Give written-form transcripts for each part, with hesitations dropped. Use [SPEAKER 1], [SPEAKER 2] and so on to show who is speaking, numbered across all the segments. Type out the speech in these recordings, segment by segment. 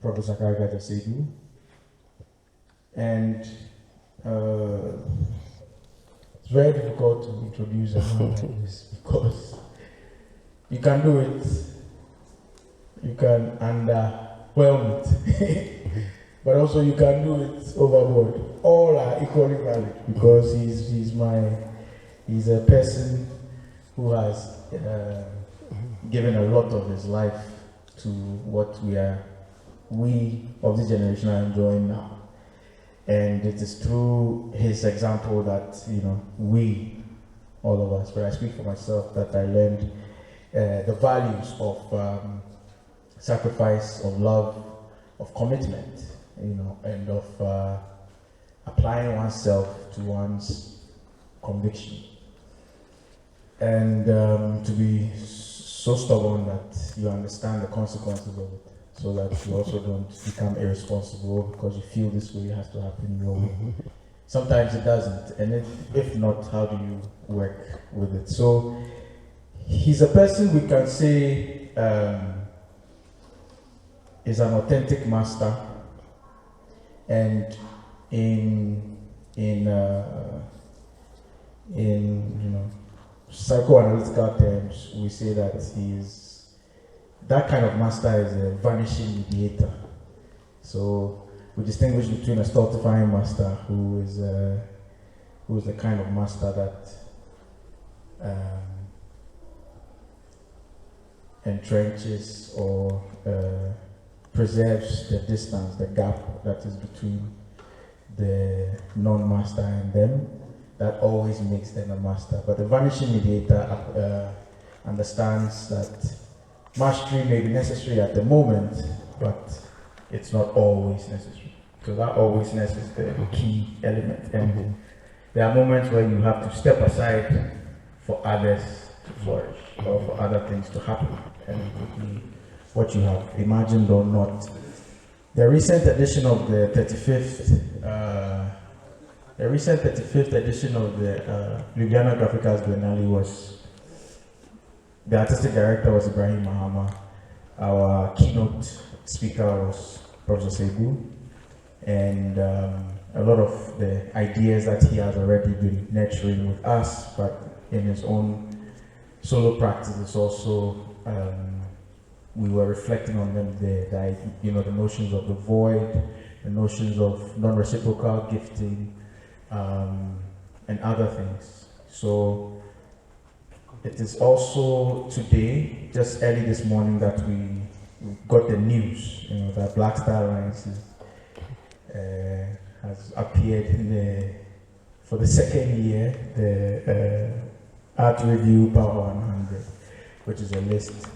[SPEAKER 1] Professor Kąrî'kạchä seid'ōu. And it's very difficult to introduce a man like this because you can do it, you can underwhelm it, but also you can do it overboard. All are equally valid because he's a person who has given a lot of his life to what we of this generation are enjoying now. And it is through his example that, we, all of us, but I speak for myself, that I learned the values of sacrifice, of love, of commitment, and of applying oneself to one's conviction. And to be so stubborn that you understand the consequences of it, so that you also don't become irresponsible because you feel this way has to happen your way. Sometimes it doesn't, and if not, how do you work with it? So he's a person we can say is an authentic master, and in psychoanalytical terms, we say that that kind of master is a vanishing mediator. So we distinguish between a stultifying master, who is the kind of master that entrenches or preserves the distance, the gap that is between the non-master and them, that always makes them a master. But the vanishing mediator understands that mastery may be necessary at the moment, but it's not always necessary. Because that alwaysness is the key element. And there are moments where you have to step aside for others to flourish, or for other things to happen. And it could be what you have imagined or not. The recent edition of the 35th edition of the Ljubljana Biennale was, the artistic director was Ibrahim Mahama. Our keynote speaker was Professor seid'ōu. And a lot of the ideas that he has already been nurturing with us, but in his own solo practices also, we were reflecting on them there. The notions of the void, the notions of non-reciprocal gifting, and other things. So it is also today, just early this morning, that we got the news, that blaxTARLINES has appeared for the second year, the Art Review Power 100, which is a list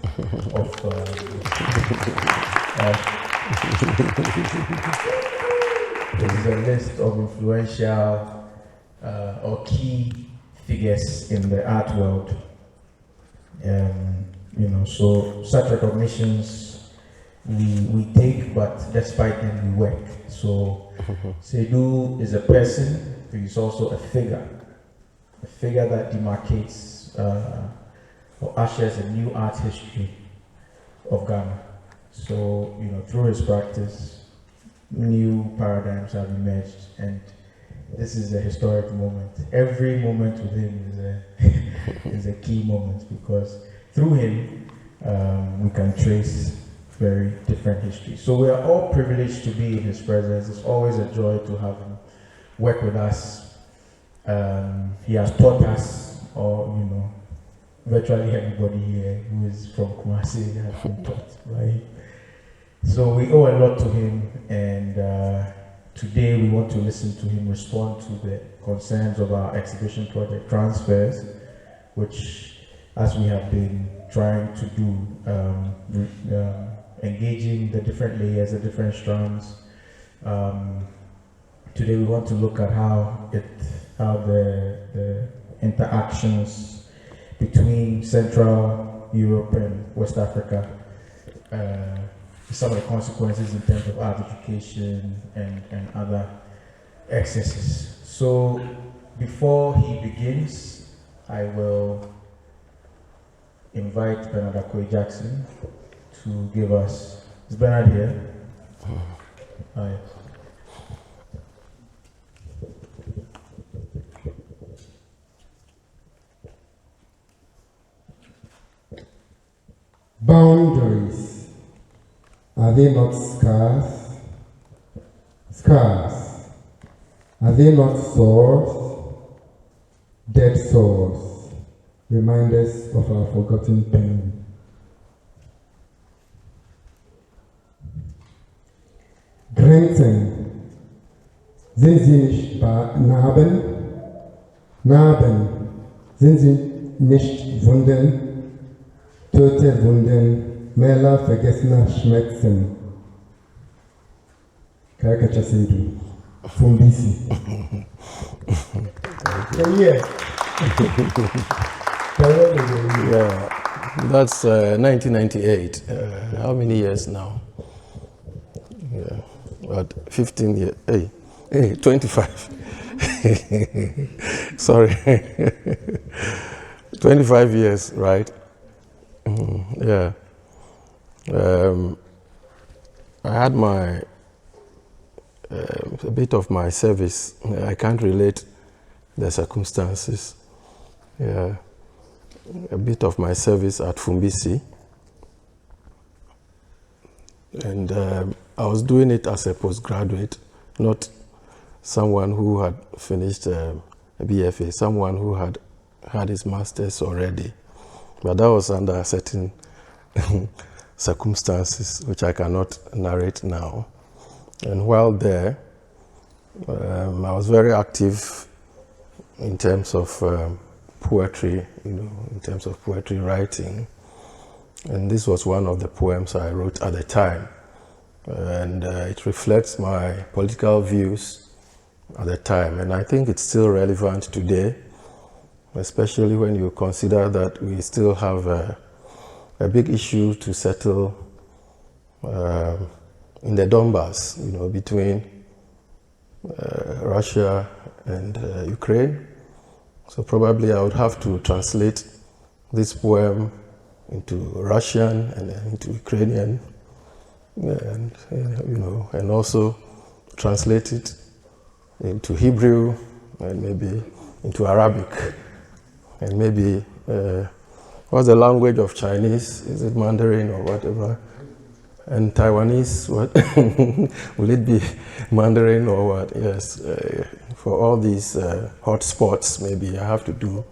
[SPEAKER 1] of influential or key figures in the art world. So such recognitions we take, but despite them we work. So seid'ōu is a person who is also a figure that demarcates or ushers a new art history of Ghana. So through his practice, new paradigms have emerged, and this is a historic moment. Every moment with him is a key moment, because through him we can trace very different history. So we are all privileged to be in his presence. It's always a joy to have him work with us. He has taught us, or virtually everybody here who is from Kumasi has been taught by him. So we owe a lot to him, and today we want to listen to him respond to the concerns of our exhibition project transfers, which, as we have been trying to do, engaging the different layers, the different strands. Today we want to look at how the interactions between Central Europe and West Africa, some of the consequences in terms of art education and other excesses. So before he begins, I will invite Bernard Jackson to give us, is Bernard here? Oh, yes.
[SPEAKER 2] Boundaries, are they not scarce? Scarce, are they not sores? Dead sores, reminders of our forgotten pain. Grenzen, sind sie nicht Narben? Narben, sind sie nicht Wunden? Tote Wunden, Mäler vergessener Schmerzen. Caricature seid'ōu, Fumbisi.
[SPEAKER 1] Yeah.
[SPEAKER 3] Yeah, that's 1998. How many years now? Yeah, about 15 years. Hey, 25. Sorry. 25 years, right? Yeah. I had a bit of my service. I can't relate the circumstances. Yeah. A bit of my service at Fumbisi. And I was doing it as a postgraduate, not someone who had finished a BFA, someone who had his master's already. But that was under certain circumstances, which I cannot narrate now. And while there, I was very active in terms of poetry, in terms of poetry writing. And this was one of the poems I wrote at the time. And it reflects my political views at the time. And I think it's still relevant today, especially when you consider that we still have a big issue to settle in the Donbass, between Russia and Ukraine. So probably I would have to translate this poem into Russian and then into Ukrainian, and and also translate it into Hebrew and maybe into Arabic. And maybe, what's the language of Chinese? Is it Mandarin or whatever? And Taiwanese, what? Will it be Mandarin or what? Yes, for all these hot spots, maybe I have to do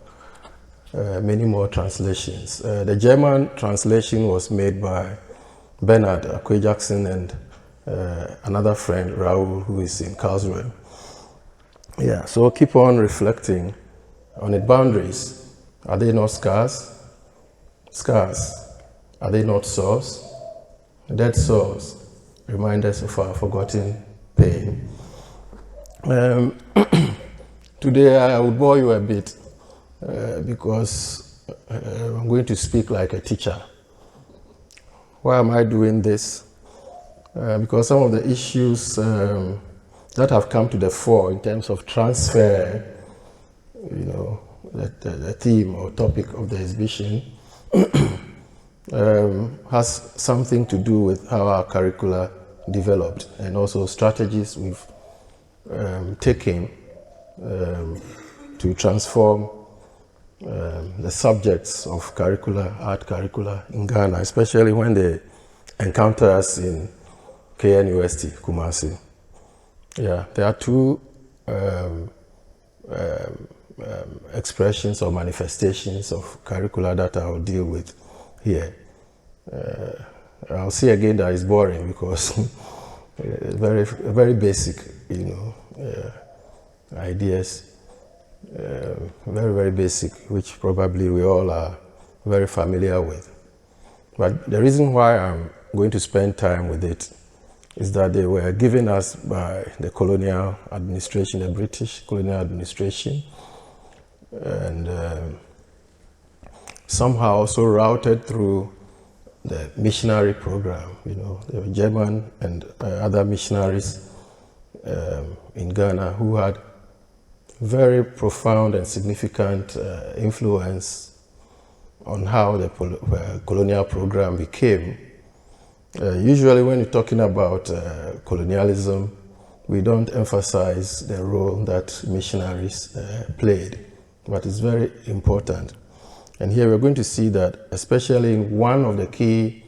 [SPEAKER 3] many more translations. The German translation was made by Bernard Jackson and another friend, Raoul, who is in Karlsruhe. Yeah, so keep on reflecting on its boundaries. Are they not scarce? Scarce. Are they not sores? Dead sores. Reminders of our forgotten pain. Today I will bore you a bit because I'm going to speak like a teacher. Why am I doing this? Because some of the issues that have come to the fore in terms of transfer, the theme or topic of the exhibition has something to do with how our curricula developed and also strategies we've taken to transform the subjects of art curricula in Ghana, especially when they encounter us in KNUST, Kumasi. Yeah, there are two expressions or manifestations of curricula that I'll deal with here. I'll say again that it's boring because very, very basic, ideas, very, very basic, which probably we all are very familiar with. But the reason why I'm going to spend time with it is that they were given us by the colonial administration, the British colonial administration, and somehow also routed through the missionary program. There were German and other missionaries in Ghana who had very profound and significant influence on how the colonial program became Usually when you're talking about colonialism, we don't emphasize the role that missionaries played, but it's very important. And here we're going to see that, especially in one of the key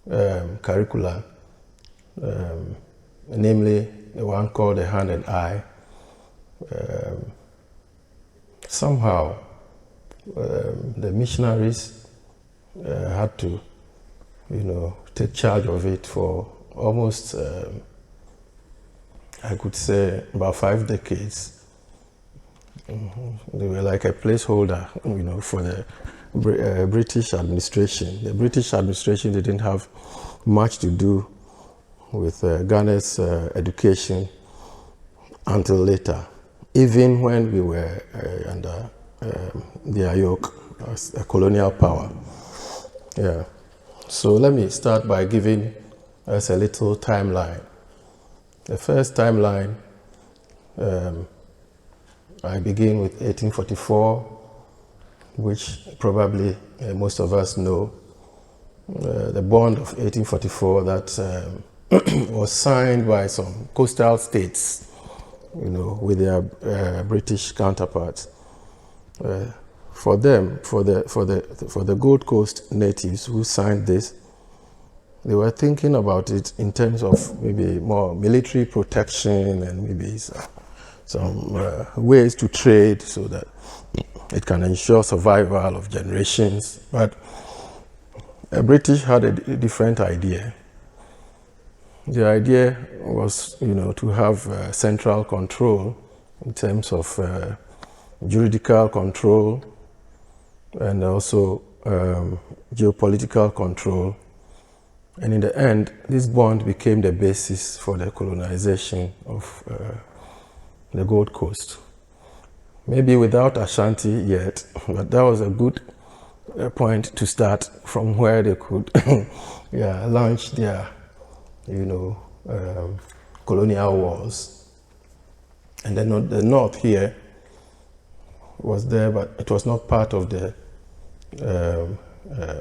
[SPEAKER 3] curricula, namely the one called the hand and eye, somehow the missionaries had to, take charge of it for almost, I could say, about 5 decades. They were like a placeholder, for the British administration. The British administration didn't have much to do with Ghana's education until later, even when we were under their yoke as a colonial power. Yeah. So let me start by giving us a little timeline. The first timeline, I begin with 1844, which probably most of us know. The bond of 1844 that was signed by some coastal states, with their British counterparts. For them, for the Gold Coast natives who signed this, they were thinking about it in terms of maybe more military protection and maybe some ways to trade so that it can ensure survival of generations. But the British had a different idea. The idea was, to have central control in terms of juridical control and also geopolitical control. And in the end, this bond became the basis for the colonization of the Gold Coast. Maybe without Ashanti yet, but that was a good point to start from where they could launch their, colonial wars. And then the north here was there, but it was not part of the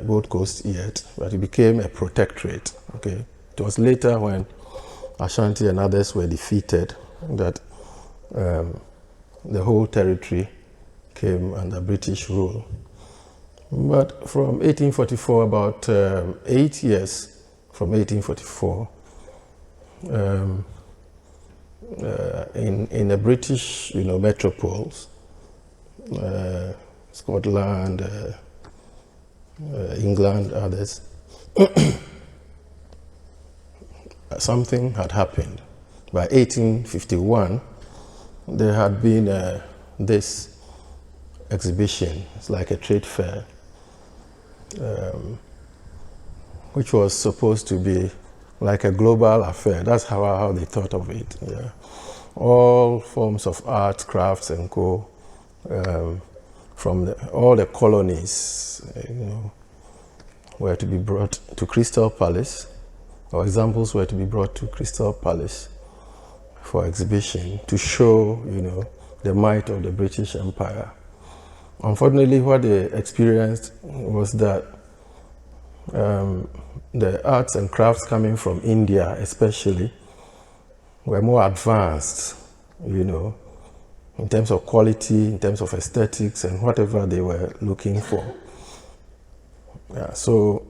[SPEAKER 3] Gold Coast yet, but it became a protectorate. Okay, it was later when Ashanti and others were defeated that the whole territory came under British rule. But from 1844, about 8 years from 1844, in the British, metropoles, Scotland, England, others, something had happened. By 1851, there had been this exhibition. It's like a trade fair, which was supposed to be like a global affair. That's how they thought of it. Yeah. All forms of art, crafts, and co. From all the colonies, were to be brought to Crystal Palace, or examples were to be brought to Crystal Palace for exhibition to show, the might of the British Empire. Unfortunately, what they experienced was that the arts and crafts coming from India, especially, were more advanced, in terms of quality, in terms of aesthetics, and whatever they were looking for. Yeah, so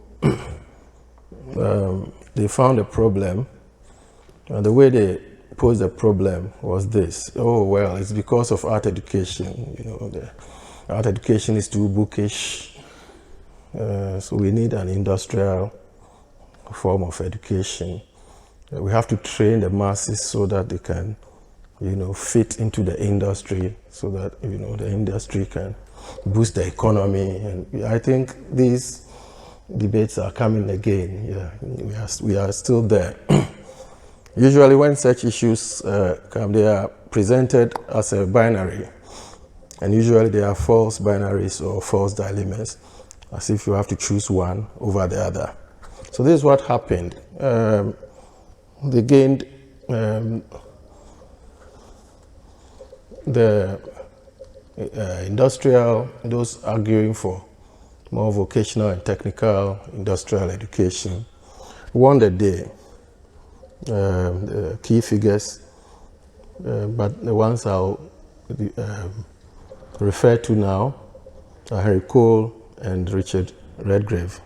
[SPEAKER 3] they found a problem, and the way they posed the problem was this: oh well, it's because of art education. The art education is too bookish, so we need an industrial form of education. We have to train the masses so that they can fit into the industry, so that the industry can boost the economy. And I think these debates are coming again. Yeah, we are still there. Usually when such issues come, they are presented as a binary, and usually they are false binaries or false dilemmas, as if you have to choose one over the other. So this is what happened. They gained the industrial, those arguing for more vocational and technical industrial education, won the day. The key figures, but the ones I'll refer to now are Harry Cole and Richard Redgrave.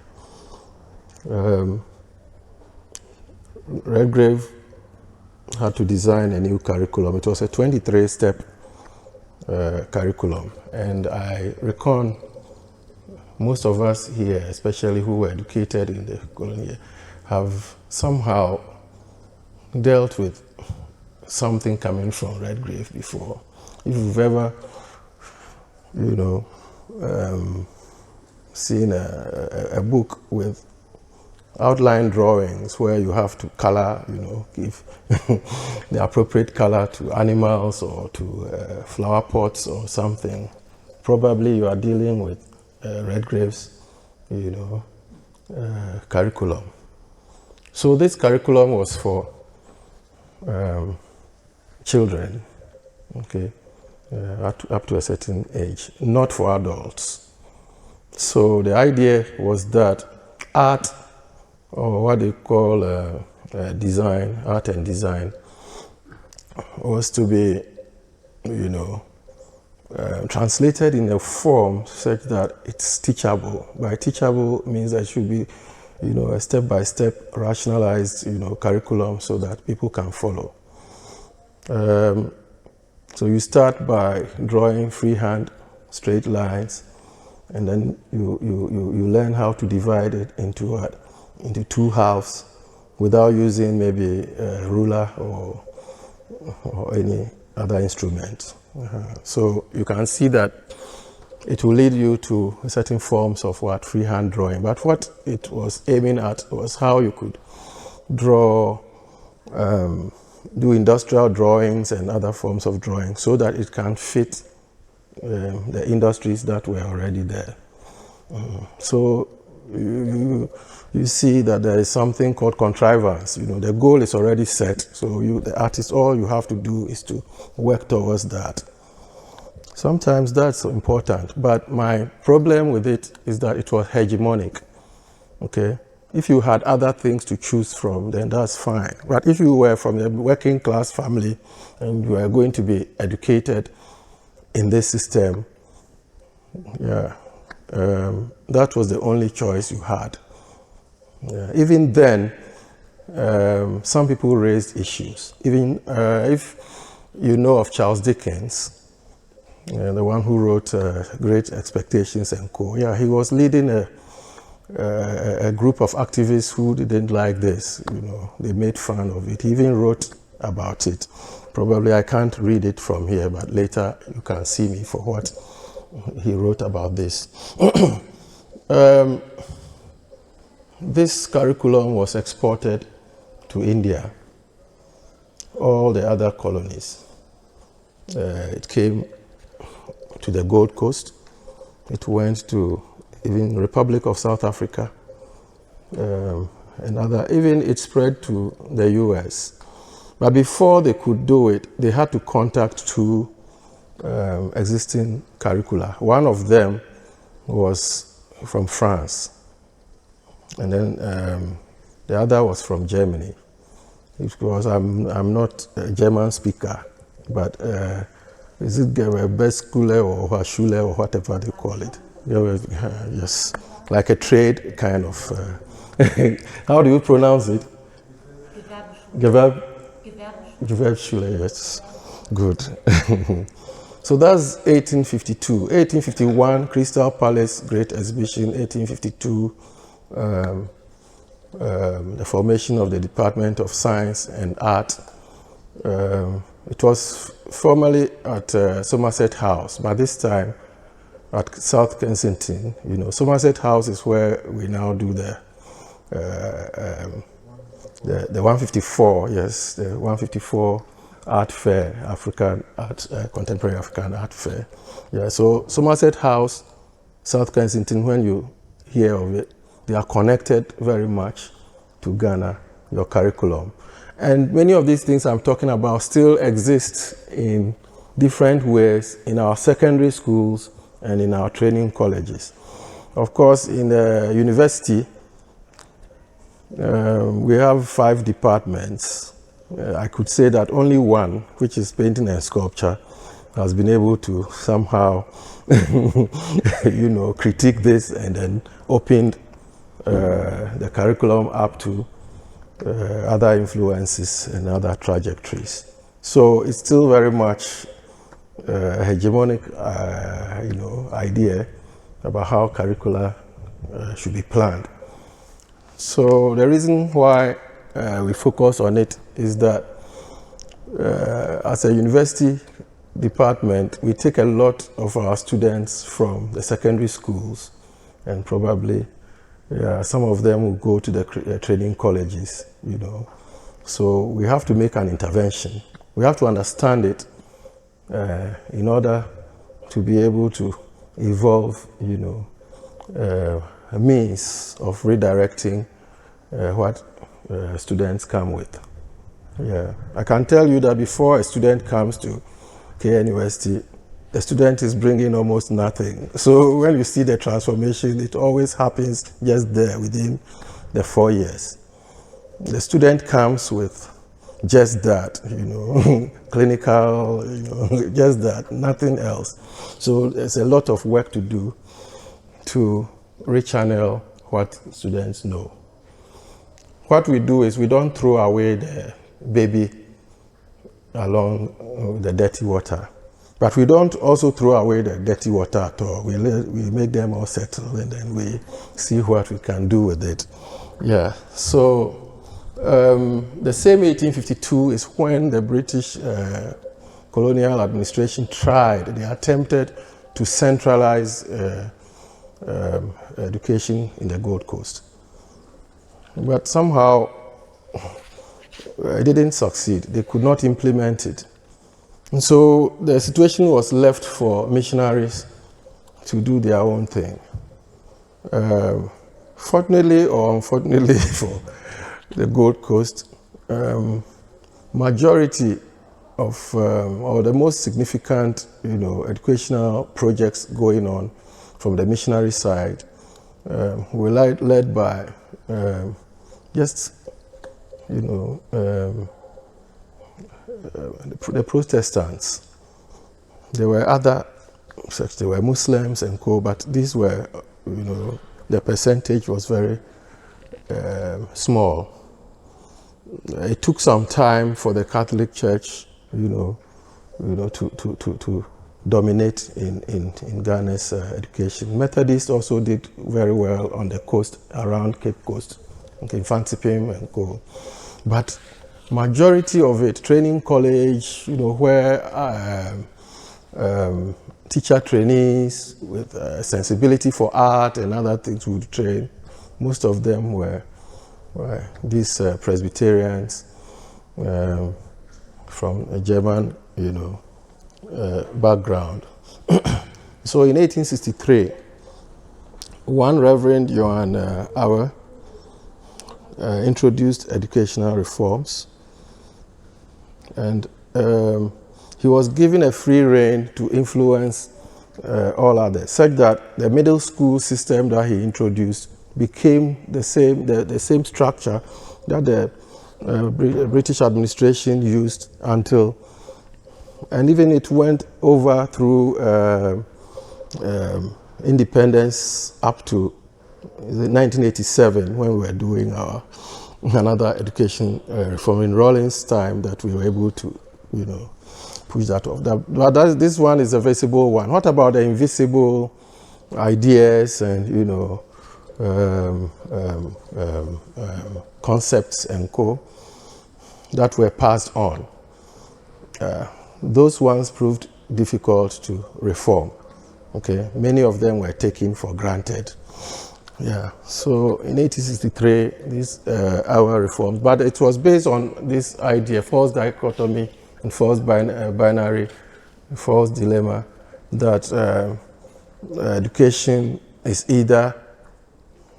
[SPEAKER 3] Redgrave had to design a new curriculum. It was a 23-step curriculum, and I reckon most of us here, especially who were educated in the Colonial, have somehow dealt with something coming from Redgrave before. If you've ever, seen a book with outline drawings where you have to color, give the appropriate color to animals or to flower pots or something, probably you are dealing with Redgrave's, curriculum. So this curriculum was for children, okay, up to a certain age, not for adults. So the idea was that art, or what they call design, art and design, was to be, translated in a form such that it's teachable. By teachable means that it should be, a step-by-step rationalized, curriculum so that people can follow. So you start by drawing freehand straight lines, and then you learn how to divide it into two halves without using maybe a ruler or any other instrument. So you can see that it will lead you to certain forms of freehand drawing. But what it was aiming at was how you could draw, do industrial drawings and other forms of drawing so that it can fit the industries that were already there. So you see that there is something called contrivance. The goal is already set. So the artist, all you have to do is to work towards that. Sometimes that's important, but my problem with it is that it was hegemonic, okay? If you had other things to choose from, then that's fine. But if you were from a working class family and you were going to be educated in this system, that was the only choice you had. Even then, some people raised issues. Even if you know of Charles Dickens, the one who wrote Great Expectations and Co. He was leading a group of activists who didn't like this. They made fun of it. He even wrote about it. Probably I can't read it from here, but later you can see me for what he wrote about this. This curriculum was exported to India, all the other colonies. It came to the Gold Coast. It went to even Republic of South Africa, and other, even it spread to the US. But before they could do it, they had to contact two existing curricula. One of them was from France, and then the other was from Germany. Because I'm not a German speaker, but is it Bestschule or Hochschule or whatever they call it? Yes, like a trade kind of. How do you pronounce it? Gewerbeschule, yes. Good. So that's 1852. 1851, Crystal Palace Great Exhibition. 1852, the formation of the Department of Science and Art. It was formerly at Somerset House, but this time at South Kensington. Somerset House is where we now do the 154, yes, the 154 Art Fair, African Art, Contemporary African Art Fair. Yeah, so Somerset House, South Kensington, when you hear of it, they are connected very much to Ghana, your curriculum. And many of these things I'm talking about still exist in different ways in our secondary schools and in our training colleges. Of course, in the university, We have 5 departments. I could say that only one, which is painting and sculpture, has been able to somehow, critique this and then opened the curriculum up to other influences and other trajectories. So it's still very much a hegemonic, idea about how curricula should be planned. So the reason why we focus on it is that as a university department, we take a lot of our students from the secondary schools, and probably some of them will go to the training colleges, So we have to make an intervention. We have to understand it in order to be able to evolve, a means of redirecting what students come with. Yeah, I can tell you that before a student comes to KNUST, the student is bringing almost nothing. So when you see the transformation, it always happens just there within the 4 years. The student comes with just that, clinical, just that, nothing else. So there's a lot of work to do to rechannel what students know. What we do is we don't throw away the baby along the dirty water, but we don't also throw away the dirty water at all. We make them all settle, and then we see what we can do with it. Yeah, so the same 1852 is when the British colonial administration they attempted to centralize education in the Gold Coast. But somehow it didn't succeed. They could not implement it. And so the situation was left for missionaries to do their own thing. Fortunately or unfortunately for the Gold Coast, majority of, or the most significant, educational projects going on from the missionary side were led by the Protestants. There were other sects, there were Muslims and co, but these were, the percentage was very small. It took some time for the Catholic Church, to dominate in Ghana's education. Methodists also did very well on the coast, around Cape Coast, Infantipim and co. But majority of it, training college, where teacher trainees with sensibility for art and other things would train, most of them were these Presbyterians from a German, background. So in 1863, one Reverend Johann Auer introduced educational reforms, and he was given a free rein to influence all others, such that the middle school system that he introduced became the same structure that the British administration used until, and even it went over through independence up to 1987, when we were doing another education reform in Rawlings' time, that we were able to, push that off. This one is a visible one. What about the invisible ideas and, concepts and co that were passed on? Those ones proved difficult to reform. Okay, many of them were taken for granted. Yeah, so in 1863, these our reforms, but it was based on this idea, false dichotomy and false binary, false dilemma, that education is either,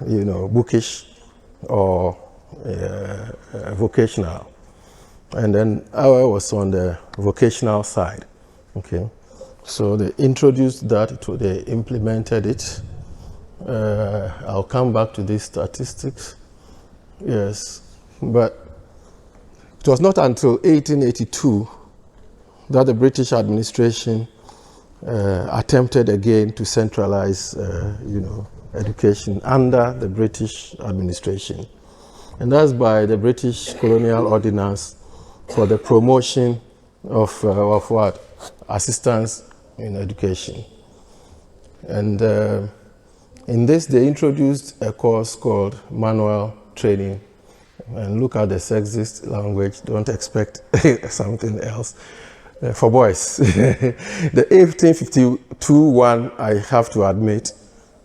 [SPEAKER 3] bookish or vocational. And then our was on the vocational side. Okay, so they introduced that, they implemented it. I'll come back to these statistics. Yes, but it was not until 1882 that the British administration attempted again to centralize, education under the British administration. And that's by the British Colonial Ordinance for the promotion of what? Assistance in education. And in this, they introduced a course called manual training. And look at the sexist language, don't expect something else. For boys. The 1852 one, I have to admit,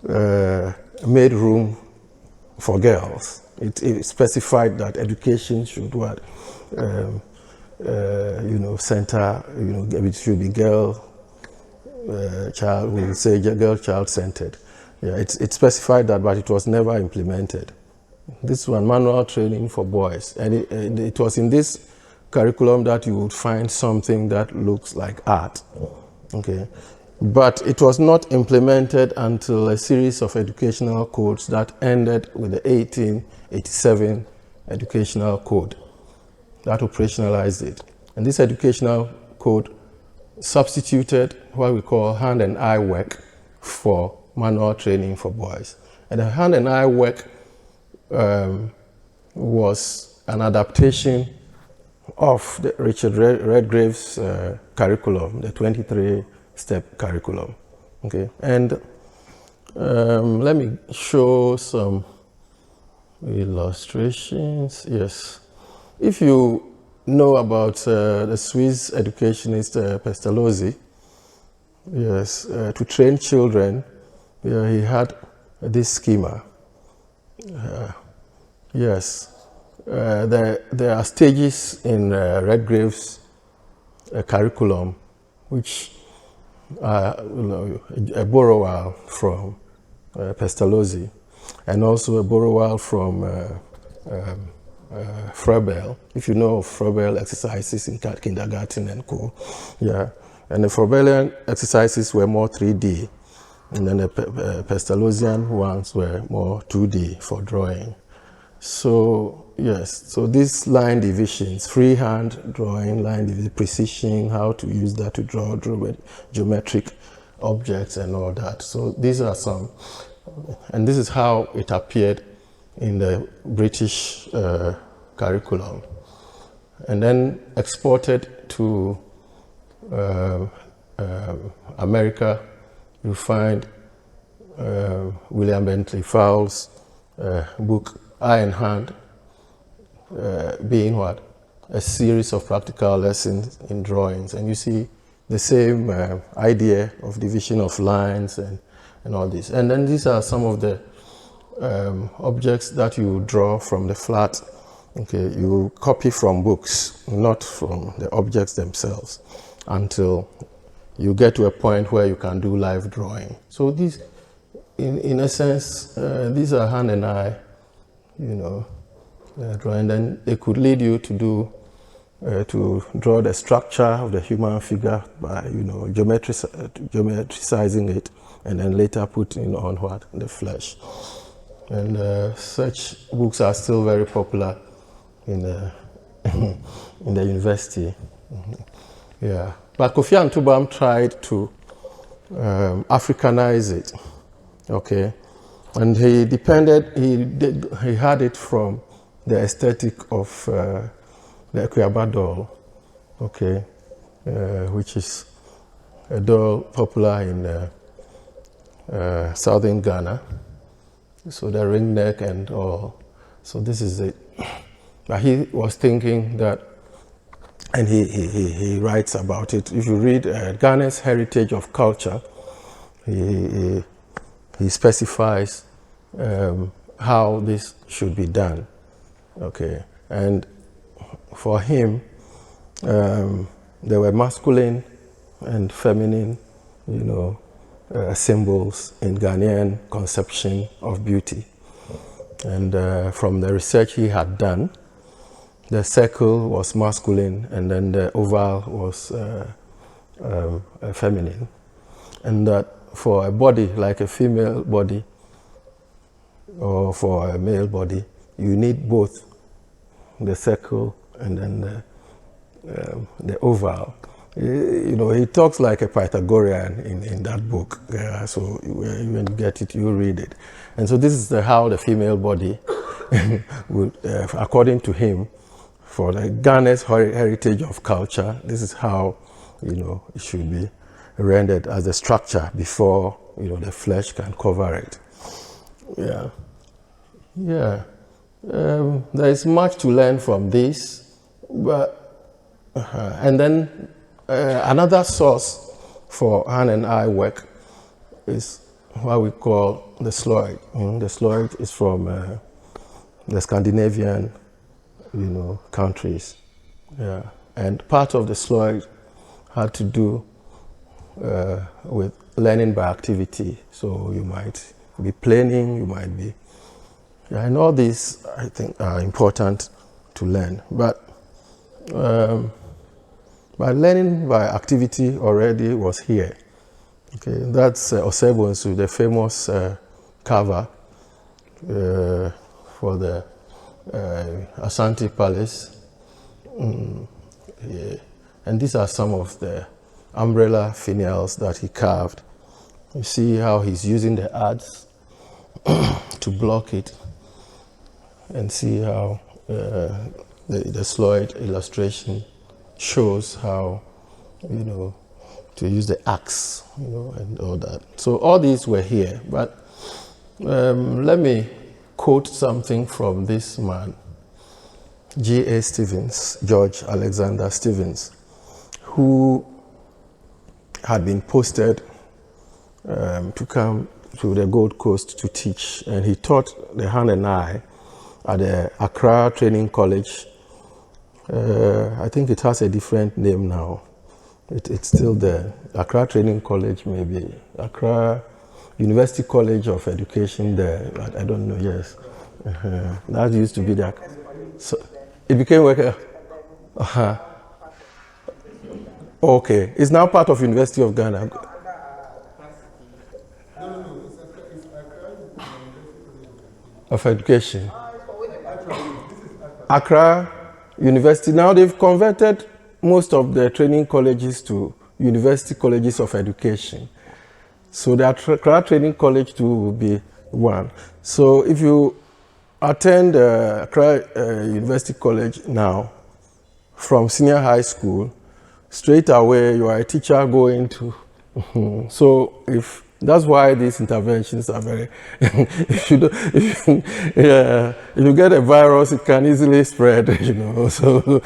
[SPEAKER 3] made room for girls. It specified that education should what? Center, it should be child, we would say girl child centered. Yeah, it specified that, but it was never implemented. This one, manual training for boys. And it was in this curriculum that you would find something that looks like art. Okay. But it was not implemented until a series of educational codes that ended with the 1887 educational code that operationalized it. And this educational code substituted what we call hand and eye work for manual training for boys. And the hand and eye work was an adaptation of the Richard Redgrave's curriculum, the 23-step curriculum. Okay, and let me show some illustrations. Yes, if you know about the Swiss educationist Pestalozzi, yes, to train children, he had this schema. Yes. There are stages in Redgrave's curriculum, which are a borrowal from Pestalozzi, and also a borrowal from Froebel. If you know of Froebel exercises in kindergarten and co. Yeah. And the Froebelian exercises were more 3D, and then the Pestalozzian ones were more 2D for drawing. So, yes, so these line divisions, freehand drawing, line division, precision, how to use that to draw geometric objects and all that. So these are some, and this is how it appeared in the British curriculum. And then exported to America, you find William Bentley Fowles' book, Eye and Hand, being what? A series of practical lessons in drawings. And you see the same idea of division of lines and all this. And then these are some of the objects that you draw from the flat. Okay, you copy from books, not from the objects themselves, until you get to a point where you can do live drawing. So these, in a sense, these are hand and eye, drawing. Then they could lead you to do, to draw the structure of the human figure by, geometricizing it, and then later putting on what? The flesh. And such books are still very popular in the in the university. Yeah. But Kofi Antubam tried to Africanize it, okay, and he had it from the aesthetic of the Equiaba doll, okay, which is a doll popular in southern Ghana. So the ring neck and all. So this is it. But he was thinking that, and he writes about it. If you read Ghana's Heritage of Culture, he specifies how this should be done. Okay, and for him, there were masculine and feminine, symbols in Ghanaian conception of beauty. And from the research he had done, the circle was masculine and then the oval was feminine. And that for a body, like a female body, or for a male body, you need both the circle and then the oval. You know, he talks like a Pythagorean in that book. So when you get it, you read it. And so this is how the female body would, according to him, for the Ghana's heritage of culture, this is how, you know, it should be rendered as a structure before, you know, the flesh can cover it. Yeah. Yeah. There is much to learn from this, but and then another source for hand and eye work is what we call the sloid. The sloid is from the Scandinavian, you know, countries. Yeah. And part of the sloid had to do with learning by activity. So you might be planning, you might be, yeah, and all these I think are important to learn. But learning by activity already was here. Okay, that's Osebonsu, the famous carver for the Asante Palace. Yeah. And these are some of the umbrella finials that he carved. You see how he's using the adze to block it, and see how the sloid illustration shows how, you know, to use the axe, you know, and all that. So all these were here, but let me quote something from this man, G.A. Stevens, George Alexander Stevens, who had been posted to come to the Gold Coast to teach, and he taught the hand and eye at the Accra Training College. I think it has a different name now. It's still there. Accra Training College, maybe. Accra University College of Education there. I don't know, yes. That used to be there. So it became worker. Okay. It's now part of University of Ghana. Of Education. Accra University. Now they've converted most of the training colleges to University Colleges of Education. So the Accra Training College too will be one. So if you attend Accra University College now, from senior high school, straight away you are a teacher going to. So if that's why these interventions are very. if you get a virus, it can easily spread. You know. So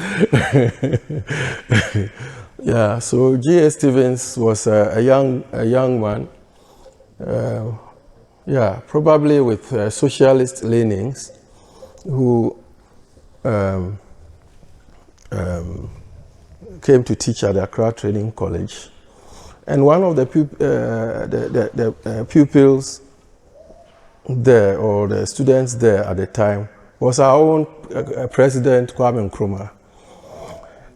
[SPEAKER 3] yeah. So G.A. Stevens was a young man. Yeah, probably with socialist leanings, who came to teach at the Accra Training College. And one of the pupils there, or the students there at the time, was our own president, Kwame Nkrumah.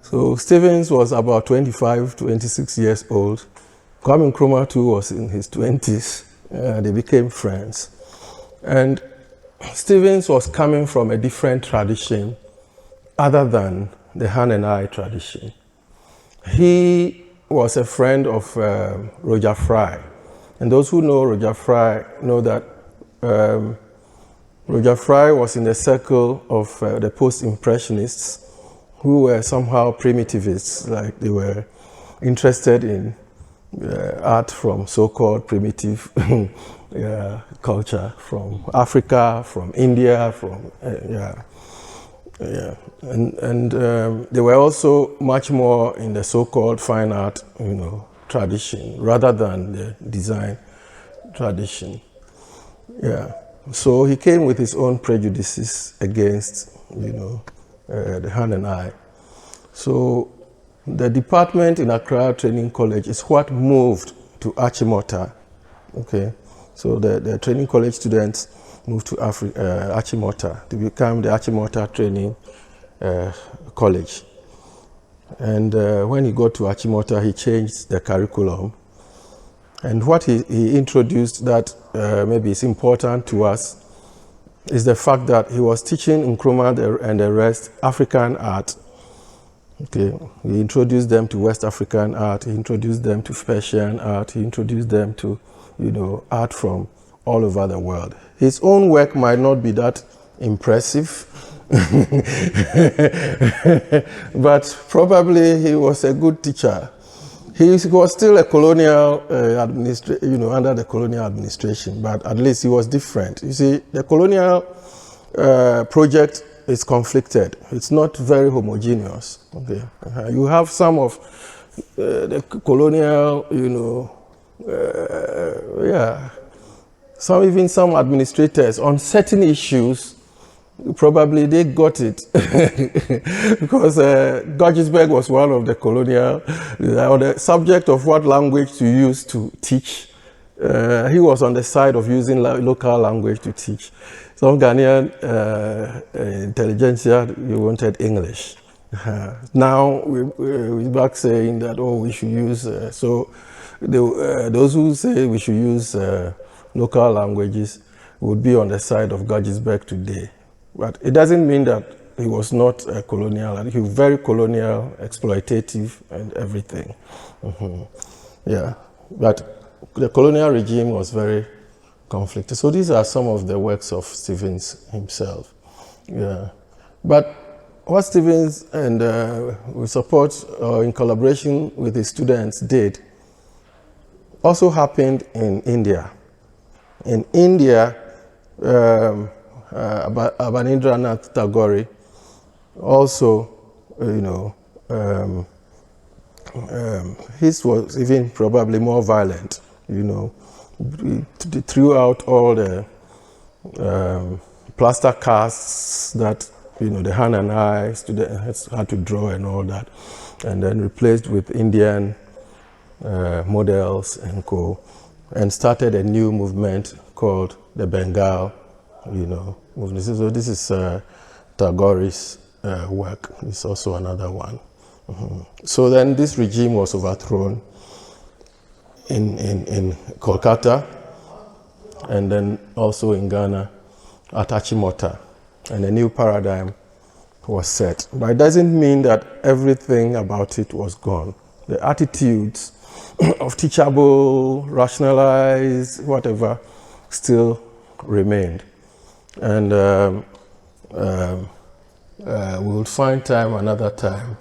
[SPEAKER 3] So Stevens was about 25, 26 years old. Kwame Nkrumah too was in his 20s. They became friends. And Stevens was coming from a different tradition other than the hand and eye tradition. He was a friend of Roger Fry. And those who know Roger Fry know that Roger Fry was in the circle of the post-impressionists, who were somehow primitivists, like they were interested in art from so-called primitive culture, from Africa, from India, from and they were also much more in the so-called fine art, you know, tradition rather than the design tradition. Yeah. So he came with his own prejudices against, you know, the hand and eye. So the department in Accra Training College is what moved to Achimota. Okay. So the training college students moved to Achimota to become the Achimota Training College. And when he got to Achimota, he changed the curriculum. And what he introduced that maybe is important to us is the fact that he was teaching Nkrumah and the rest African art. Okay, he introduced them to West African art, he introduced them to Persian art, he introduced them to, art from all over the world. His own work might not be that impressive, but probably he was a good teacher. He was still a colonial under the colonial administration, but at least he was different. You see, the colonial project is conflicted. It's not very homogeneous. Okay, you have some of the colonial, some administrators on certain issues. Probably they got it because Guggisberg was one of the colonial, on the subject of what language to use to teach. He was on the side of using local language to teach. Some Ghanaian intelligentsia, you wanted English. Now we're back saying that, we should use, those who say we should use local languages would be on the side of Guggisberg today. But it doesn't mean that he was not a colonial, and he was very colonial, exploitative, and everything. Yeah, but the colonial regime was very conflicted. So these are some of the works of Stevens himself. Yeah, but what Stevens and with support or in collaboration with his students did also happened in India. In India, Abanindranath Tagore also, his was even probably more violent, throughout all the plaster casts that, the hand and eye students had to draw and all that, and then replaced with Indian models and and started a new movement called the Bengal, movement. So this is Tagore's work. It's also another one. So then this regime was overthrown in Kolkata, and then also in Ghana at Achimota, and a new paradigm was set. But it doesn't mean that everything about it was gone. The attitudes of teachable, rationalized, whatever, still remained. And we'll find time another time,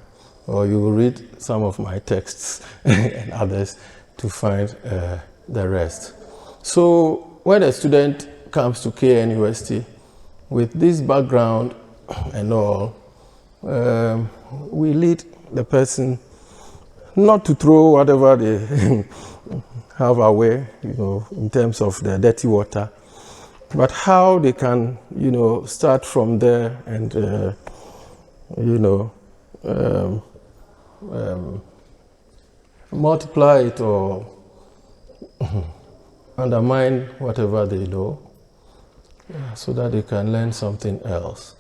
[SPEAKER 3] or you will read some of my texts and others to find the rest. So when a student comes to KN University with this background and all, we lead the person not to throw whatever they have away, in terms of the dirty water, but how they can, start from there and, multiply it or undermine whatever they know, so that they can learn something else.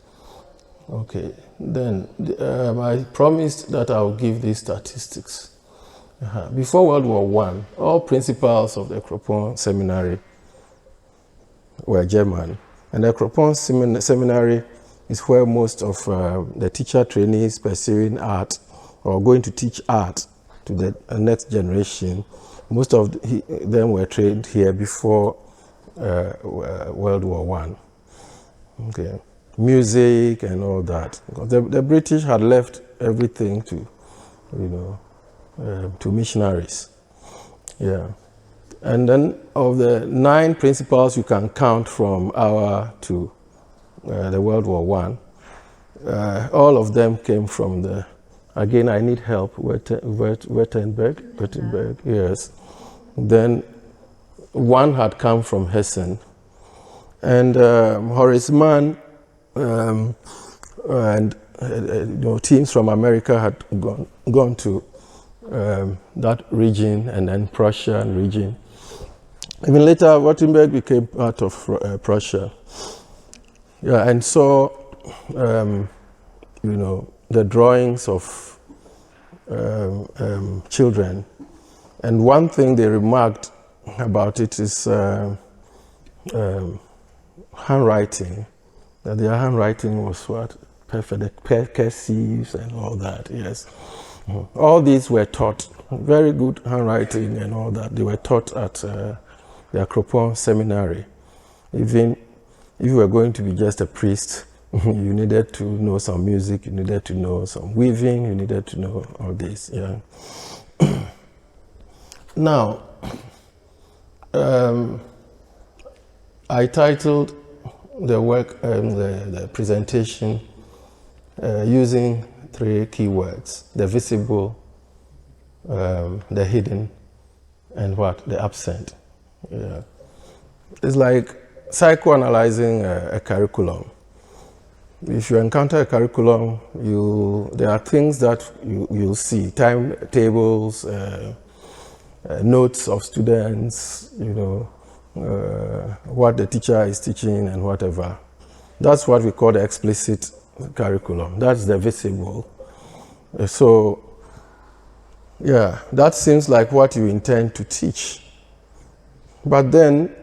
[SPEAKER 3] Okay, then I promised that I'll give these statistics. Before World War I, all principals of the Cropon Seminary were German, and the Cropon Seminary is where most of the teacher trainees pursuing art or going to teach art to the next generation, most of them were trained here before World War I. Okay. Music and all that. The British had left everything to, to missionaries. Yeah. And then of the 9 principals you can count from to the World War I, all of them came from the, again, I need help, Wittenberg, yes. Then one had come from Hessen. And Horace Mann and teams from America had gone to that region, and then Prussian region. Even later, Wittenberg became part of Prussia. Yeah, and saw, the drawings of children. And one thing they remarked about it is handwriting. that their handwriting was what? Perfect, cursives and all that, yes. All these were taught, very good handwriting and all that. They were taught at the Akropong Seminary. Even if you were going to be just a priest, you needed to know some music, you needed to know some weaving, you needed to know all this, yeah. Now, I titled the work, the presentation, using 3 keywords: the visible, the hidden, and what? The absent. Yeah. It's like psychoanalyzing a curriculum. If you encounter a curriculum, there are things that you'll see: timetables, notes of students, what the teacher is teaching and whatever. That's what we call the explicit curriculum. That's the visible. So, yeah, that seems like what you intend to teach. But then,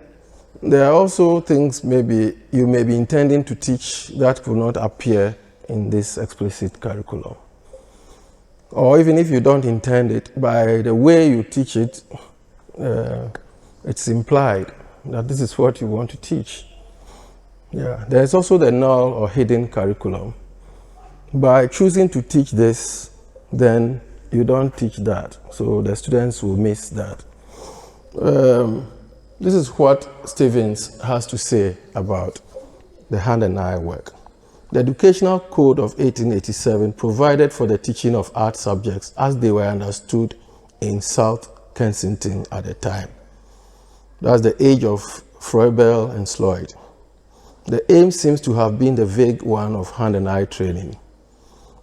[SPEAKER 3] there are also things maybe you may be intending to teach that will not appear in this explicit curriculum. Or even if you don't intend it, by the way you teach it, it's implied that this is what you want to teach. Yeah. There's also the null or hidden curriculum. By choosing to teach this, then you don't teach that. So the students will miss that. This is what Stevens has to say about the hand and eye work. The Educational Code of 1887 provided for the teaching of art subjects as they were understood in South Kensington at the time. That's the age of Froebel and Sloyd. The aim seems to have been the vague one of hand and eye training.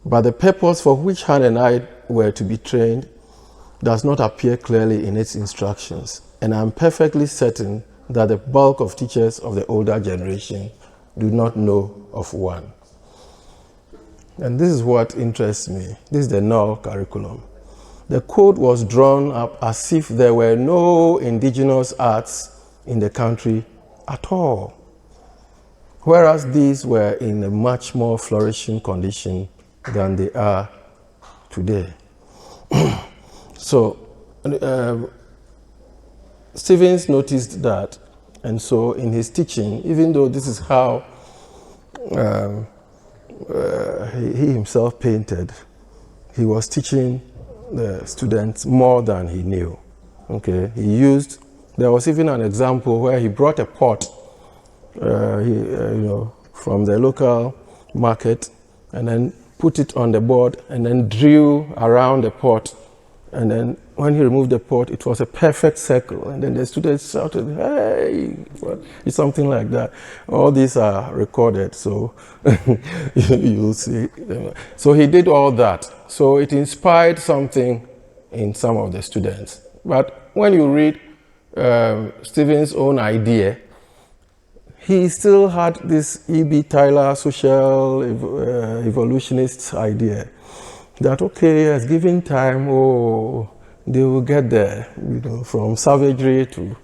[SPEAKER 3] But the purpose for which hand and eye were to be trained does not appear clearly in its instructions, and I'm perfectly certain that the bulk of teachers of the older generation do not know of one. And this is what interests me. This is the null curriculum. The code was drawn up as if there were no indigenous arts in the country at all, whereas these were in a much more flourishing condition than they are today. So, Stevens noticed that, and so in his teaching, even though this is how he himself painted, he was teaching the students more than he knew. Okay, there was even an example where he brought a pot, from the local market, and then put it on the board, and then drew around the pot. And then when he removed the pot, it was a perfect circle. And then the students shouted, "Hey!" It's something like that. All these are recorded, so you'll see. So he did all that. So it inspired something in some of the students. But when you read Stevens' own idea, he still had this E.B. Tyler social evolutionist idea that, okay, yes, given time, they will get there, from savagery to,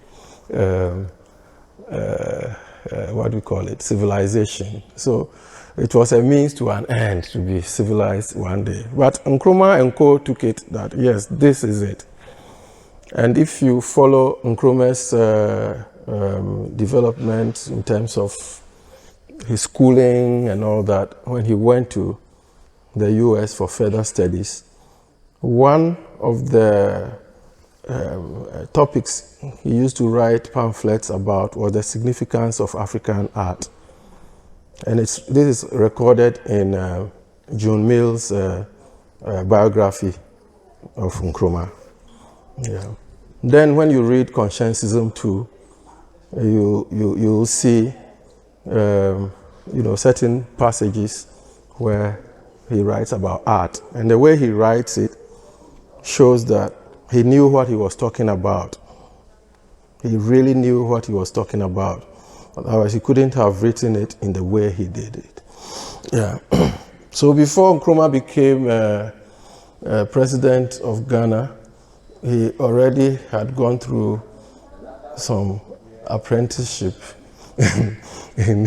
[SPEAKER 3] what do we call it, civilization. So it was a means to an end to be civilized one day. But Nkrumah and Co. took it that, yes, this is it. And if you follow Nkrumah's development in terms of his schooling and all that, when he went to the US for further studies, one of the topics he used to write pamphlets about was the significance of African art. And this is recorded in June Mill's biography of Nkrumah. Yeah. Then when you read Conscientism too, you'll see certain passages where he writes about art, and the way he writes it shows that he knew what he was talking about. He really knew what he was talking about. Otherwise, he couldn't have written it in the way he did it. Yeah. So before Nkrumah became president of Ghana, he already had gone through some apprenticeship in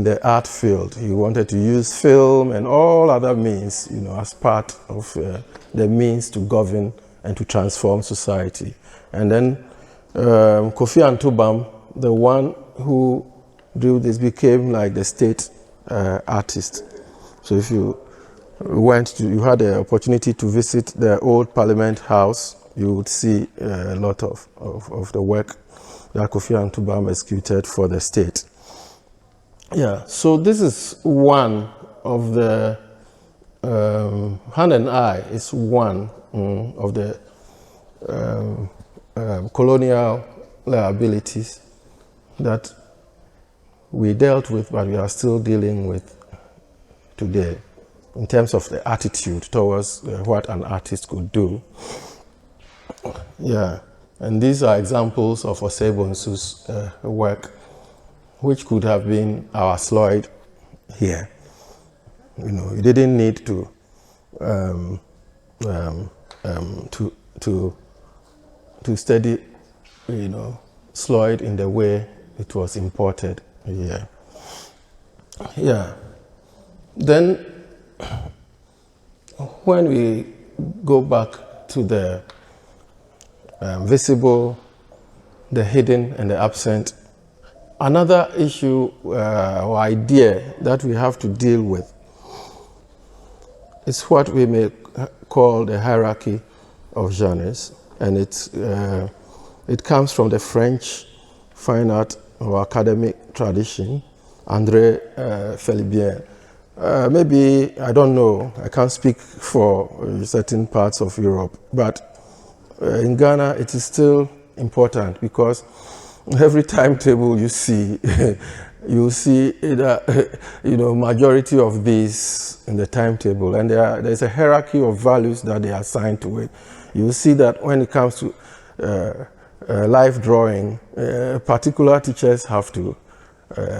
[SPEAKER 3] the art field. He wanted to use film and all other means, as part of the means to govern and to transform society. And then Kofi Antubam, the one who drew this, became like the state artist. So if you you had the opportunity to visit the old Parliament House, you would see a lot of the work that Kofi Antubam executed for the state. Yeah, so this is one of the, Hand and Eye is one of the colonial liabilities that we dealt with, but we are still dealing with today in terms of the attitude towards what an artist could do. Yeah, and these are examples of Osei Bonsu's work, which could have been our Sloyd here. You didn't need to study, Sloyd in the way it was imported here. Yeah. Then, when we go back to the visible, the hidden, and the absent, another issue or idea that we have to deal with is what we may call the hierarchy of genres, and it comes from the French fine art or academic tradition, André Felibien. Maybe, I don't know, I can't speak for certain parts of Europe, but in Ghana it is still important, because every timetable you see, you see majority of these in the timetable, and there's a hierarchy of values that they assign to it. You see that when it comes to life drawing, particular teachers have to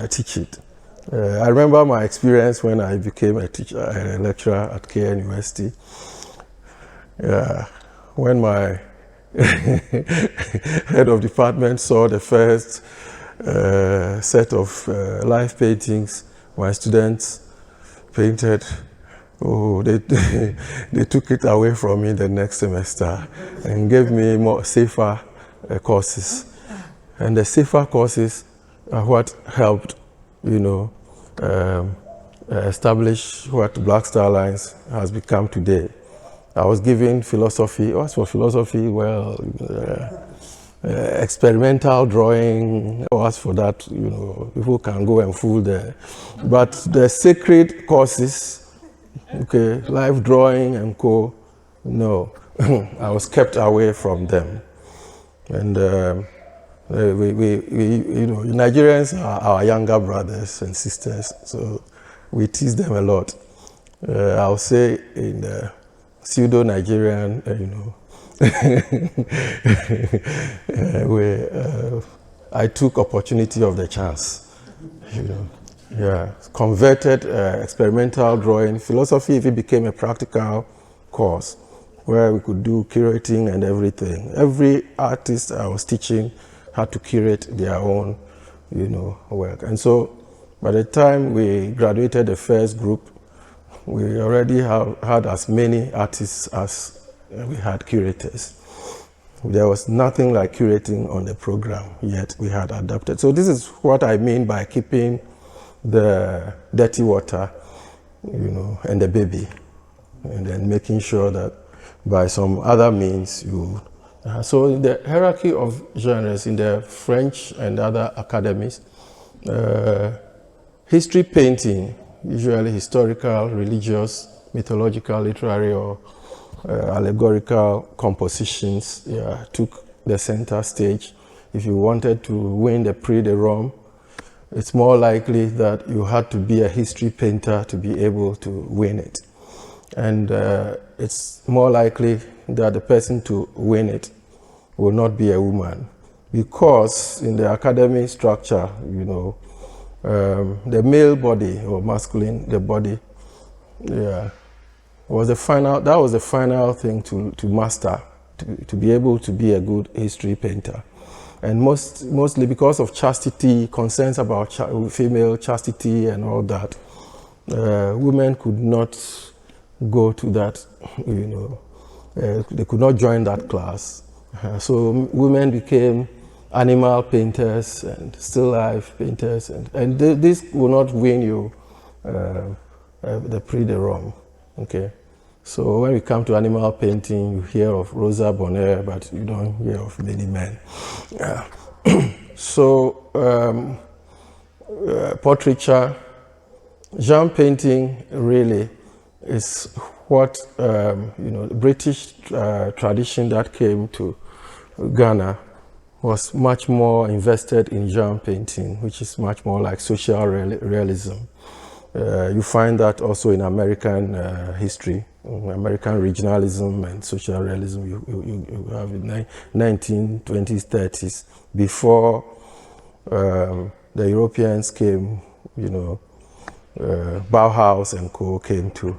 [SPEAKER 3] teach it. I remember my experience when I became a lecturer at KN University. When my head of department saw the first set of life paintings my students painted, they took it away from me the next semester and gave me more safer courses. And the safer courses are what helped, establish what blaxTARLINES has become today. I was given philosophy. As for philosophy, well, experimental drawing. As for that, people can go and fool there. But the sacred courses, okay, life drawing and co, no, I was kept away from them. And Nigerians are our younger brothers and sisters, so we tease them a lot. I'll say in the pseudo-Nigerian, where I took opportunity of the chance, converted experimental drawing. Philosophy even became a practical course where we could do curating and everything. Every artist I was teaching had to curate their own, work. And so by the time we graduated the first group, we already had as many artists as we had curators. There was nothing like curating on the program, yet we had adapted. So this is what I mean by keeping the dirty water, and the baby, and then making sure that by some other means so in the hierarchy of genres in the French and other academies, history painting, usually historical, religious, mythological, literary, or allegorical compositions, took the center stage. If you wanted to win the Prix de Rome, it's more likely that you had to be a history painter to be able to win it. And it's more likely that the person to win it will not be a woman, because in the academic structure, the male body or masculine, the body, was the final thing to master, to be able to be a good history painter. And mostly because of chastity, concerns about female chastity and all that, women could not go to that, they could not join that class. So women became animal painters and still life painters, and this will not win you the Prix de Rome. Okay, so when we come to animal painting, you hear of Rosa Bonheur, but you don't hear of many men. So portraiture, genre painting really is what the British tradition that came to Ghana was much more invested in genre painting, which is much more like social realism. You find that also in American history, American regionalism and social realism. You have in 1920s, 30s, before the Europeans came, Bauhaus and Co. came to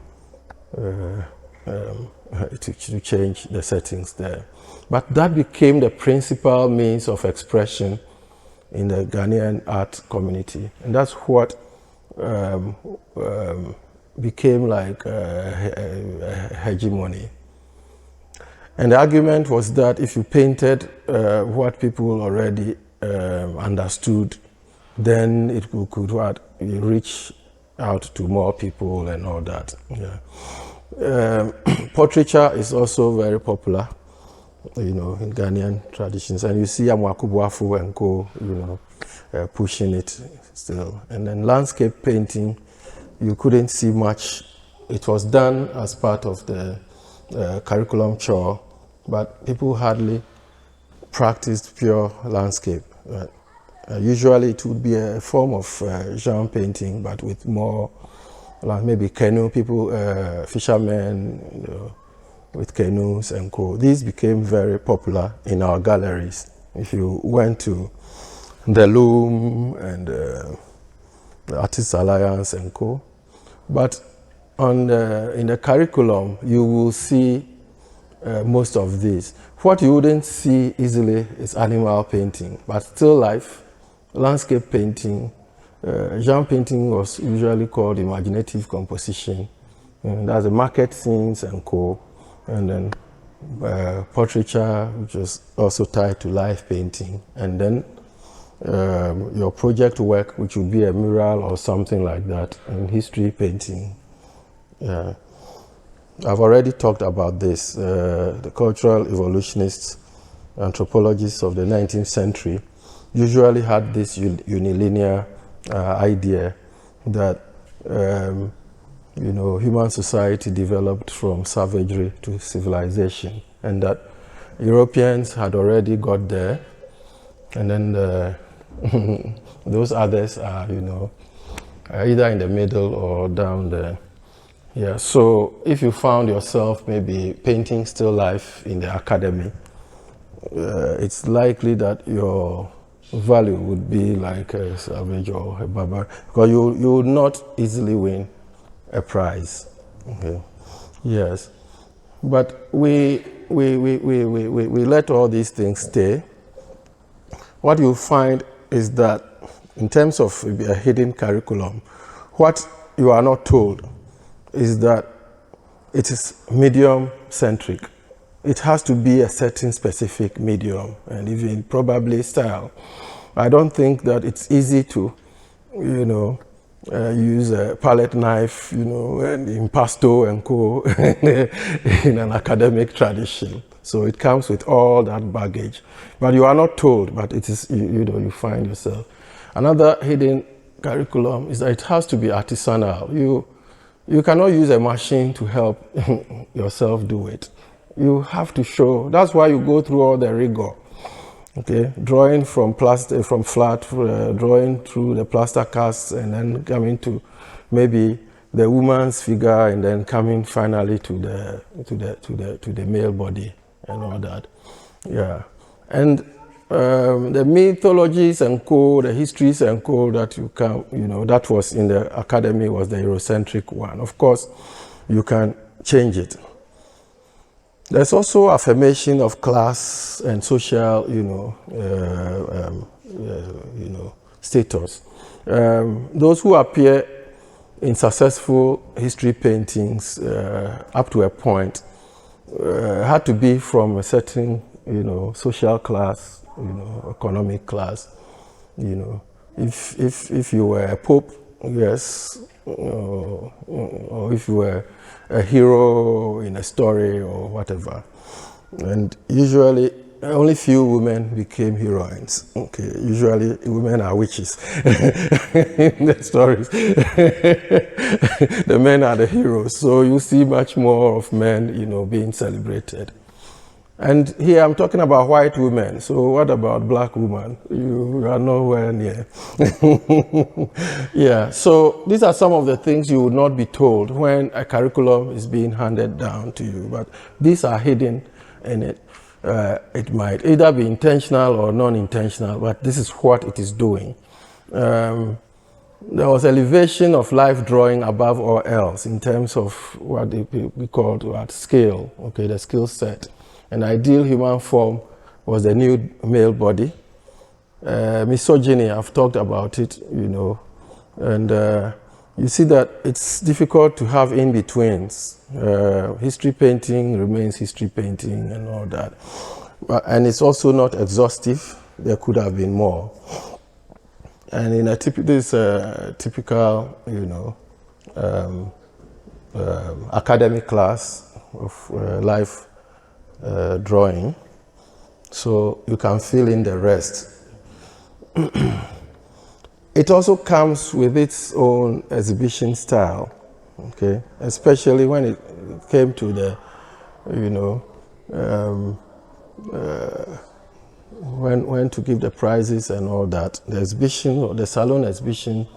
[SPEAKER 3] change the settings there. But that became the principal means of expression in the Ghanaian art community. And that's what became like a hegemony. And the argument was that if you painted what people already understood, then it could reach out to more people and all that. Yeah. Portraiture is also very popular, in Ghanaian traditions, and you see Amwakubuafu and Co, pushing it still. And then landscape painting, you couldn't see much. It was done as part of the curriculum chore, but people hardly practiced pure landscape. Usually it would be a form of genre painting, but with more, like maybe canoe people, fishermen, with canoes and Co. These became very popular in our galleries. If you went to the Loom and the Artists Alliance and Co. But in the curriculum, you will see most of these. What you wouldn't see easily is animal painting, but still life, landscape painting, genre painting was usually called imaginative composition. And that's the market scenes and Co. And then portraiture, which is also tied to life painting. And then your project work, which would be a mural or something like that, and history painting. I've already talked about this. The cultural evolutionists, anthropologists of the 19th century usually had this unilinear idea that human society developed from savagery to civilization, and that Europeans had already got there, and then those others are, either in the middle or down there. Yeah, so if you found yourself maybe painting still life in the academy, it's likely that your value would be like a savage or a barbar, because you would not easily win a prize. Okay. Yes, but we let all these things stay. What you find is that in terms of a hidden curriculum, what you are not told is that it is medium-centric. It has to be a certain specific medium and even probably style. I don't think that it's easy to, use a palette knife, and impasto and Co. in an academic tradition. So it comes with all that baggage. But you are not told, but it is, you find yourself. Another hidden curriculum is that it has to be artisanal. You cannot use a machine to help yourself do it. You have to show. That's why you go through all the rigor. Okay, drawing from plastic, from flat, drawing through the plaster casts, and then coming to maybe the woman's figure, and then coming finally to the male body and all that. Yeah, and the mythologies and Co, the histories and Co that that was in the academy was the Eurocentric one. Of course, you can change it. There's also affirmation of class and social, status. Those who appear in successful history paintings up to a point had to be from a certain, social class, economic class. If you were a pope, yes, or if you were a hero in a story or whatever. And usually only few women became heroines. Okay, usually women are witches in the stories. The men are the heroes. So you see much more of men, being celebrated. And here I'm talking about white women. So what about black women? You are nowhere near. Yeah, so these are some of the things you would not be told when a curriculum is being handed down to you. But these are hidden in it. It might either be intentional or non-intentional, but this is what it is doing. There was elevation of life drawing above all else in terms of what we called scale, okay, the skill set. An ideal human form was the nude male body. Misogyny, I've talked about it, and you see that it's difficult to have in-betweens. History painting remains history painting and all that. And it's also not exhaustive. There could have been more. And in this typical, academic class of life drawing, so you can fill in the rest. It also comes with its own exhibition style, okay? Especially when it came to the, when to give the prizes and all that. The exhibition, or the salon exhibition,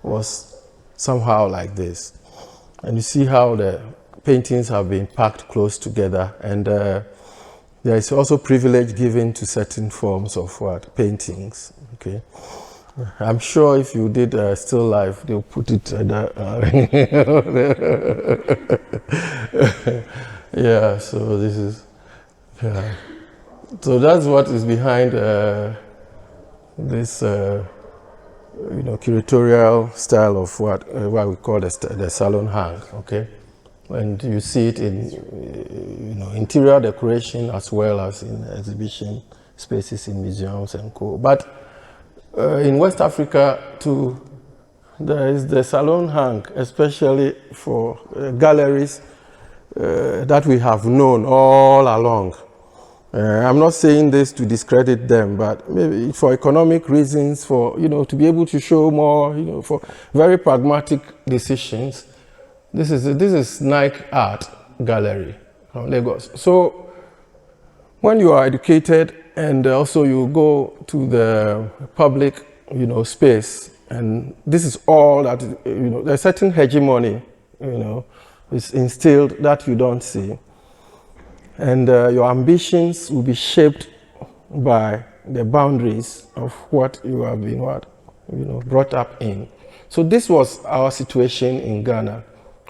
[SPEAKER 3] was somehow like this. And you see how the paintings have been packed close together, and there is also privilege given to certain forms of paintings, okay? I'm sure if you did still life, they'll put it yeah, so this is, yeah. So that's what is behind this, curatorial style of what we call the salon hang, okay? And you see it in, interior decoration as well as in exhibition spaces in museums and co. But in West Africa too, there is the salon hang, especially for galleries that we have known all along. I'm not saying this to discredit them, but maybe for economic reasons, for, to be able to show more, for very pragmatic decisions. This is Nike Art Gallery from Lagos. So when you are educated and also you go to the public, space, and this is all that, there's a certain hegemony, is instilled that you don't see. And your ambitions will be shaped by the boundaries of what you have been, brought up in. So this was our situation in Ghana,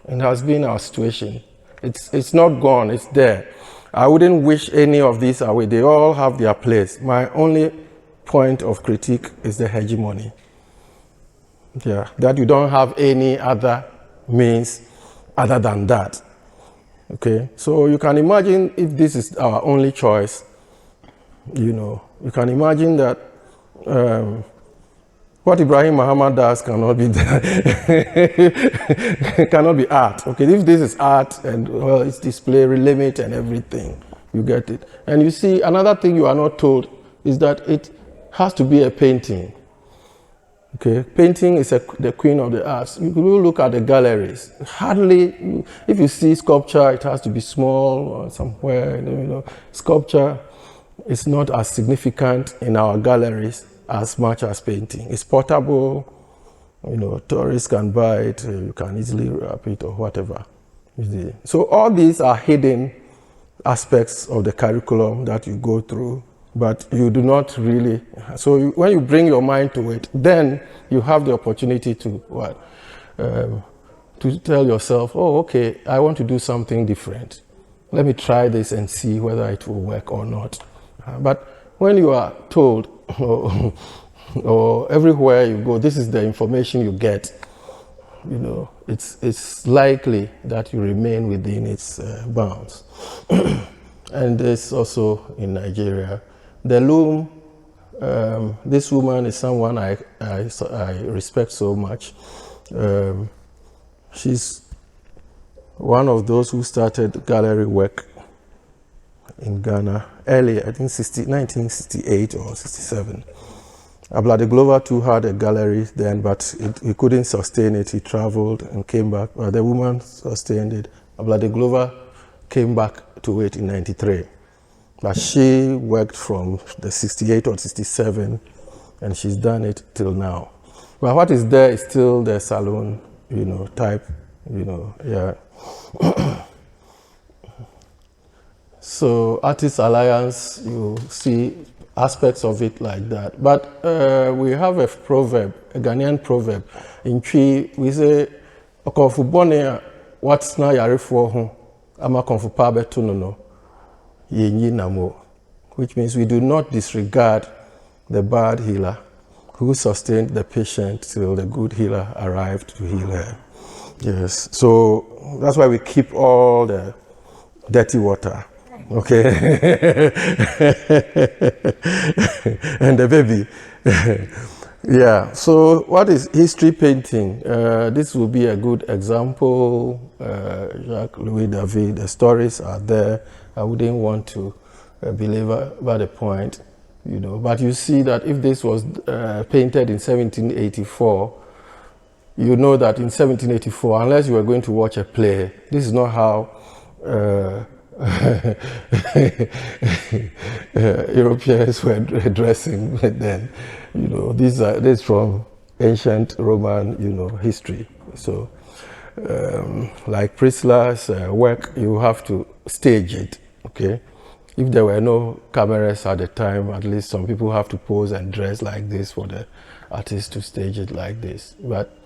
[SPEAKER 3] and has been our situation. It's not gone, it's there. I wouldn't wish any of these away. They all have their place. My only point of critique is the hegemony. Yeah, that you don't have any other means other than that. Okay, so you can imagine if this is our only choice, you can imagine that what Ibrahim Muhammad does cannot be cannot be art. Okay, if this is art and it's display limit and everything, you get it. And you see, another thing you are not told is that it has to be a painting. Okay, painting is the queen of the arts. You look at the galleries. Hardly, if you see sculpture, it has to be small or somewhere. Sculpture is not as significant in our galleries as much as painting. It's portable. Tourists can buy it. You can easily wrap it or whatever. So all these are hidden aspects of the curriculum that you go through, but you do not really. So when you bring your mind to it, then you have the opportunity to to tell yourself, oh, okay, I want to do something different. let me try this and see whether it will work or not. But when you are told, or everywhere you go, this is the information you get, you know, it's likely that you remain within its bounds. And this also in Nigeria. The loom, this woman is someone I respect so much. She's one of those who started gallery work in Ghana early, I think 1968 or 67. Ablade Glover too had a gallery then, but he couldn't sustain it. He traveled and came back. The woman sustained it. Ablade Glover came back to it in 93. But she worked from the 68 or 67, and she's done it till now. But what is there is still the salon, you know, type, you know, yeah. So Artists Alliance, you see aspects of it like that. But we have a proverb, a Ghanaian proverb. In Twi, we say, "Okonfu bone what's na yare for home, ama konfu pabe tunono, yenyi namo," which means we do not disregard the bad healer who sustained the patient till the good healer arrived to heal her. Yes, so that's why we keep all the dirty water. Okay. And the baby. Yeah, so what is history painting? This will be a good example. Jacques-Louis David, the stories are there. I wouldn't want to belabor the point, you know. But you see that if this was painted in 1784, you know that in 1784, unless you were going to watch a play, this is not how Europeans were dressing then. You know, this is from ancient Roman, you know, history. So, like Prisla's work, you have to stage it. Okay, if there were no cameras at the time, at least some people have to pose and dress like this for the artist to stage it like this. But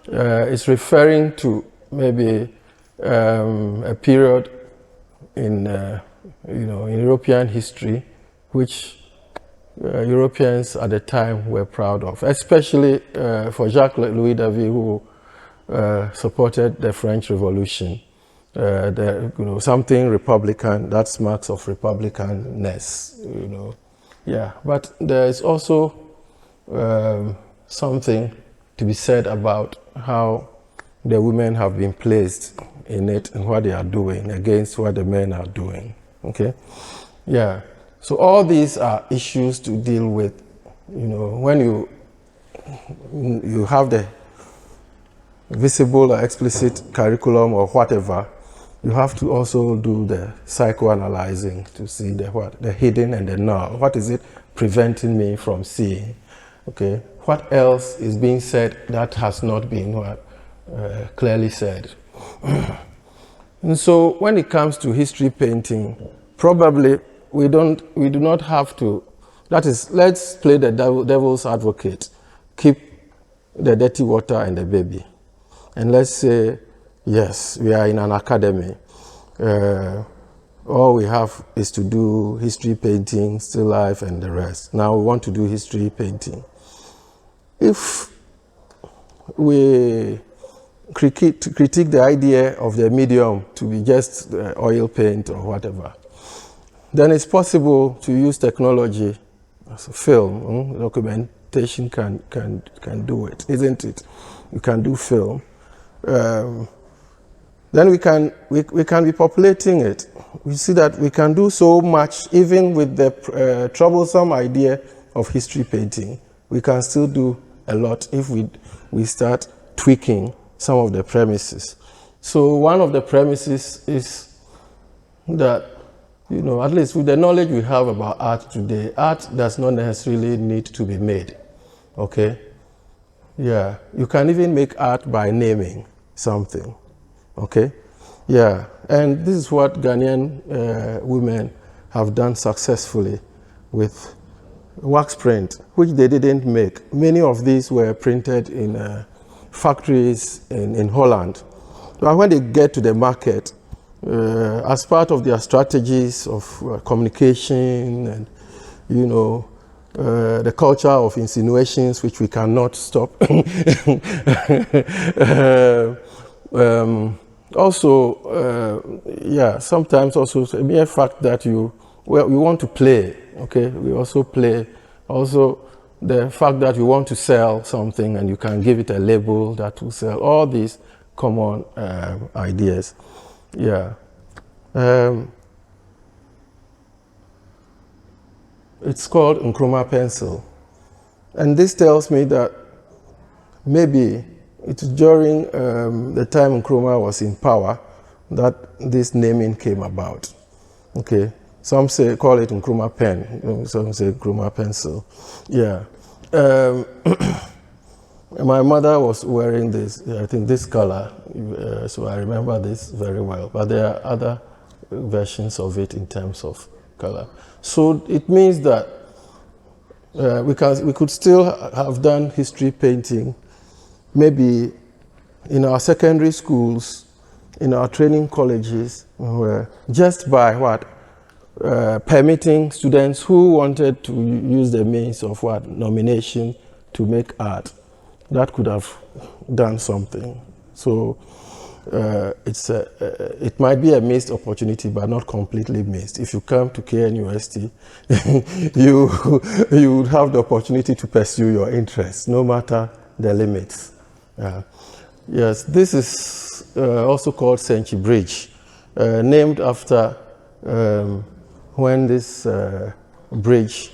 [SPEAKER 3] it's referring to maybe a period in you know, in European history, which Europeans at the time were proud of, especially for Jacques-Louis David, who supported the French Revolution. You know, something Republican, that's marks of Republicanness, you know. Yeah, but there is also something to be said about how the women have been placed in it and what they are doing against what the men are doing. Okay, yeah. So all these are issues to deal with. You know, when you have the visible or explicit curriculum or whatever, you have to also do the psychoanalyzing to see the hidden and the null. What is it preventing me from seeing? Okay, what else is being said that has not been clearly said? And so when it comes to history painting, probably we do not have to, that is, let's play the devil's advocate, keep the dirty water and the baby. And let's say, yes, we are in an academy. All we have is to do history painting, still life and the rest. Now we want to do history painting. If we critique the idea of the medium to be just oil paint or whatever, then it's possible to use technology as a film. Documentation can do it, isn't it? You can do film. Then we can be populating it. We see that we can do so much, even with the troublesome idea of history painting. We can still do a lot if we start tweaking some of the premises. So one of the premises is that, you know, at least with the knowledge we have about art today, art does not necessarily need to be made. Okay? Yeah. You can even make art by naming something. Okay? Yeah. And this is what Ghanaian women have done successfully with wax print, which they didn't make. Many of these were printed in factories in Holland. But when they get to the market, as part of their strategies of communication and, you know, the culture of insinuations, which we cannot stop. Also, yeah, sometimes also the mere fact that we want to play, okay, we also play. Also, the fact that you want to sell something and you can give it a label that will sell. All these common ideas, yeah. It's called Nkrumah pencil. And this tells me that maybe it's during the time Nkrumah was in power that this naming came about. Okay, some say call it Nkrumah pen, some say Nkrumah pencil. Yeah. My mother was wearing this, I think this color, so I remember this very well. But there are other versions of it in terms of color. So it means that we could still have done history painting, maybe in our secondary schools, in our training colleges, just by what? Permitting students who wanted to use the means of what? Nomination to make art. That could have done something. So it might be a missed opportunity, but not completely missed. If you come to KNUST, you would have the opportunity to pursue your interests, no matter the limits. Yes, this is also called Senchi Bridge, named after when this bridge,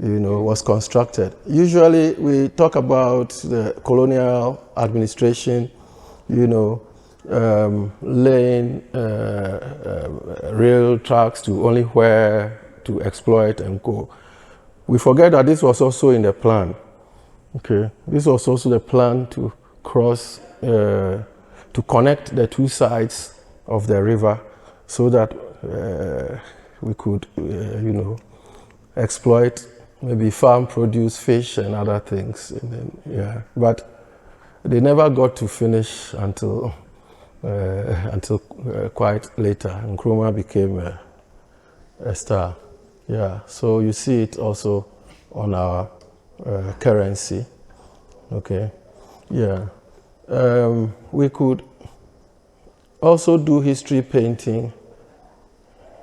[SPEAKER 3] you know, was constructed. Usually we talk about the colonial administration, you know, laying rail tracks to only where to exploit and go. We forget that this was also in the plan. Okay, this was also the plan to cross, to connect the two sides of the river, so that we could, you know, exploit maybe farm produce, fish, and other things. And then, yeah, but they never got to finish until quite later. Nkrumah became a star. Yeah, so you see it also on our currency. Okay, yeah. We could also do history painting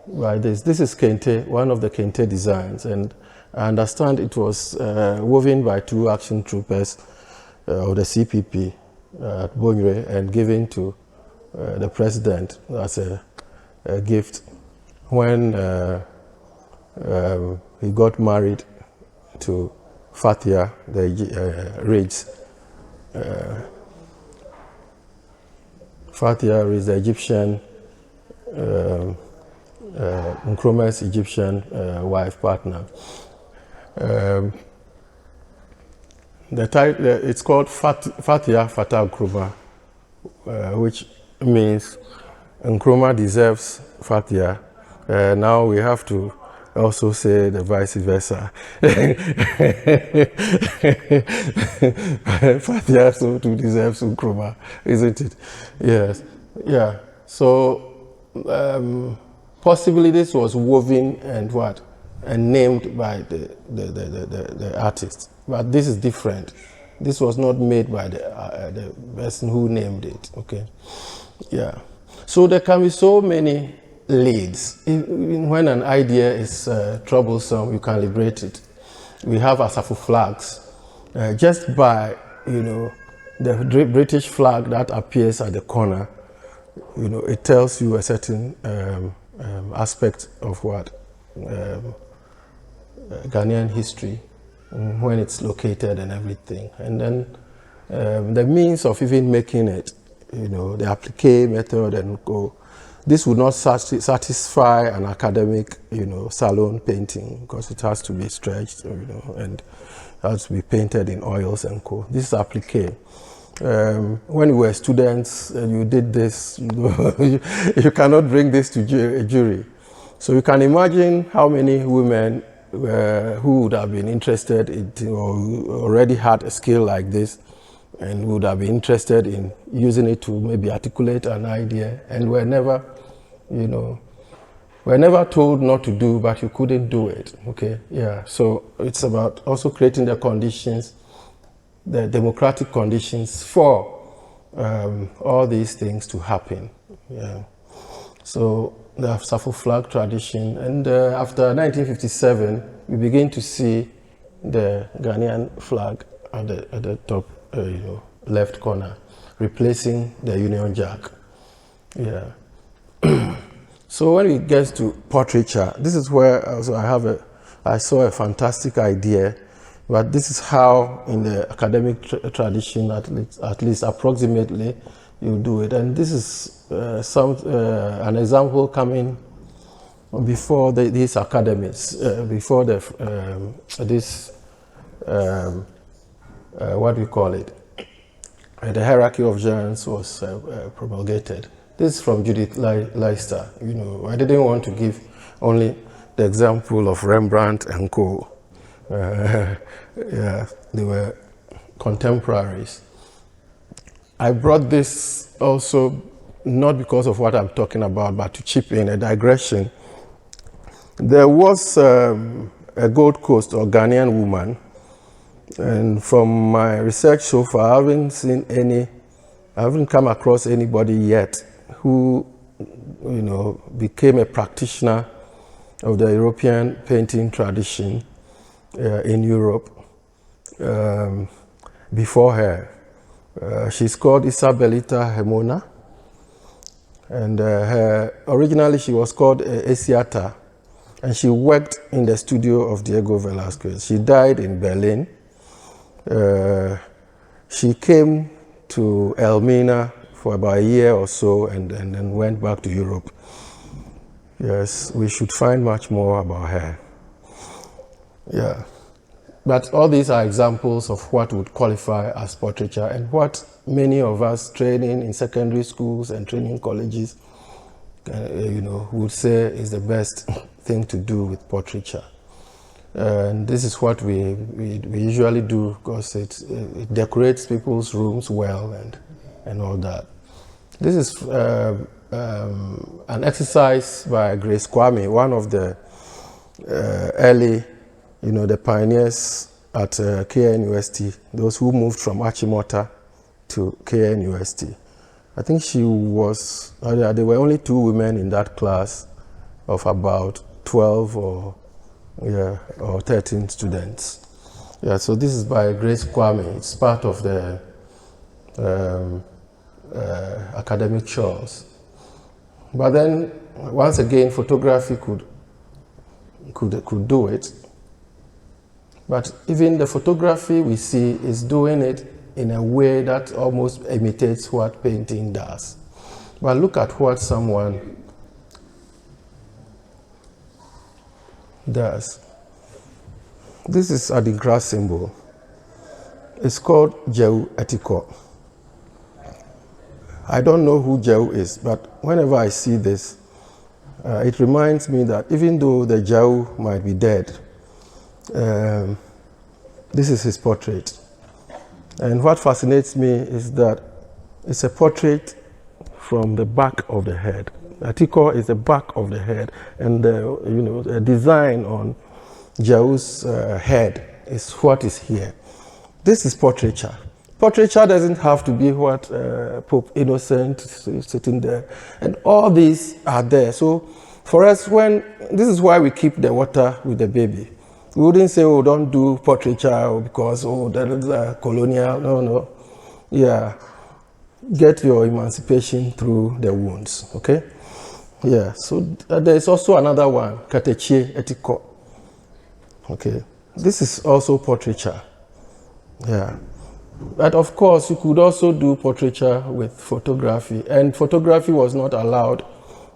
[SPEAKER 3] by this. This is Kente, one of the Kente designs, and I understand it was woven by two action troopers of the CPP at Bonyue and given to the president as a gift when he got married to Fathia, the Reeds. Fathia is the Egyptian, Nkrumah's Egyptian wife partner. The title, it's called Fathia Fatah Nkrumah, which means Nkrumah deserves Fathia. Now we have to also say the vice versa. Fathia so too deserves Nkrumah, isn't it? Yes. Yeah. So possibly this was woven and what? And named by the artist. But this is different. This was not made by the person who named it, okay? Yeah. So there can be so many leads. When an idea is troublesome, you can liberate it. We have Asafo flags. Just by, you know, the British flag that appears at the corner, you know, it tells you a certain aspect of what? Ghanaian history, when it's located and everything. And then the means of even making it, you know, the applique method and go. This would not satisfy an academic, you know, salon painting, because it has to be stretched, you know, and has to be painted in oils and co. This is applique. When we were students and you did this, you know, you cannot bring this to a jury. So you can imagine how many women who would have been interested in, or already had a skill like this, and would have been interested in using it to maybe articulate an idea, and were never you know, we're never told not to do, but you couldn't do it, okay? Yeah, so it's about also creating the conditions, the democratic conditions for all these things to happen, yeah. So the Safo flag tradition, and after 1957, we begin to see the Ghanaian flag at the top, you know, left corner, replacing the Union Jack, yeah. So when it gets to portraiture, this is where also I saw a fantastic idea, but this is how in the academic tradition, at least approximately, you do it. And this is an example coming before these academies, before this, what we call it, the hierarchy of genres was promulgated. This is from Judith Leister. You know, I didn't want to give only the example of Rembrandt and Co. Yeah, they were contemporaries. I brought this also not because of what I'm talking about, but to chip in a digression. There was a Gold Coast or Ghanaian woman, and from my research so far, I haven't come across anybody yet who, you know, became a practitioner of the European painting tradition in Europe before her. She's called Isabelita Hemona, and originally she was called Esiata, and she worked in the studio of Diego Velázquez. She died in Berlin. She came to Elmina for about a year or so and then went back to Europe. Yes, we should find much more about her. Yeah. But all these are examples of what would qualify as portraiture and what many of us training in secondary schools and training colleges, you know, would say is the best thing to do with portraiture. And this is what we usually do because it decorates people's rooms well and all that. This is an exercise by Grace Kwame, one of the early, you know, the pioneers at KNUST, those who moved from Achimota to KNUST. I think she was, there were only 2 women in that class of about 12 or 13 students. Yeah, so this is by Grace Kwame. It's part of the academic chores. But then, once again, photography could do it. But even the photography we see is doing it in a way that almost imitates what painting does. But look at what someone does. This is a Adinkra symbol. It's called Jehu Etiko. I don't know who Jehu is, but whenever I see this, it reminds me that even though the Jehu might be dead, this is his portrait. And what fascinates me is that it's a portrait from the back of the head. Etiko is the back of the head, and the design on Jehu's head is what is here. This is portraiture. Portraiture doesn't have to be what Pope Innocent is sitting there, and all these are there. So for us, this is why we keep the water with the baby. We wouldn't say, oh, don't do portraiture because, oh, that is colonial. No. Yeah. Get your emancipation through the wounds, okay? Yeah, so there is also another one, Kateche Etiko. Okay, this is also portraiture. Yeah. But of course, you could also do portraiture with photography, and photography was not allowed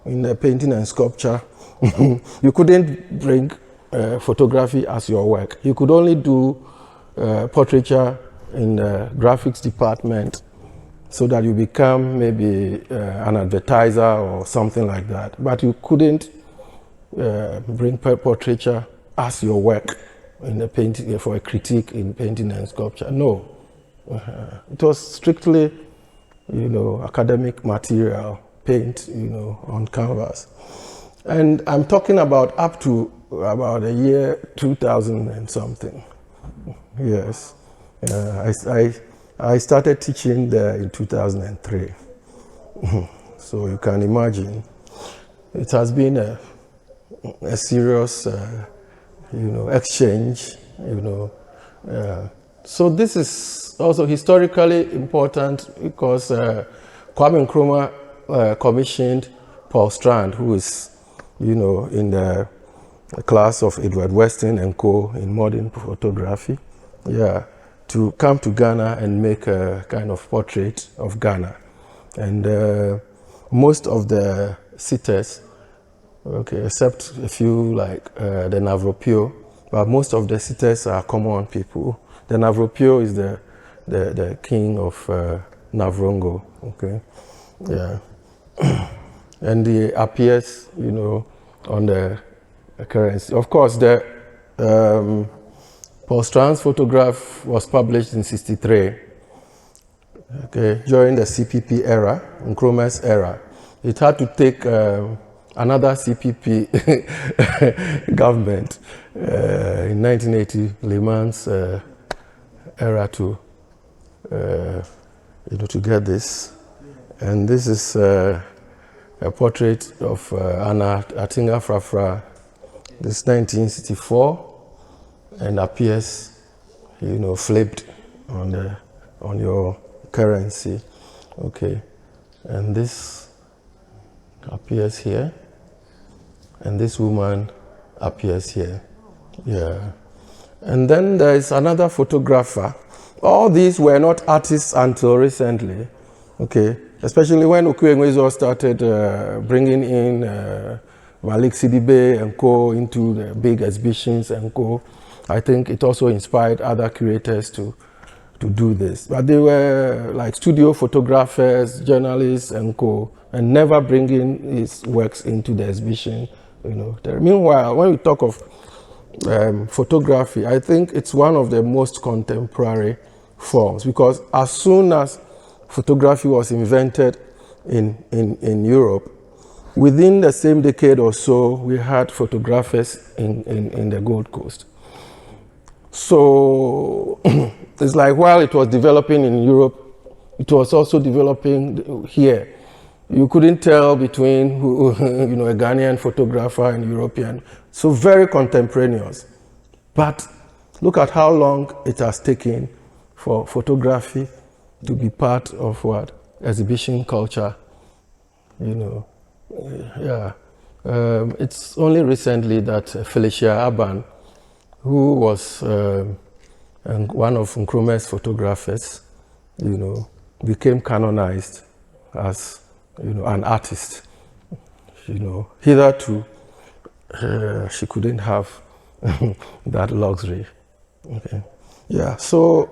[SPEAKER 3] in the painting and sculpture. You couldn't bring photography as your work. You could only do portraiture in the graphics department so that you become maybe an advertiser or something like that. But you couldn't bring portraiture as your work in the painting for a critique in painting and sculpture. No. It was strictly, academic material paint, on canvas. And I'm talking about up to about the year 2000 and something. Yes. I started teaching there in 2003. So you can imagine, it has been a serious, exchange, So this is also historically important because Kwame Nkrumah commissioned Paul Strand, who is, in the class of Edward Weston and Co. in modern photography, to come to Ghana and make a kind of portrait of Ghana. And most of the sitters, except a few like the Navropio, but most of the sitters are common people. The Navropio is the king of Navrongo, and he appears, on the currency. Of course, the Paul Strand's photograph was published in '63, during the CPP era, Nkrumah's era. It had to take another CPP government in 1980, Lehman's era to get this. And this is a portrait of Anna Atinga Frafra. This is 1964, and appears, flipped on your currency. And this appears here, and this woman appears here. And then there is another photographer. All these were not artists until recently, especially when Okuengwezo started bringing in Malik Sidibe and Co. into the big exhibitions and Co. I think it also inspired other curators to do this. But they were like studio photographers, journalists and Co. and never bringing his works into the exhibition. Meanwhile, when we talk of photography, I think it's one of the most contemporary forms, because as soon as photography was invented in Europe, within the same decade or so, we had photographers in the Gold Coast. So it's like while it was developing in Europe, it was also developing here. You couldn't tell between a Ghanaian photographer and European. So very contemporaneous. But look at how long it has taken for photography to be part of what? Exhibition culture. It's only recently that Felicia Aban, who was one of Nkrumah's photographers, became canonized as an artist. Hitherto she couldn't have that luxury. So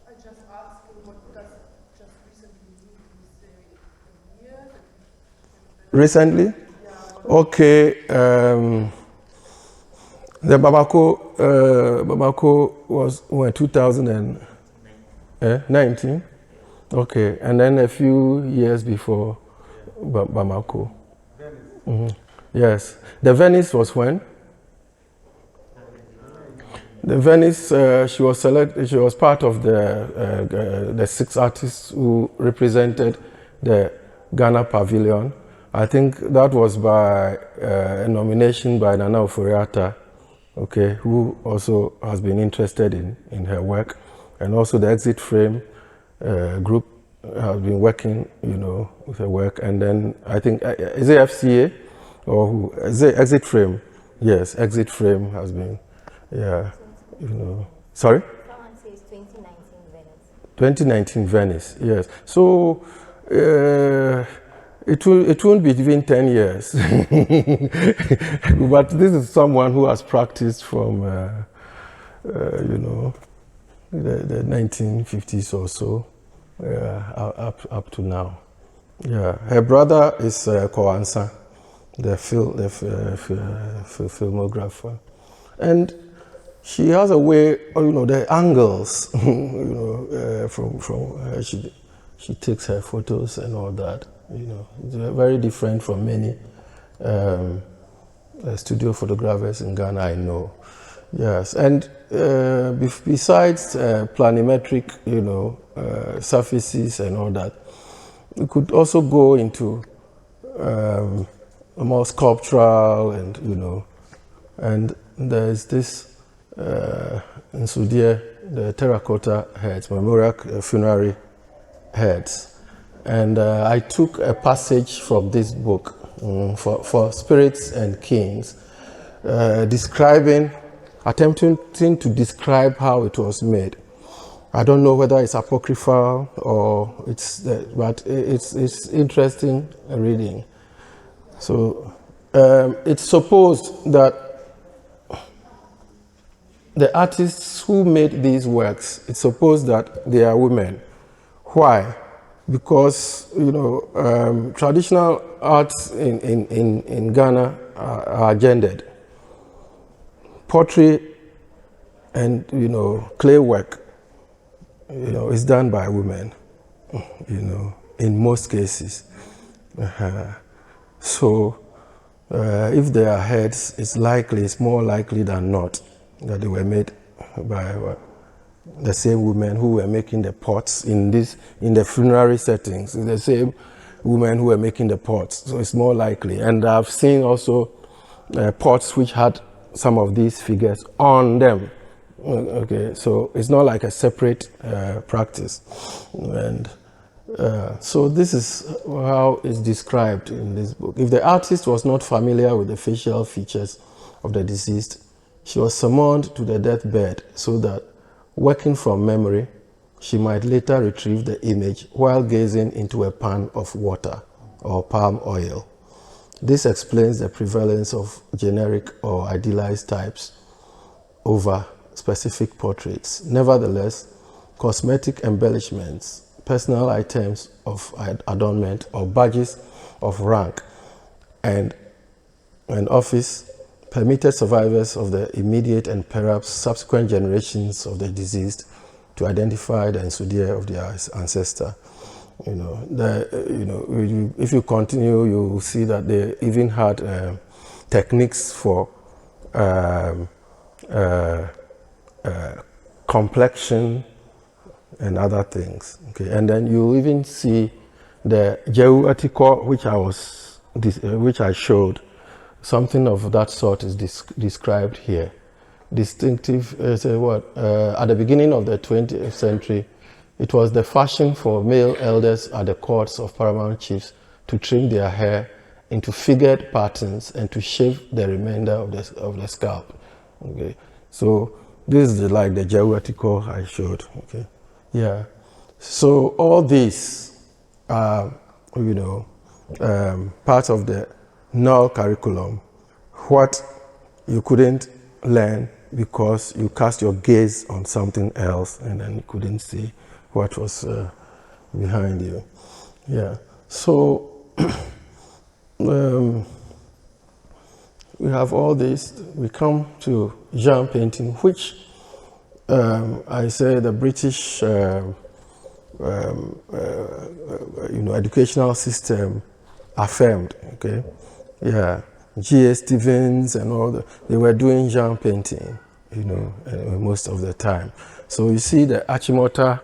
[SPEAKER 4] I just asked you what does just recently mean. You say a year?
[SPEAKER 3] Recently? The Bamako was 2019. And then a few years before Bamako. Yes. The Venice was when? The Venice, she was selected. She was part of the 6 artists who represented the Ghana Pavilion. I think that was by a nomination by Nana Ofori-Atta, who also has been interested in her work, and also the Exit Frame group has been working, with her work. And then I think is it FCA or who? Is it Exit Frame? Yes, Exit Frame has been, Sorry?
[SPEAKER 5] Someone says 2019 Venice.
[SPEAKER 3] 2019 Venice, yes. So it won't be even 10 years. But this is someone who has practiced from, the 1950s or so, up to now. Her brother is Koansa, the filmographer. And she has a way, the angles, from she takes her photos and all that. You know, it's very different from many studio photographers in Ghana I know. Yes, and besides planimetric, you know, surfaces and all that, we could also go into more sculptural and, you know, and there's this in Sudia, the terracotta heads, memorial funerary heads. And I took a passage from this book for Spirits and Kings, attempting to describe how it was made. I don't know whether it's apocryphal or but it's interesting reading. So it's supposed that the artists who made these works, it's supposed that they are women. Why? Because, you know, traditional arts in Ghana are gendered. Pottery and, you know, clay work, you know, is done by women, you know, in most cases. So if they are heads, it's more likely than not that they were made by the same women who were making the pots in the funerary settings. It's the same women who were making the pots, so it's more likely. And I've seen also pots which had some of these figures on them. Okay, so it's not like a separate practice. And so this is how it's described in this book. If the artist was not familiar with the facial features of the deceased, she was summoned to the deathbed so that, working from memory, she might later retrieve the image while gazing into a pan of water or palm oil. This explains the prevalence of generic or idealized types over specific portraits. Nevertheless, cosmetic embellishments, personal items of adornment, or badges of rank and office permitted survivors of the immediate and perhaps subsequent generations of the deceased to identify the insudia of their ancestor. You know, if you continue, you will see that they even had techniques for complexion and other things. Okay, and then you even see the geoetico, which I showed. Something of that sort is described here. Distinctive, at the beginning of the 20th century, it was the fashion for male elders at the courts of paramount chiefs to trim their hair into figured patterns and to shave the remainder of the scalp. Okay, so this is like the geoetico I showed. Okay, yeah. So all these are, you know, part of the null curriculum, what you couldn't learn because you cast your gaze on something else and then you couldn't see what was behind you. Yeah, so we have all this. We come to Jean painting, which I say the British educational system affirmed. Okay, yeah, G.A. Stevens and all they were doing Jean painting, you know, most of the time. So you see the Achimota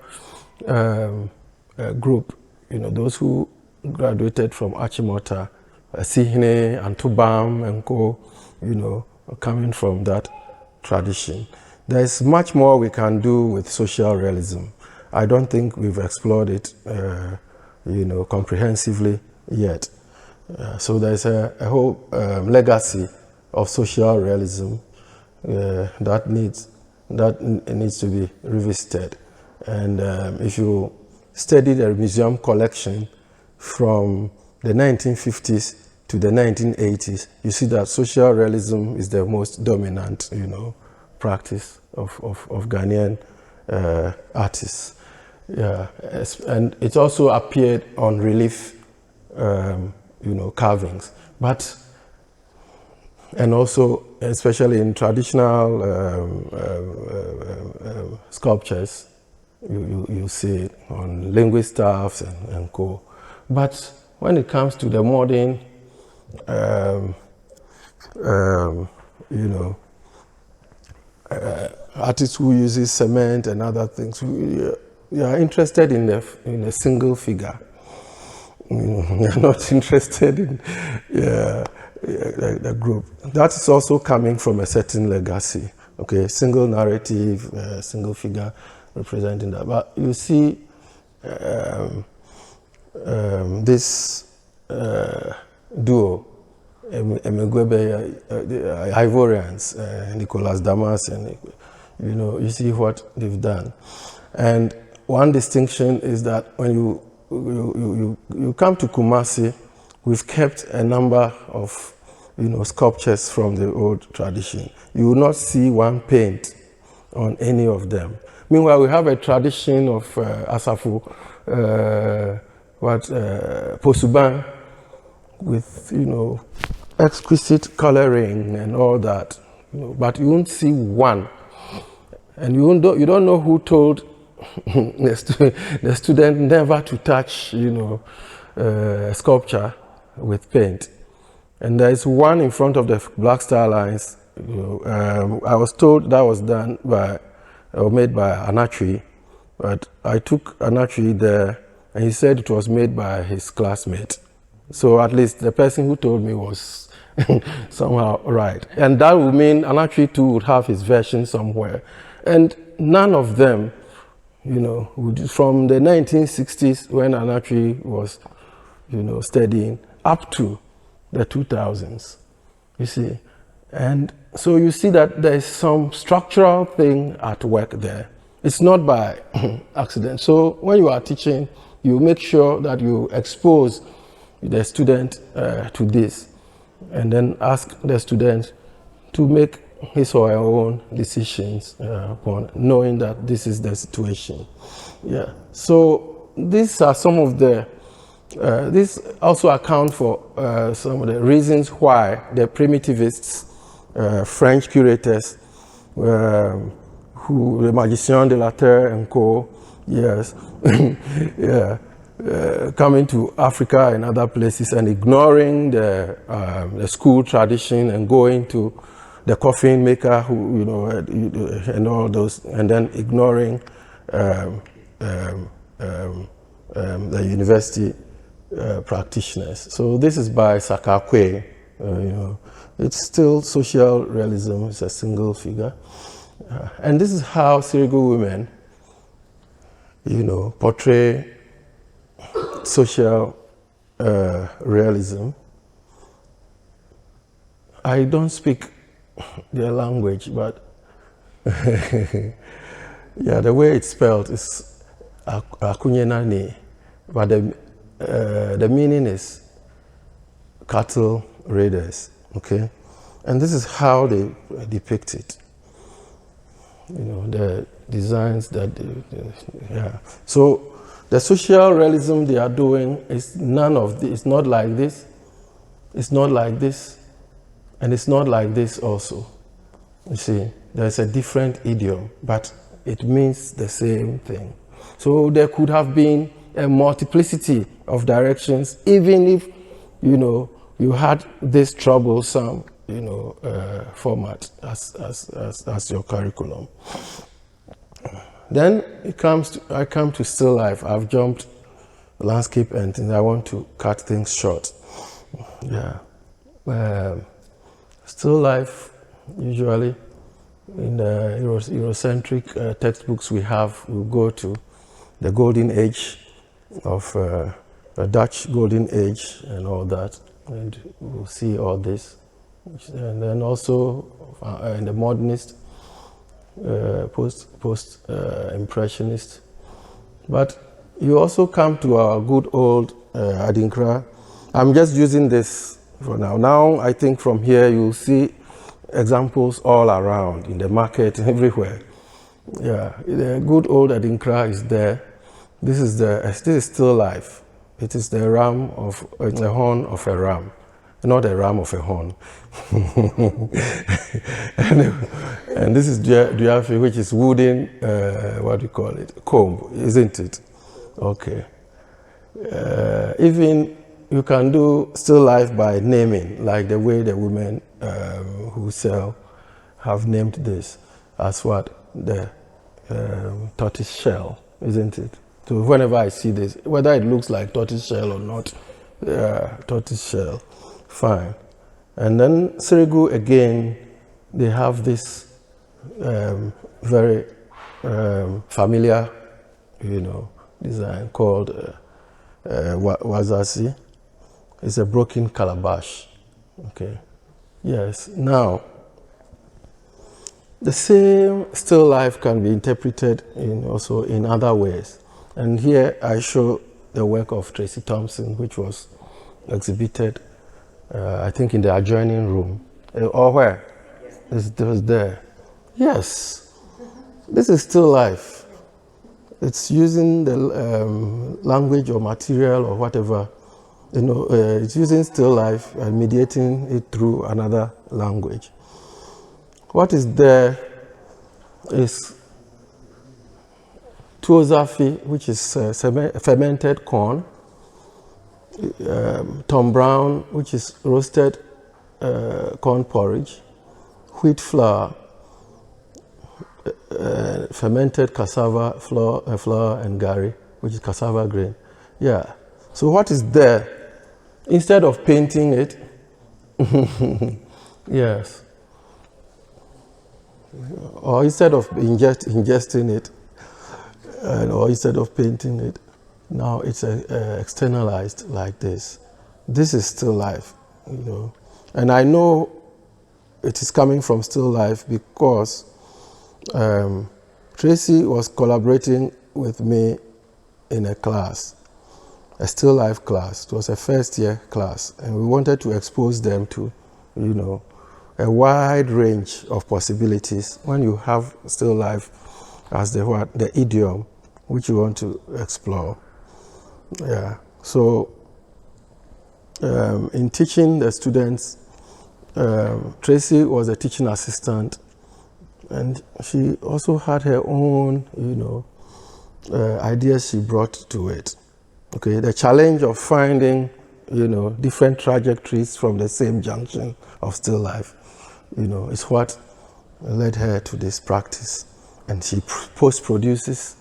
[SPEAKER 3] group, you know, those who graduated from Achimota, Sihine and Tubam and Co, you know, coming from that tradition. There's much more we can do with social realism. I don't think we've explored it, you know, comprehensively yet. So there's a whole legacy of social realism that needs to be revisited. And if you study the museum collection from the 1950s to the 1980s, you see that social realism is the most dominant, you know, practice of Ghanaian artists. Yeah, and it also appeared on relief, you know, carvings, and also especially in traditional sculptures, you see it on linguist staffs and Co. But when it comes to the modern, you know, artists who uses cement and other things, we are interested in a single figure. We are not interested in the group. That is also coming from a certain legacy. Okay, single narrative, single figure representing that. But you see, this duo, Emegwebe, the Ivorians, Nicolas Damas, and you know, you see what they've done. And one distinction is that when you come to Kumasi, we've kept a number of, you know, sculptures from the old tradition. You will not see one paint on any of them. Meanwhile, we have a tradition of Asafu, Posuban, with, you know, exquisite coloring and all that. You know, but you won't see one. And you don't know who told the student never to touch, you know, sculpture with paint. And there is one in front of the blaxTARLINES. You know, I was told that was done by, or made by Anatri, but I took Anatri there, and he said it was made by his classmate. So at least the person who told me was somehow right. And that would mean Anatri too would have his version somewhere. And none of them, you know, from the 1960s when Anatri was, you know, studying up to the 2000s, you see. And so you see that there is some structural thing at work there. It's not by accident. So when you are teaching, you make sure that you expose the student to this, and then ask the student to make his or her own decisions upon knowing that this is the situation. Yeah. So these are some of the, this also account for some of the reasons why the primitivists, French curators, who, the Magician de la Terre and Co., yes, yeah, coming to Africa and other places and ignoring the school tradition and going to the coffin maker, who, you know, and all those, and then ignoring the university practitioners. So this is by Sakakwe. You know, it's still social realism. It's a single figure, and this is how Seid'ōu women, you know, portray social realism. I don't speak their language, but yeah, the way it's spelled is Akunyenani, but the meaning is cattle raiders. Okay, and this is how they depict it. You know, the designs that yeah. So the social realism they are doing is none of this. It's not like this. It's not like this. And it's not like this also. You see, there's a different idiom, but it means the same thing. So there could have been a multiplicity of directions, even if, you know, you had this troublesome, you know, format as your curriculum. Then I come to still life. I've jumped landscape and things. I want to cut things short. Yeah. Still life, usually, in the Eurocentric textbooks we have, we go to the golden age of the Dutch golden age and all that, and we'll see all this. And then also in the modernist, post-impressionist. But you also come to our good old Adinkra. I'm just using this for now. Now I think from here you'll see examples all around, in the market, everywhere. Yeah, the good old Adinkra is there. This is still life. It is the ram of the horn of a ram, not a ram of a horn. and this is Duafi, which is wooden, what do you call it? Comb, isn't it? Okay. Even you can do still life by naming, like the way the women who sell have named this as what? The tortoise shell, isn't it? So whenever I see this, whether it looks like tortoise shell or not, tortoise shell, fine. And then Seid'ōu again, they have this very familiar, design called wazasi. It's a broken calabash. Okay. Yes. Now, the same still life can be interpreted also in other ways. And here I show the work of Tracy Thompson, which was exhibited, I think, in the adjoining room. Or where? It was there. Yes. This is still life. It's using the language or material or whatever. It's using still life and mediating it through another language. What is there is tuozafi, which is fermented corn, Tom Brown, which is roasted corn porridge, wheat flour, fermented cassava flour and gari, which is cassava grain. Yeah. So what is there? Instead of painting it, yes, or instead of ingesting it, or instead of painting it, now it's externalized like this. This is still life, And I know it is coming from still life because Tracy was collaborating with me in a class, a still life class. It was a first year class, and we wanted to expose them to, a wide range of possibilities when you have still life as the idiom which you want to explore. Yeah. So in teaching the students, Tracy was a teaching assistant, and she also had her own, ideas she brought to it. Okay, the challenge of finding, different trajectories from the same junction of still life, is what led her to this practice. And she post-produces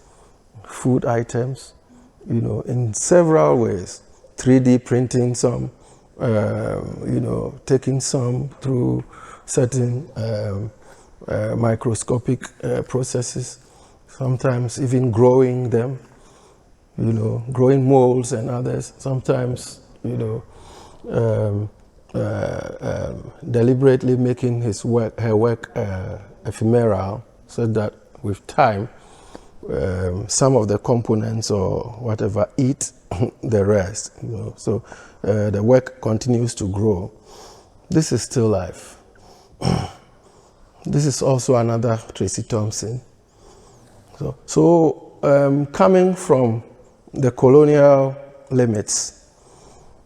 [SPEAKER 3] food items, in several ways. 3D printing some, taking some through certain microscopic processes, sometimes even growing them, growing molds and others, sometimes, deliberately making her work ephemeral, so that with time, some of the components or whatever eat the rest. So the work continues to grow. This is still life. This is also another Tracy Thompson. So coming from the colonial limits,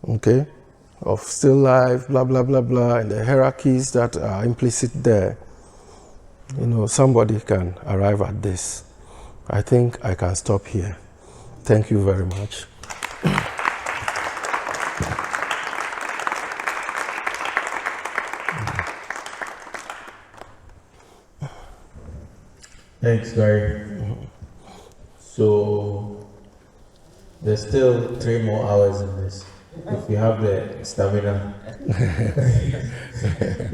[SPEAKER 3] okay, of still life, blah, blah, blah, blah, and the hierarchies that are implicit there, somebody can arrive at this. I think I can stop here. Thank you very much.
[SPEAKER 1] Thanks, Gary. So there's still 3 more hours in this. If you have the stamina,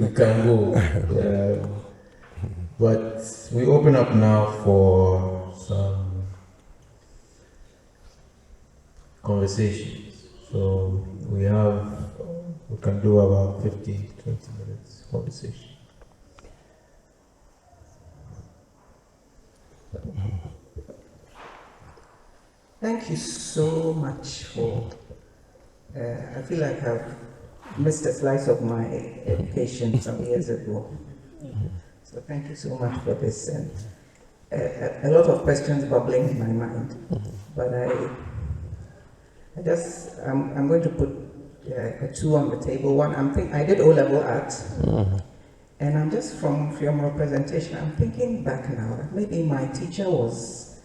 [SPEAKER 1] we can go. But we open up now for some conversations. So we can do about 15-20 minutes conversation.
[SPEAKER 6] Thank you so much for, I feel like I've missed a slice of my education some years ago. So thank you so much for this. And a lot of questions bubbling in my mind, but I'm going to put 2 on the table. One, I did O-level art, and I'm just from your presentation, I'm thinking back now that maybe my teacher was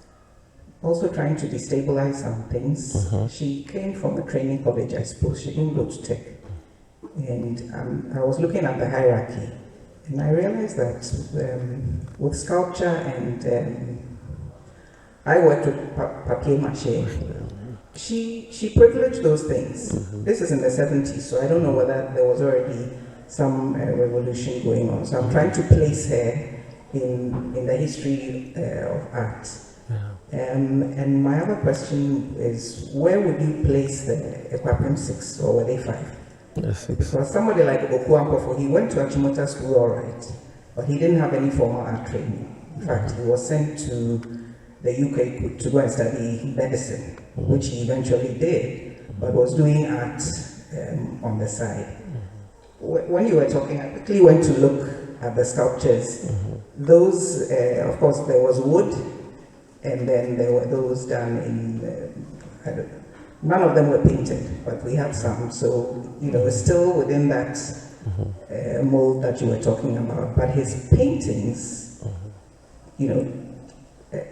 [SPEAKER 6] also trying to destabilize some things. She came from a training college, I suppose. She didn't go to tech. And I was looking at the hierarchy, and I realized that with sculpture and I worked with papier-mâché. She privileged those things. This is in the 70s, so I don't know whether there was already some revolution going on. So I'm trying to place her in the history of art. And my other question is, where would you place the Ekwapiam 6, or were they 5?
[SPEAKER 3] Yes,
[SPEAKER 6] Because somebody like Okuampofo, he went to Achimota school, all right, but he didn't have any formal art training. In fact, he was sent to the UK to go and study medicine, which he eventually did, but was doing art on the side. When you were talking, I quickly went to look at the sculptures. Those, of course, there was wood, and then there were those done in, none of them were painted, but we had some. So, it's still within that mold that you were talking about. But his paintings,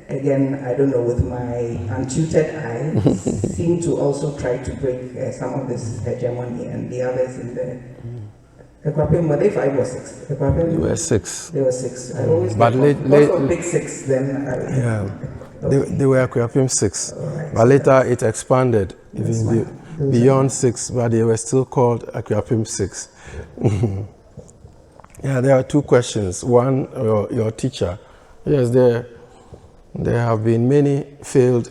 [SPEAKER 6] again, I don't know, with my untutored eye, seem to also try to break some of this hegemony, and the others in the Ekwapiam, were they 5 or 6? Ekwapiam,
[SPEAKER 3] they were 6.
[SPEAKER 6] They were 6. I always
[SPEAKER 3] But
[SPEAKER 6] also big 6. Then
[SPEAKER 3] they were Ekwapiam 6.
[SPEAKER 6] Right,
[SPEAKER 3] But later it expanded even beyond 6, but they were still called Ekwapiam 6. Yeah, there are 2 questions. One, your teacher. Yes, there have been many failed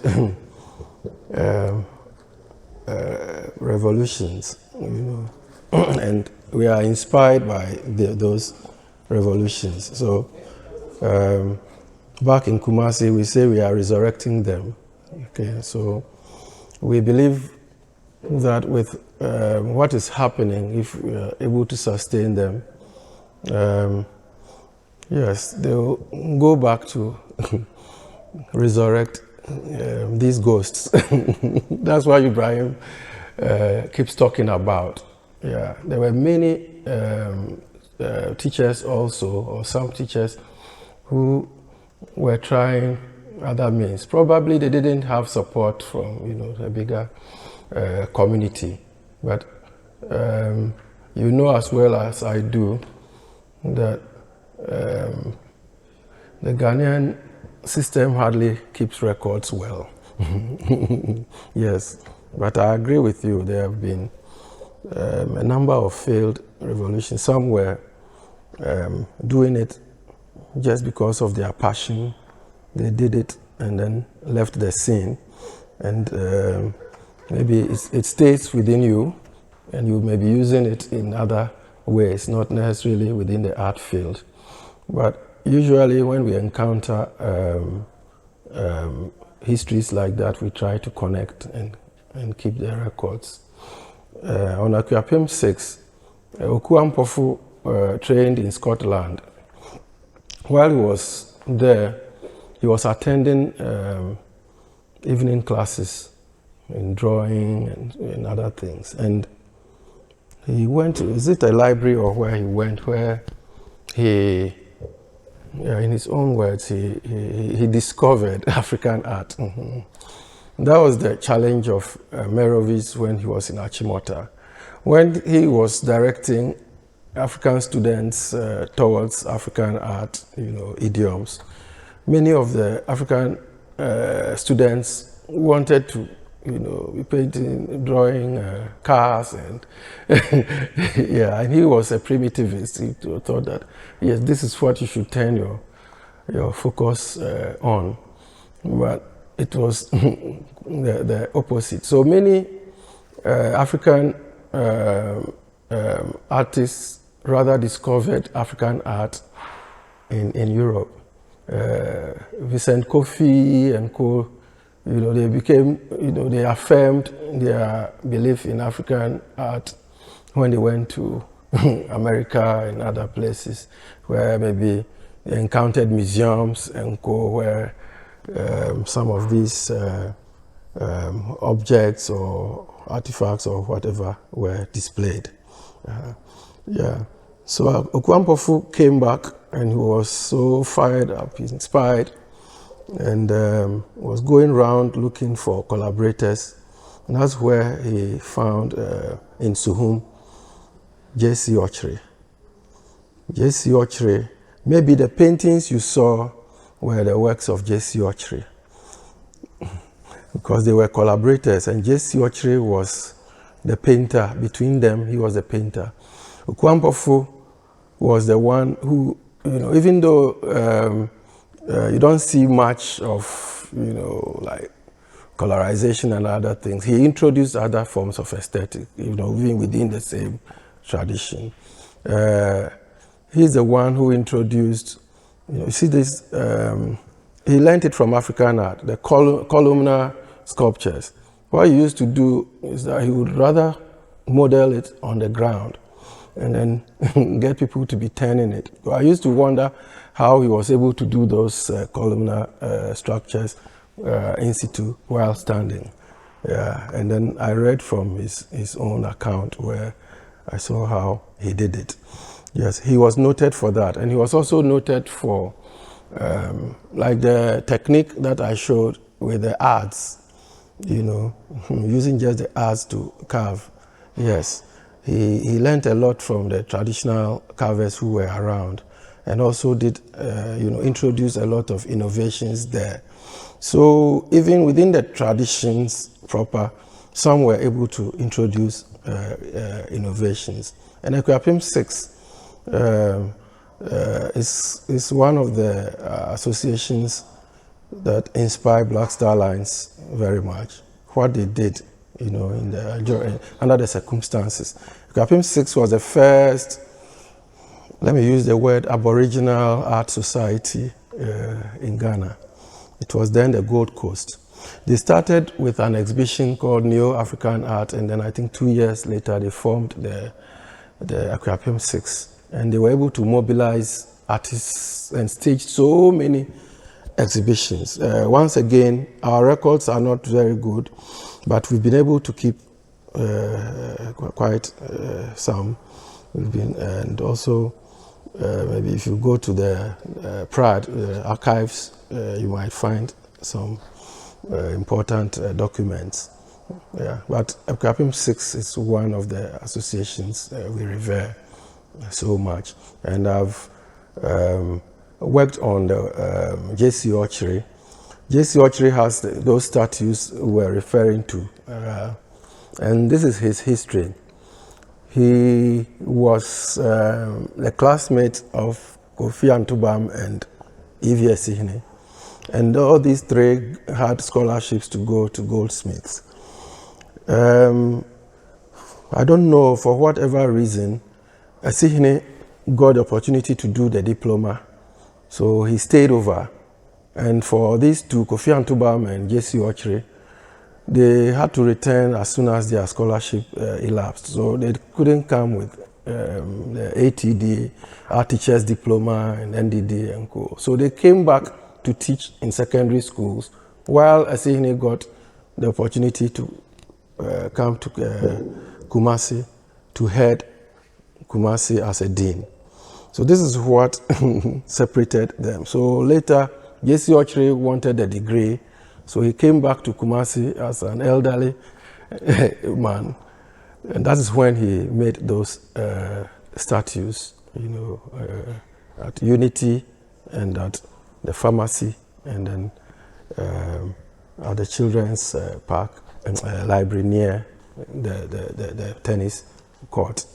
[SPEAKER 3] revolutions, and we are inspired by those revolutions. So back in Kumasi, we say we are resurrecting them. Okay, so we believe that with what is happening, if we are able to sustain them, yes, they will go back to resurrect these ghosts. That's what Ibrahim keeps talking about. Yeah, there were many teachers also, or some teachers, who were trying other means. Probably they didn't have support from the bigger community, but as well as I do that the Ghanaian system hardly keeps records well. Yes, but I agree with you. There have been a number of failed revolutions. Some were doing it just because of their passion. They did it and then left the scene, and maybe it stays within you, and you may be using it in other ways, not necessarily within the art field. But usually when we encounter histories like that, we try to connect and keep the records. On Ekwapiam 6, Okuampofo trained in Scotland. While he was there, he was attending evening classes in drawing and other things. And he went to, is it a library or where he went, where he, in his own words, he discovered African art. That was the challenge of Merovic when he was in Achimota. When he was directing African students towards African art, idioms, many of the African students wanted to, be painting, drawing cars, and yeah, and he was a primitivist. He thought that, yes, this is what you should turn your focus on, but it was the opposite. So many African artists rather discovered African art in Europe. Vincent Kofi and Co, they became, they affirmed their belief in African art when they went to America and other places where maybe they encountered museums and Co, where some of these objects or artifacts or whatever were displayed. Yeah. So Okuampofo came back and he was so fired up, inspired and was going around looking for collaborators. And that's where he found in Suhum J.C. Ochre. J.C. Ochre, maybe the paintings you saw were the works of J.C. Ochre, because they were collaborators, and J.C. Ochre was the painter. Between them, he was the painter. Okwampofu was the one who, even though you don't see much of, like colorization and other things, he introduced other forms of aesthetic, even within the same tradition. He's the one who introduced, you see this, he learned it from African art, the columnar sculptures. What he used to do is that he would rather model it on the ground and then get people to be turning it. I used to wonder how he was able to do those columnar structures in situ while standing. Yeah, and then I read from his own account where I saw how he did it. Yes, he was noted for that, and he was also noted for like the technique that I showed with the adze, using just the adze to carve. Yes, he learned a lot from the traditional carvers who were around, and also did, introduce a lot of innovations there. So even within the traditions proper, some were able to introduce innovations. And Akuapem 6 is one of the associations that inspire blaxTARLINES very much. What they did, under the circumstances. Akuapem 6 was the first, let me use the word, Aboriginal art society in Ghana. It was then the Gold Coast. They started with an exhibition called Neo-African Art, and then I think 2 years later they formed the Akuapem 6. And they were able to mobilize artists and stage so many exhibitions. Once again, our records are not very good, but we've been able to keep quite some. And also, maybe if you go to the Prague archives, you might find some important documents. Yeah, but Akuapem 6 is one of the associations we revere so much. And I've worked on the J.C. Ochre. J.C. Ochre has those statues we're referring to, and this is his history. He was the classmate of Kofi Antubam and Evie Esihne. And all these three had scholarships to go to Goldsmiths. I don't know, for whatever reason, Esihne got the opportunity to do the diploma. So he stayed over. And for these two, Kofi Antubam and J.C. Ochre, they had to return as soon as their scholarship elapsed. So they couldn't come with the ATD, Art Teachers Diploma, and NDD and Co. So they came back to teach in secondary schools, while Esihne got the opportunity to come to Kumasi to head Kumasi as a dean. So this is what separated them. So later, J.C. Ochre wanted a degree, so he came back to Kumasi as an elderly man. And that is when he made those statues, at Unity and at the pharmacy, and then at the children's park library near the tennis court.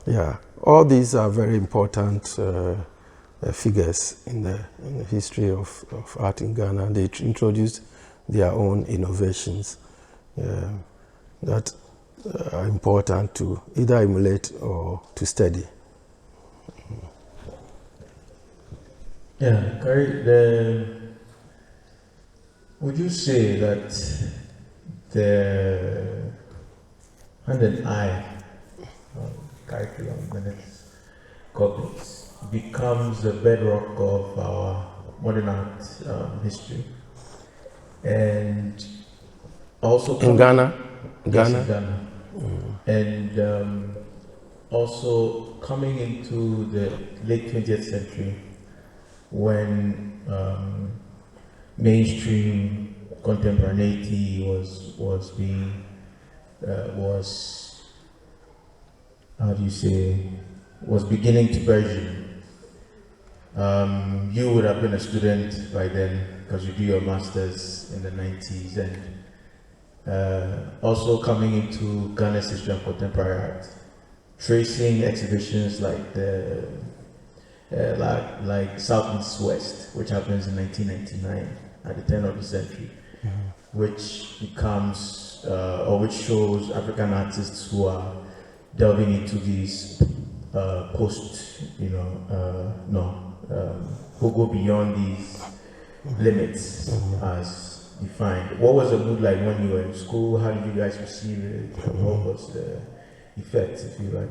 [SPEAKER 3] Yeah, all these are very important figures in the history of art in Ghana. They introduced their own innovations that are important to either emulate or to study.
[SPEAKER 1] Yeah, would you say that the hand and eye curriculum, when it's copies, becomes the bedrock of our modern art history? And also
[SPEAKER 3] in Ghana?
[SPEAKER 1] Yes, in Ghana. And also coming into the late 20th century, when mainstream contemporaneity was how do you say, was beginning to burgeon. You would have been a student by then because you do your masters in the 90s, and also coming into Ghana's history of contemporary art, tracing exhibitions like the like Southeast West, which happens in 1999 at the turn of the century, which becomes or which shows African artists who are delving into these who go beyond these limits as defined. What was the mood like when you were in school? How did you guys receive it? What was the effect, if you like?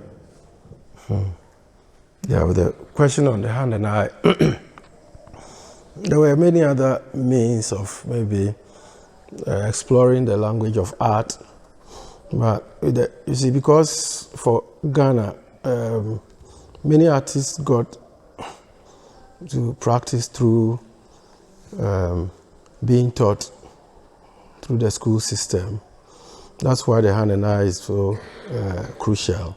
[SPEAKER 3] Yeah, with the question on the hand and eye, there were many other means of maybe exploring the language of art. But you see, because for Ghana, many artists got to practice through being taught through the school system. That's why the hand and eye is so crucial.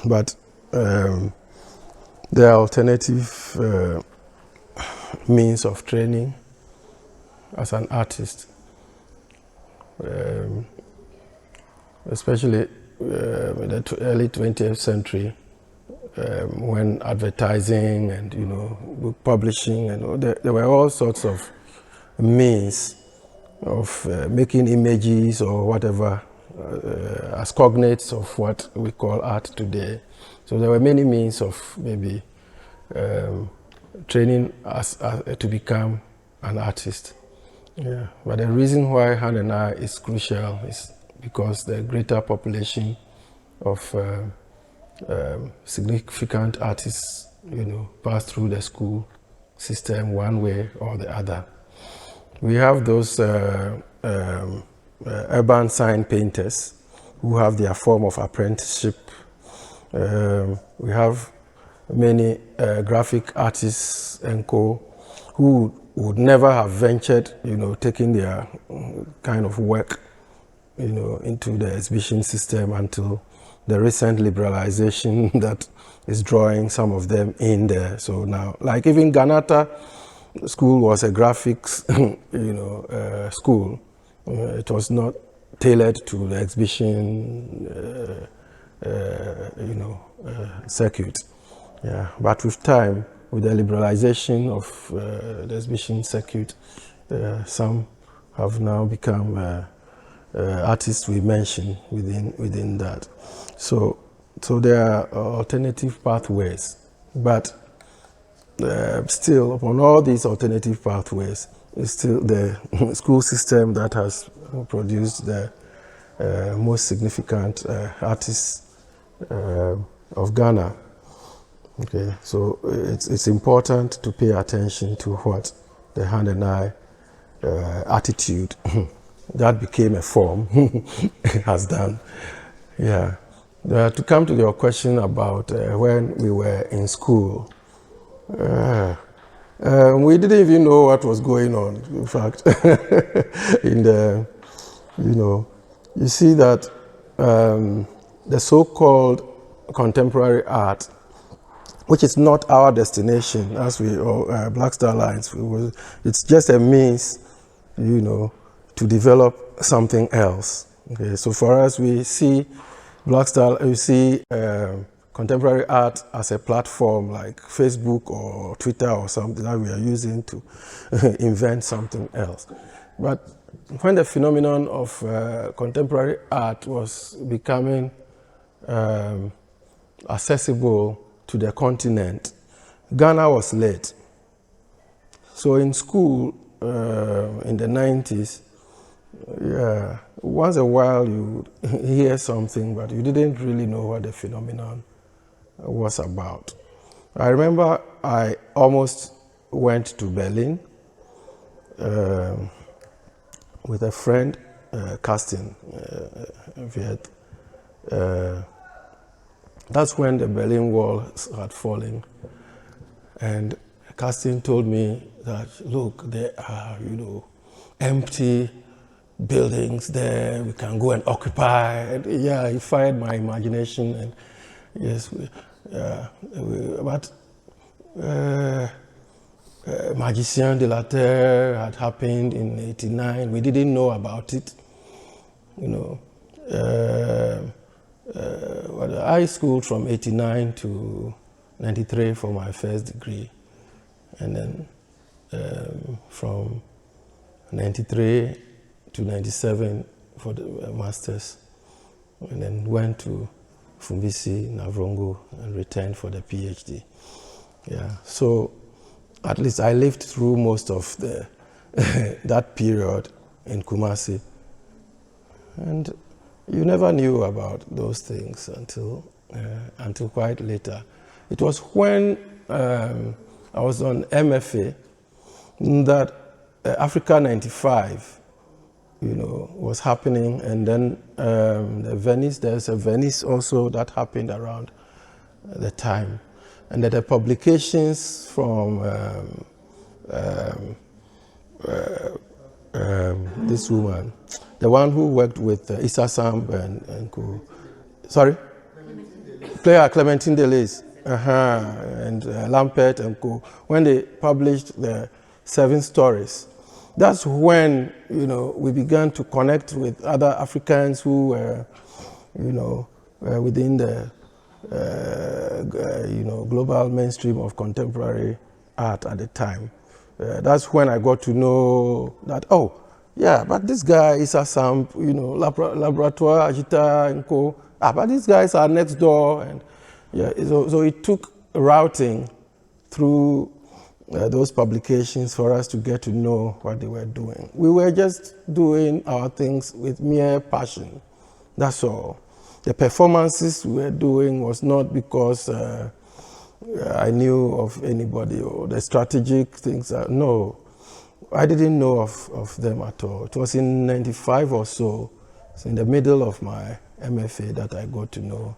[SPEAKER 3] But there are alternative means of training as an artist. Especially in the early 20th century, when advertising and book publishing and there were all sorts of means of making images or whatever as cognates of what we call art today. So there were many means of maybe training us to become an artist. Yeah, but the reason why hand and eye is crucial is because the greater population of significant artists, pass through the school system one way or the other. We have those urban sign painters who have their form of apprenticeship. We have many graphic artists and who would never have ventured, taking their kind of work into the exhibition system until the recent liberalization that is drawing some of them in there. So now, like even Ganata School was a graphics, school. It was not tailored to the exhibition, circuit. Yeah, but with time, with the liberalization of the exhibition circuit, some have now become artists we mentioned within that. So there are alternative pathways, but still upon all these alternative pathways, it's still the school system that has produced the most significant artists of Ghana. Okay, so it's important to pay attention to what the hand and eye attitude that became a form has done. Yeah. To come to your question about when we were in school, we didn't even know what was going on. In fact, in the, you see that the so-called contemporary art, which is not our destination, as we blaxTARLINES, it's just a means, to develop something else. Okay, so for us, we see contemporary art as a platform like Facebook or Twitter or something that we are using to invent something else. But when the phenomenon of contemporary art was becoming accessible to the continent, Ghana was late. So in school in the 90s, once a while you hear something, but you didn't really know what the phenomenon was about. I remember I almost went to Berlin with a friend, Karsten Viet. That's when the Berlin Wall had fallen. And casting told me that, look, there are, empty buildings there, we can go and occupy. And yeah, it fired my imagination. And yes, Magicien de la Terre had happened in '89. We didn't know about it, I schooled from '89 to '93 for my first degree, and then from '93 to '97 for the master's, and then went to Fumbisi, Navrongo, and returned for the PhD. Yeah, so at least I lived through most of the that period in Kumasi, and you never knew about those things until quite later. It was when I was on MFA that Africa 95, was happening, and then there's a Venice also that happened around the time. And that the publications from this woman, the one who worked with Issa Samb and co. Sorry? Clementine Deleuze, and Lampert and co. When they published the 7 stories, that's when, we began to connect with other Africans who were, within the global mainstream of contemporary art at the time. That's when I got to know that, oh, yeah, but this guy is a Samp, Laboratoire, Agita, and co. But these guys are next door. And yeah, so it took routing through those publications for us to get to know what they were doing. We were just doing our things with mere passion. That's all. The performances we were doing was not because I knew of anybody or the strategic things. No, I didn't know of them at all. It was in '95 or so, in the middle of my MFA, that I got to know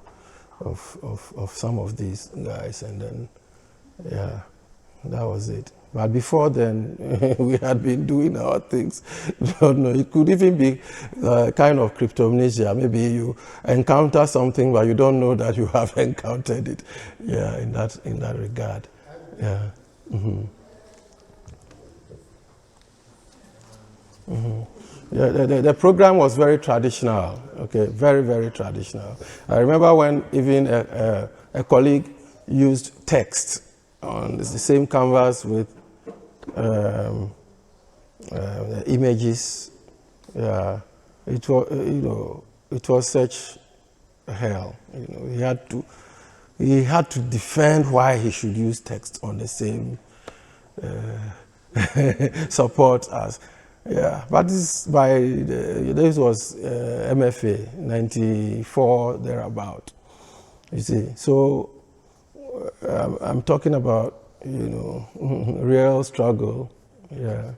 [SPEAKER 3] of some of these guys, and then, yeah, that was it. But before then, we had been doing our things. Don't know. It could even be kind of cryptomnesia. Maybe you encounter something, but you don't know that you have encountered it. Yeah, in that regard. Yeah. Mm-hmm. Mm-hmm. Yeah, the program was very traditional. Okay, very, very traditional. I remember when even a colleague used text on the same canvas with images. Yeah, it was it was such hell. He had to defend why he should use text on the same support as. Yeah, but this was MFA '94 thereabout. You see, so I'm talking about real struggle. Yeah.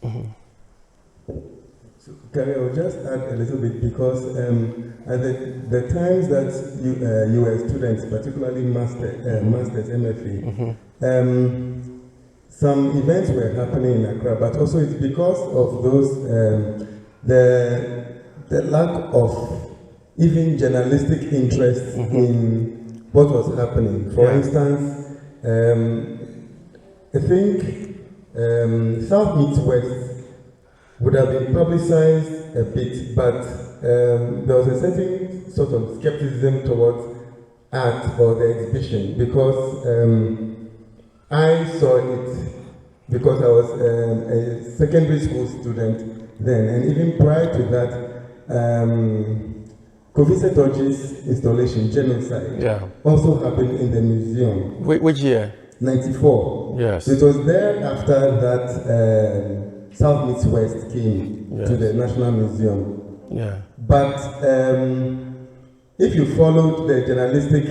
[SPEAKER 3] Mm-hmm.
[SPEAKER 2] So, Kari, I will just add a little bit because at the times that you were students, particularly masters, MFA, mm-hmm. Some events were happening in Accra, but also it's because of those the lack of even journalistic interest mm-hmm. in what was happening. For instance, I think South meets West would have been publicized a bit, but there was a certain sort of skepticism towards art or the exhibition because I saw it because I was a secondary school student then, and even prior to that, Kofi Setoji's installation, Genocide, also happened in the museum.
[SPEAKER 3] Which year?
[SPEAKER 2] '94.
[SPEAKER 3] Yes.
[SPEAKER 2] So it was there after that South meets West came to the National Museum.
[SPEAKER 3] Yeah.
[SPEAKER 2] But if you followed the journalistic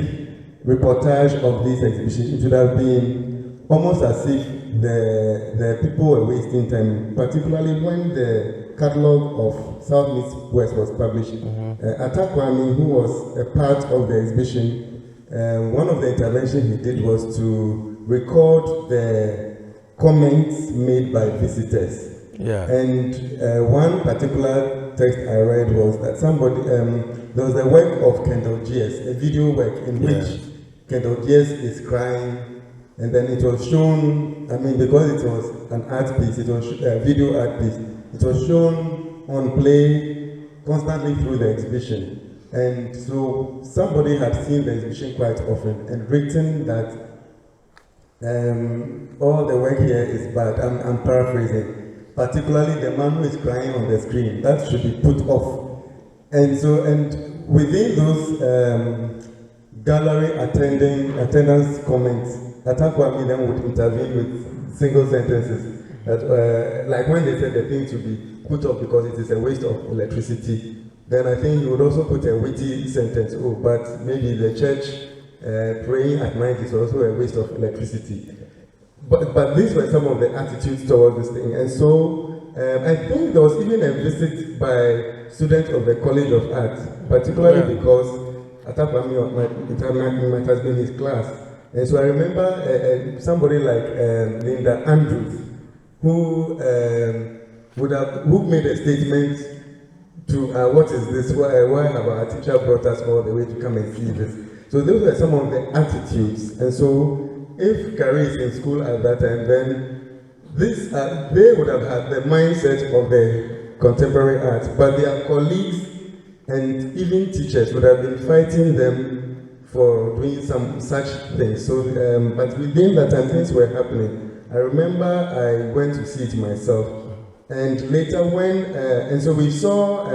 [SPEAKER 2] reportage of this exhibition, it would have been almost as if the people were wasting time, particularly when the catalogue of South meets West was published. Mm-hmm. Atakwami, who was a part of the exhibition, one of the interventions he did was to record the comments made by visitors.
[SPEAKER 3] Yeah.
[SPEAKER 2] And one particular text I read was that somebody, there was a work of Kendall Gies, a video work in which Kendall Gies is crying, and then it was shown, I mean, because it was an art piece, it was a video art piece, it was shown on play constantly through the exhibition. And so somebody had seen the exhibition quite often and written that all the work here is bad. I'm paraphrasing. Particularly the man who is crying on the screen, that should be put off. And so, and within those gallery attendance comments, Atakwami then would intervene with single sentences. That, like when they said the thing to be put off because it is a waste of electricity, then I think you would also put a witty sentence, oh, but maybe the church praying at night is also a waste of electricity. But these were some of the attitudes towards this thing. And so I think there was even a visit by students of the College of Art, particularly because Atapami might have been his class. And so I remember somebody like Linda Andrews, who made a statement to what is this? Why have our teacher brought us all the way to come and see this? So those were some of the attitudes. And so if Carrie is in school at that time, then this, they would have had the mindset of the contemporary art, but their colleagues and even teachers would have been fighting them for doing some such things. So, but within that time, things were happening. I remember I went to see it myself, and later when, and so we saw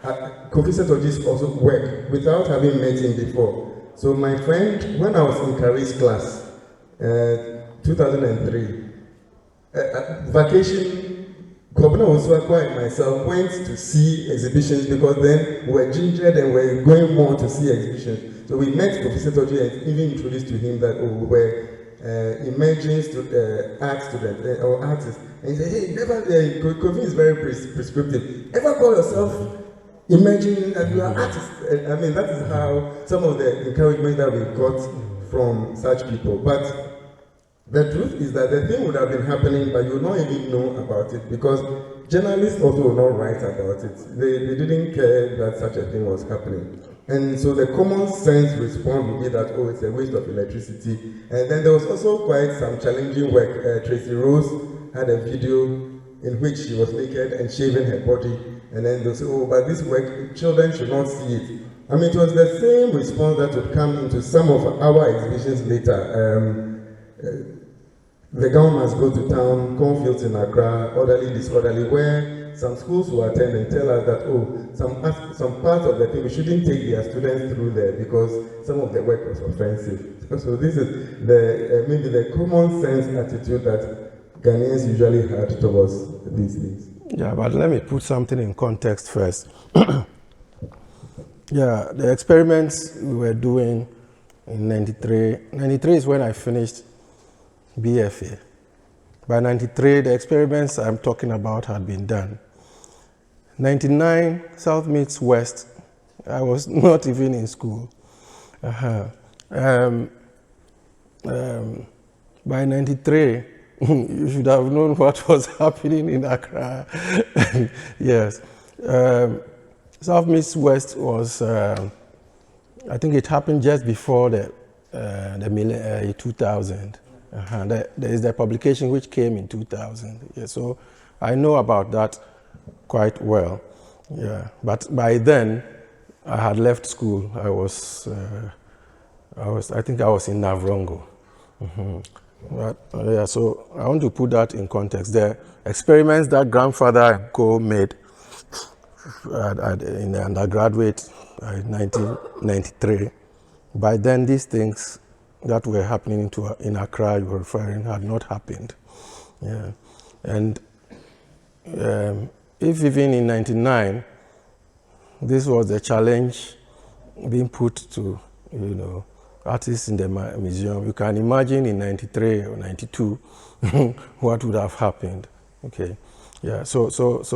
[SPEAKER 2] Kofi Setoji's also work without having met him before. So my friend, when I was in Carrie's class, 2003, vacation, Kobna Oswakwa and myself went to see exhibitions because then we were gingered and we were going more to see exhibitions. So we met Professor Toji and even introduced to him that we were emerging art students or artists. And he said, hey, never, Kofi is very prescriptive. Ever call yourself emerging that you are artists? I mean, that is how some of the encouragement that we got from such people. But the truth is that the thing would have been happening, but you would not even know about it because journalists also would not write about it. They didn't care that such a thing was happening. And so the common sense response would be that, oh, it's a waste of electricity. And then there was also quite some challenging work. Tracy Rose had a video in which she was naked and shaving her body. And then they'll say, oh, but this work, children should not see it. I mean, it was the same response that would come into some of our exhibitions later. The government must go to town, cornfields in Accra, orderly, disorderly, where some schools will attend and tell us that, oh, some parts of the thing, we shouldn't take their students through there because some of the work was offensive. So this is maybe the common sense attitude that Ghanaians usually had towards these things.
[SPEAKER 3] Yeah, but let me put something in context first. Yeah, the experiments we were doing in 93 is when I finished BFA. By 93, the experiments I'm talking about had been done. 99, South meets West, I was not even in school. By 93, you should have known what was happening in Accra. Yes. South meets West was, I think it happened just before the 2000. There is the publication which came in 2000. Yeah, so I know about that quite well. Yeah, but by then I had left school. I think I was in Navrongo. But, yeah, so I want to put that in context. The experiments that grandfather and co made in the undergraduate in 1993. By then, these things that were happening in Accra, you were referring, had not happened. Yeah. And if even in 99, this was the challenge being put to, artists in the museum, you can imagine in 93 or 92 what would have happened. Okay. Yeah. So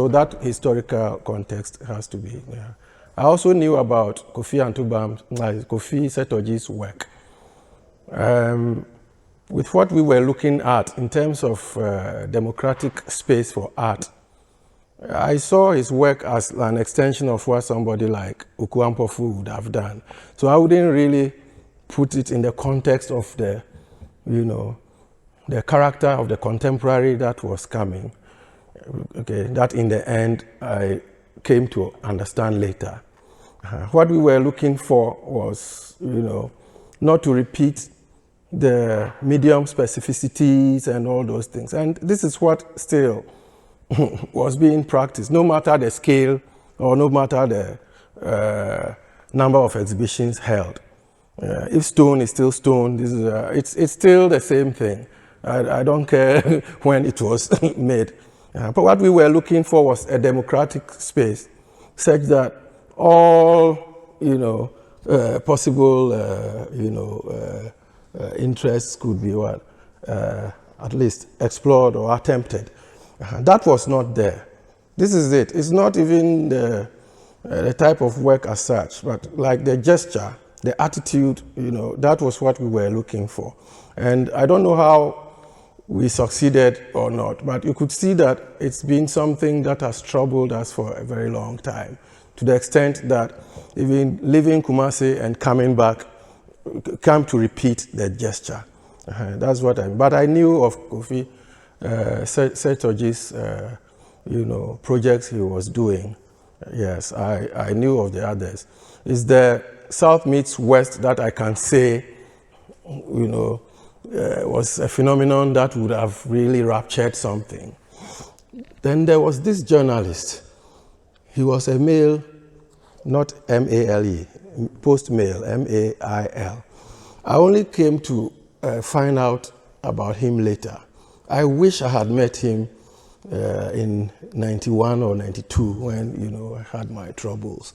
[SPEAKER 3] that historical context has to be there. I also knew about Kofi Setoji's work. with what we were looking at in terms of democratic space for art, I saw his work as an extension of what somebody like Okuampofu would have done. So I wouldn't really put it in the context of the, the character of the contemporary that was coming. Okay, that in the end I came to understand later. What we were looking for was, not to repeat the medium specificities and all those things. And this is what still was being practiced, no matter the scale or no matter the number of exhibitions held. If stone is still stone, this is, it's still the same thing. I don't care when it was made. But what we were looking for was a democratic space, such that all, possible, interests could be at least explored or attempted. That was not there. This is it. It's not even the type of work as such, but like the gesture, the attitude, that was what we were looking for. And I don't know how we succeeded or not, but you could see that it's been something that has troubled us for a very long time, to the extent that even leaving Kumasi and coming back, come to repeat the gesture. That's what I mean. But I knew of Kofi seid'ōu's, projects he was doing. Yes, I knew of the others. It's the South meets West that I can say, was a phenomenon that would have really raptured something. Then there was this journalist. He was a male, not M-A-L-E, post-male, M-A-I-L. I only came to find out about him later. I wish I had met him in 91 or 92 when, I had my troubles.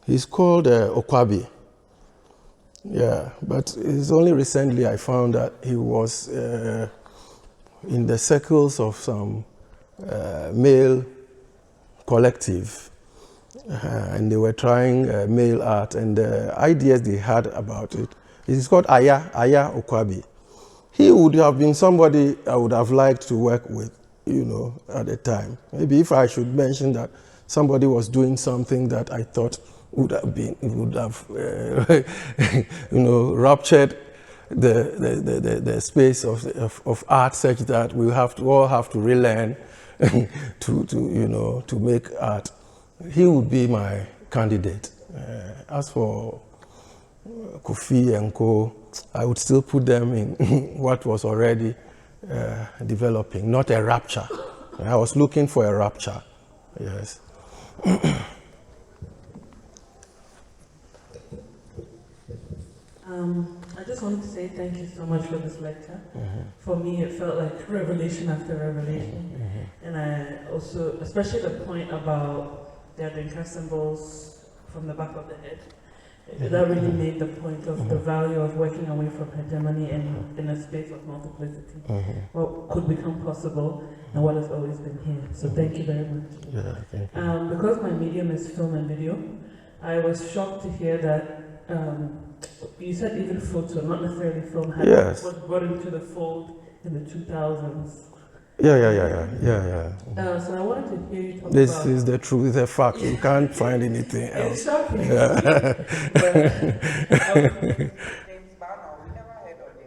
[SPEAKER 3] He's called Okwabi. Yeah, but it's only recently I found that he was in the circles of some male collective, and they were trying male art, and the ideas they had about it. It's called Ayah Okwabi. He would have been somebody I would have liked to work with, at the time. Maybe if I should mention that somebody was doing something that I thought would have ruptured the space of art, such that we all have to relearn to make art. He would be my candidate. As for Kofi and Co, I would still put them in what was already developing, not a rupture. I was looking for a rupture. Yes.
[SPEAKER 7] I just wanted to say thank you so much for this lecture. For me, it felt like revelation after revelation. And I also, especially the point about the Adinka symbols from the back of the head, that really made the point of the value of working away from hegemony and in a space of multiplicity. What could become possible and what has always been here. So thank you very much.
[SPEAKER 3] Yeah, thank you.
[SPEAKER 7] Because my medium is film and video, I was shocked to hear that you said even photo, not necessarily film, was brought into the fold in the 2000s. Yeah. So I wanted to hear you talk
[SPEAKER 3] this
[SPEAKER 7] about...
[SPEAKER 3] This is the truth, the fact. You can't find anything else.
[SPEAKER 7] It's shocking.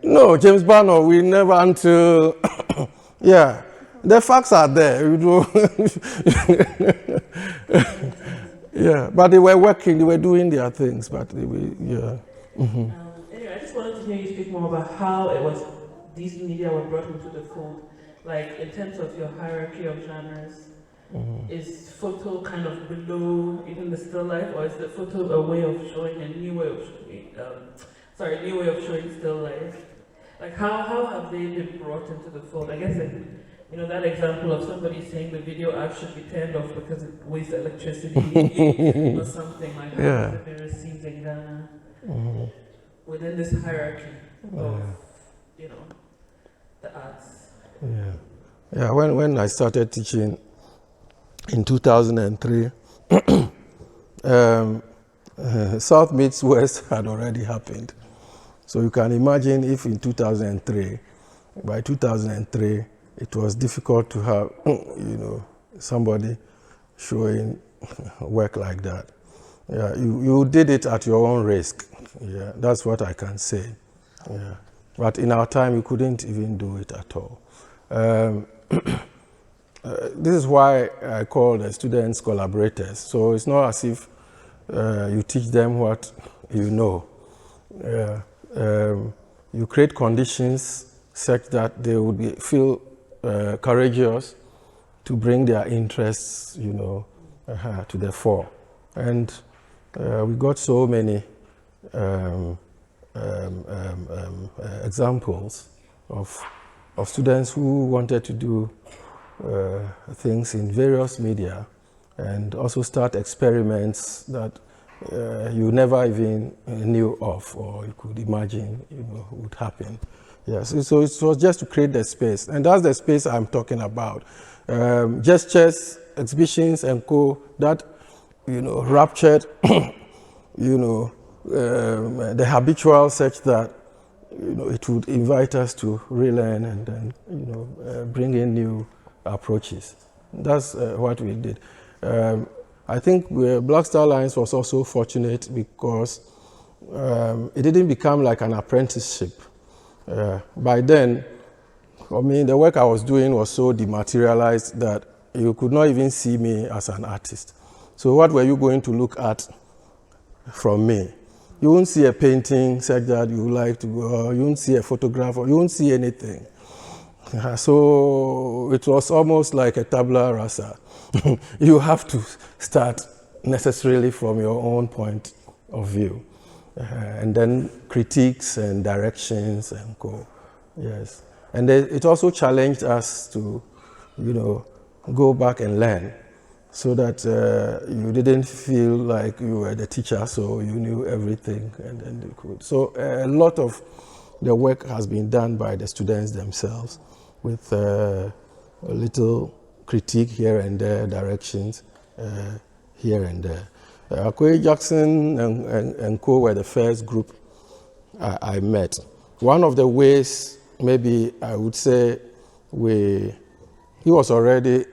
[SPEAKER 3] No, James Barnard, we never until... yeah, the facts are there. Yeah, but they were working, they were doing their things, but they were, yeah.
[SPEAKER 7] Anyway, I just wanted to hear you speak more about how it was these media were brought into the fold. Like, in terms of your hierarchy of genres, is photo kind of below even the still life, or is the photo a way of showing a new way of showing, new way of showing still life? Like, how have they been brought into the fold? I guess, that example of somebody saying the video app should be turned off because it wastes electricity or something like that has been received in Ghana within this hierarchy of, the arts.
[SPEAKER 3] Yeah. When I started teaching in 2003, South meets West had already happened. So you can imagine if in 2003, by 2003, it was difficult to have, somebody showing work like that. Yeah, you did it at your own risk. Yeah, that's what I can say. Yeah. But in our time, you couldn't even do it at all. This is why I call the students collaborators. So it's not as if you teach them what you know. You create conditions such that they would feel courageous to bring their interests, to the fore. And we got so many examples of students who wanted to do things in various media and also start experiments that you never even knew of or you could imagine would happen. Yes, so it was just to create the space, and that's the space I'm talking about. Gestures, exhibitions, and that raptured, the habitual such that it would invite us to relearn and then bring in new approaches. That's what we did. I think blaxTARLINES was also fortunate because it didn't become like an apprenticeship. By then, the work I was doing was so dematerialized that you could not even see me as an artist. So what were you going to look at from me? You won't see a painting such that you would like to go, you won't see a photograph, or you won't see anything. So it was almost like a tabula rasa. You have to start necessarily from your own point of view. And then critiques and directions and yes. And it also challenged us to, go back and learn so that you didn't feel like you were the teacher, so you knew everything and then you could. So a lot of the work has been done by the students themselves with a little critique here and there, directions here and there. Akoy Jackson and Co were the first group I met. One of the ways, maybe I would say, he was already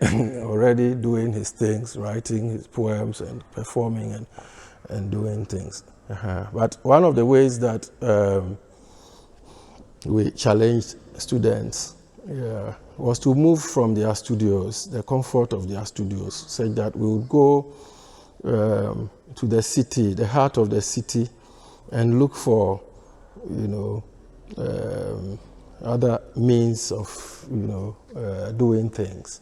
[SPEAKER 3] doing his things, writing his poems and performing and doing things. But one of the ways that we challenged students was to move from their studios, the comfort of their studios, such that we would go to the city, the heart of the city, and look for, other means of, doing things.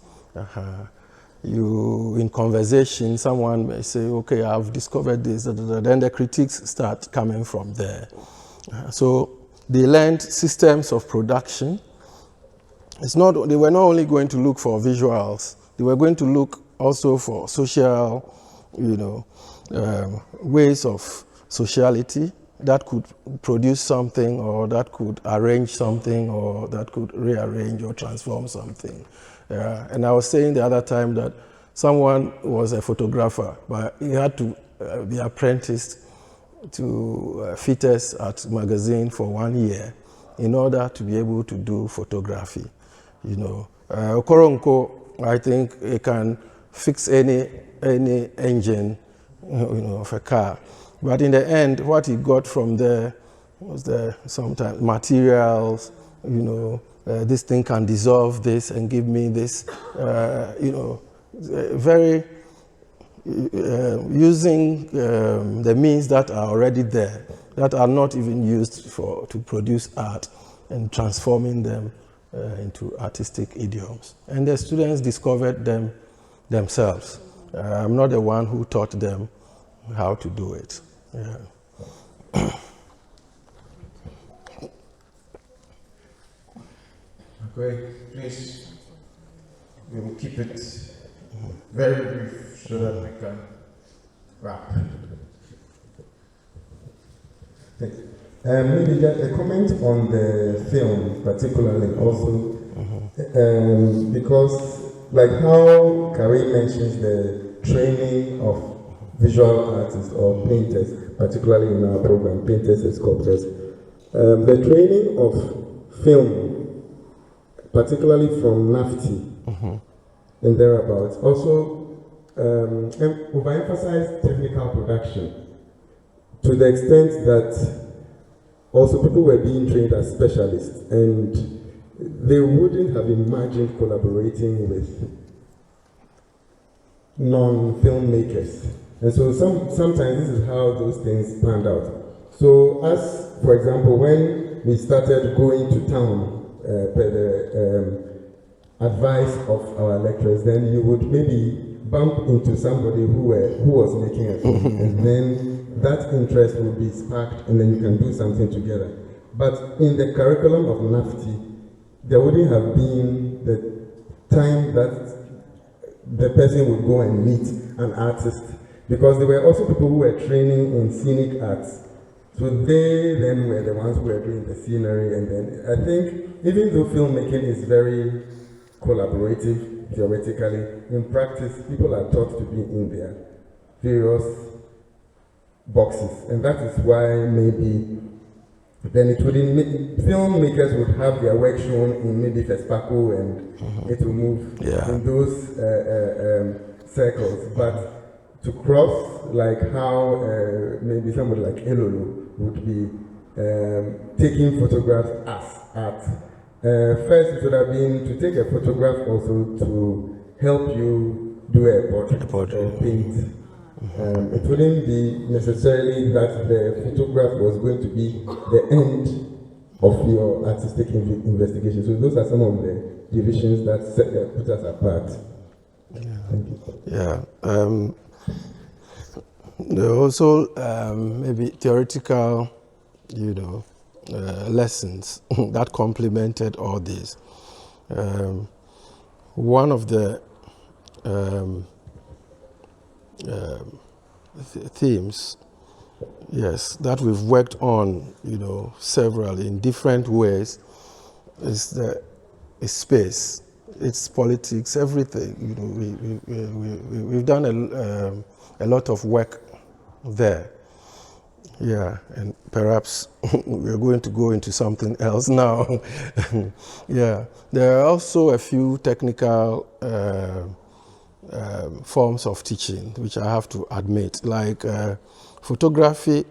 [SPEAKER 3] In conversation, someone may say, okay, I've discovered this, then the critiques start coming from there. So they learned systems of production. They were not only going to look for visuals, they were going to look also for social, ways of sociality that could produce something, or that could arrange something, or that could rearrange or transform something. And I was saying the other time that someone was a photographer, but he had to be apprenticed to fitters at magazine for 1 year in order to be able to do photography. Okoronko, I think it can fix any engine, of a car. But in the end, what he got from there was sometimes materials, this thing can dissolve this and give me this, very using the means that are already there, that are not even used to produce art, and transforming them into artistic idioms. And the students discovered them themselves. I'm not the one who taught them how to do it.
[SPEAKER 1] Okay, please, we will keep it very brief so that we can wrap.
[SPEAKER 2] Maybe just a comment on the film, particularly also, because like how Kari mentions the training of visual artists or painters, particularly in our program, painters and sculptors, The training of film, particularly from NAFTI and thereabouts, also overemphasized technical production to the extent that also people were being trained as specialists, and they wouldn't have imagined collaborating with non-filmmakers. And so sometimes this is how those things panned out. So as, for example, when we started going to town per the advice of our lecturers, then you would maybe bump into somebody who was making a film, and then that interest will be sparked, and then you can do something together. But in the curriculum of NAFTI, there wouldn't have been the time that the person would go and meet an artist, because there were also people who were training in scenic arts. So they then were the ones who were doing the scenery, and then I think even though filmmaking is very collaborative theoretically, in practice people are taught to be in their various boxes, and that is why maybe then it wouldn't make, filmmakers would have their work shown in maybe FESPACO, and it will move in those circles. But to cross, like how maybe somebody like Elolo would be taking photographs as art. First, it would have been to take a photograph also to help you do a portrait or paint. It wouldn't be necessarily that the photograph was going to be the end of your artistic investigation. So those are some of the divisions that put us apart. Thank you.
[SPEAKER 3] Yeah. There are also maybe theoretical, lessons that complemented all this. One of the themes, yes, that we've worked on, severally in different ways, is space, it's politics, everything. We've done a lot of work there. Yeah, and perhaps we're going to go into something else now. Yeah, there are also a few technical forms of teaching, which I have to admit, like photography.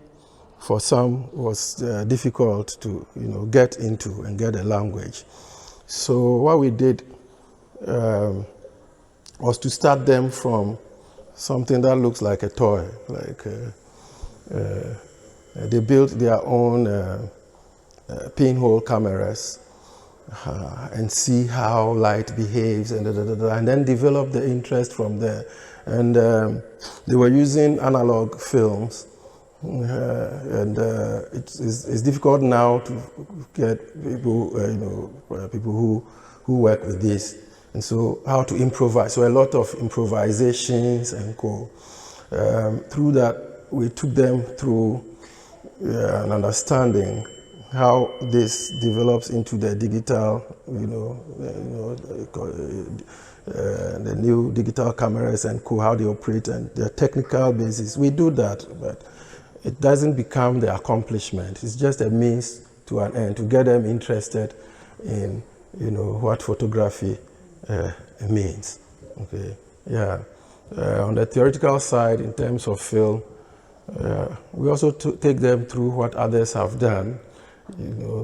[SPEAKER 3] For some was difficult to get into and get a language. So what we did was to start them from something that looks like a toy, like they built their own pinhole cameras and see how light behaves, and then develop the interest from there. And they were using analog films, and it's difficult now to get people, people who work with this. And so how to improvise. So a lot of improvisations and through that, we took them through an understanding how this develops into the digital, the new digital cameras and how they operate and their technical basis. We do that, but it doesn't become the accomplishment. It's just a means to an end to get them interested in, what photography means. Okay, yeah. On the theoretical side, in terms of film, we also take them through what others have done,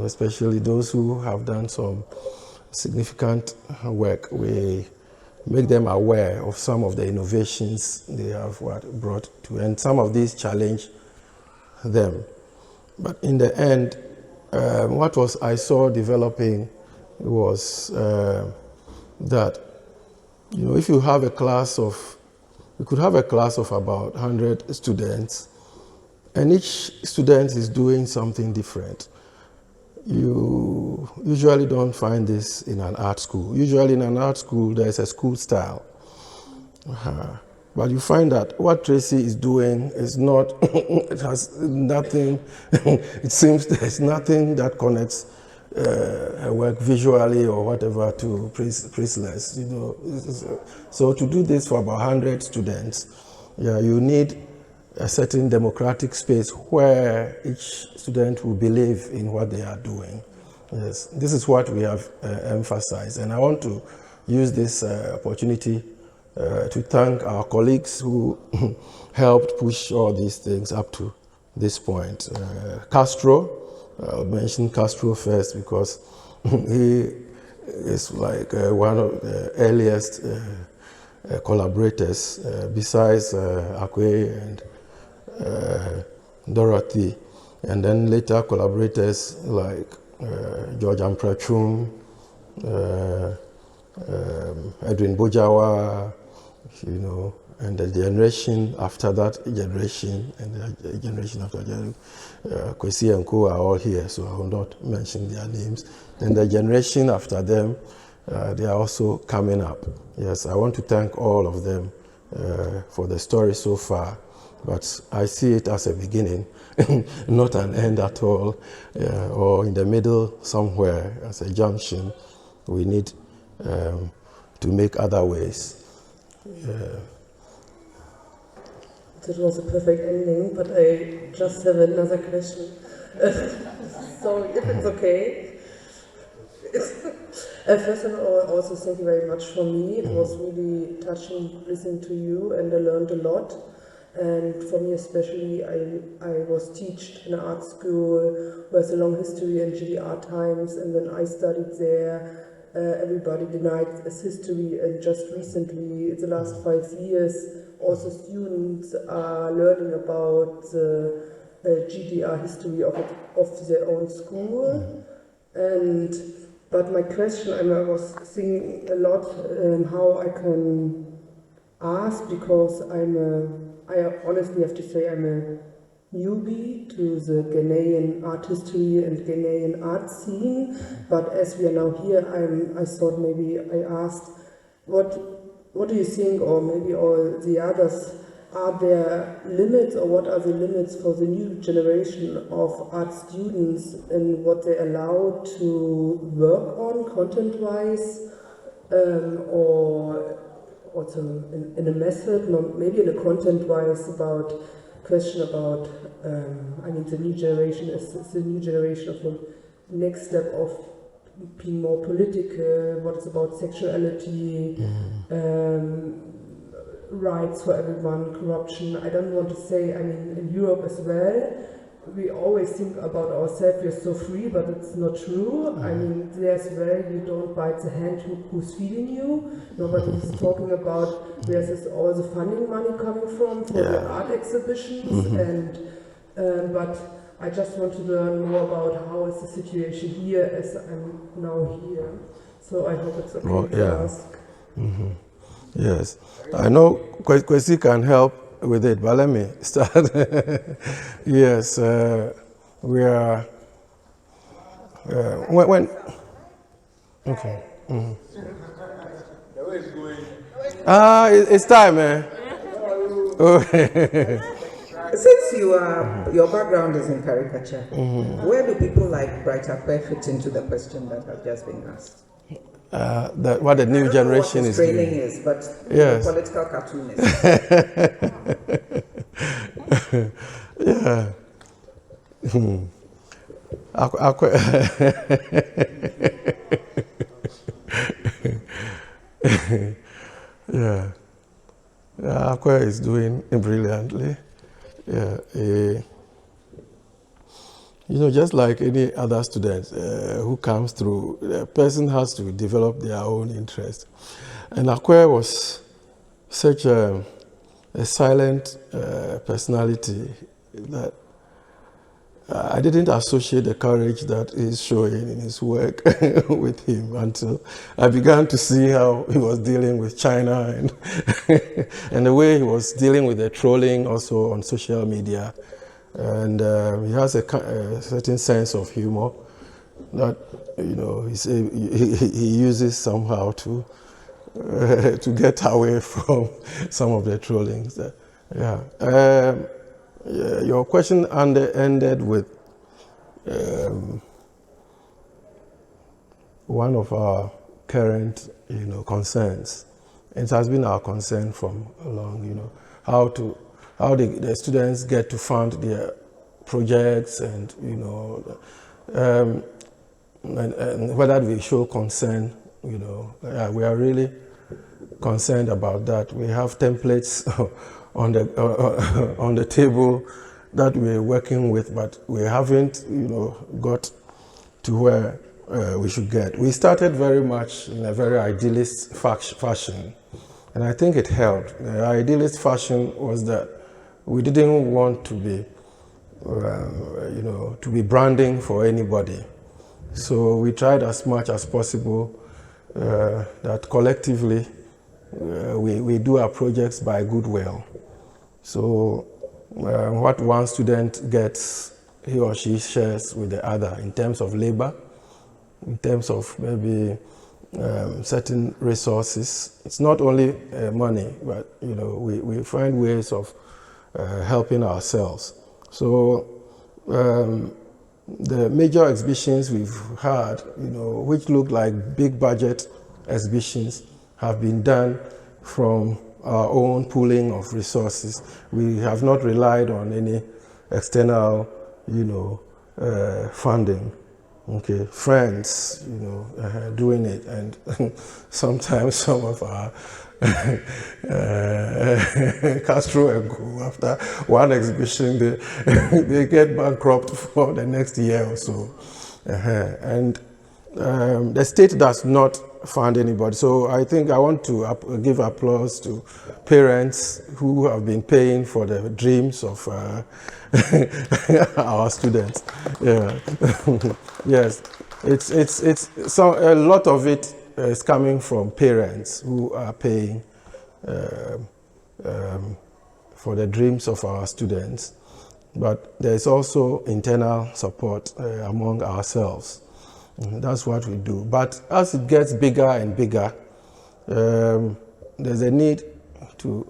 [SPEAKER 3] especially those who have done some significant work. We make them aware of some of the innovations they have brought to, and some of these challenge them. But in the end, what I saw developing was that, if you have a class of, we could have a class of about 100 students, and each student is doing something different. You usually don't find this in an art school. Usually in an art school, there's a school style. But you find that what Tracy is doing is not, it has nothing, it seems there's nothing that connects her work visually or whatever to Priscilla's, So to do this for about 100 students, you need a certain democratic space where each student will believe in what they are doing. Yes, this is what we have emphasized, and I want to use this opportunity to thank our colleagues who helped push all these things up to this point. Castro, I'll mention Castro first because he is like one of the earliest collaborators besides Akwe and Dorothy, and then later collaborators like George Amprachum, Edwin Bojawa, you know, and the generation after that generation, and the generation after that, Kwasi and Co are all here, so I will not mention their names. And the generation after them, they are also coming up. Yes, I want to thank all of them for the story so far, but I see it as a beginning, not an end at all, or in the middle somewhere as a junction. We need to make other ways.
[SPEAKER 8] That was a perfect ending, but I just have another question. So, if it's okay. First of all, also thank you very much for me. It was really touching listening to you, and I learned a lot. And for me especially, I was taught in an art school who has a long history in GDR times, and when I studied there, everybody denied its history, and just recently, in the last 5 years, also students are learning about the GDR history of their own school. But my question, I was thinking a lot how I can ask, because I honestly have to say I'm a newbie to the Ghanaian art history and Ghanaian art scene. But as we are now here, I thought maybe I asked, what do you think, or maybe all the others, are there limits, or what are the limits for the new generation of art students and what they're allowed to work on content-wise, or also in a method, maybe in a content-wise question about, I mean, the new generation is the new generation of the next step of being more political, what is about sexuality, rights for everyone, corruption. I don't want to say, I mean, in Europe as well, we always think about ourselves, we're so free, but it's not true. I mean, there as well, you don't bite the hand who's feeding you. Nobody is talking about where is all the funding money coming from for the art exhibitions, and but I just want to learn more about how is the situation here as I'm now here. So I hope it's okay to ask.
[SPEAKER 3] Yes, I know Kwasi can help with it, but let me start. Yes, we are. When okay. It's time, man.
[SPEAKER 6] Since your background is in caricature, where do people like blaxTARLINES fit into the question that have just been asked?
[SPEAKER 3] What the new generation is doing.
[SPEAKER 6] Training is, but
[SPEAKER 3] yes.
[SPEAKER 6] Political cartoonist.
[SPEAKER 3] Yeah. Yeah. Akwe is doing brilliantly. Yeah. You know, just like any other student who comes through, the person has to develop their own interest. And Akwe was such a silent personality that I didn't associate the courage that he's showing in his work with him until I began to see how he was dealing with China and, and the way he was dealing with the trolling also on social media. And he has a certain sense of humor that, you know, he uses somehow to get away from some of the trollings. Your question ended with one of our current, concerns. It has been our concern from long, how to how the students get to fund their projects, and and whether we show concern. We are really concerned about that. We have templates on the table that we're working with, but we haven't got to where we should get. We started very much in a very idealist fashion, and I think it helped. The idealist fashion was that we didn't want to be branding for anybody. So we tried as much as possible that collectively we do our projects by goodwill. So what one student gets, he or she shares with the other in terms of labor, in terms of maybe certain resources. It's not only money, but we find ways of helping ourselves. So the major exhibitions we've had, which look like big budget exhibitions, have been done from our own pooling of resources. We have not relied on any external, funding. Okay, friends, doing it, and sometimes some of our Castro and Co, after one exhibition, they get bankrupt for the next year or so. And the state does not fund anybody. So I think I want to give applause to parents who have been paying for the dreams of our students. Yeah. Yes, it's so a lot of it is coming from parents who are paying for the dreams of our students, but there is also internal support among ourselves. That's what we do. But as it gets bigger and bigger, there's a need to,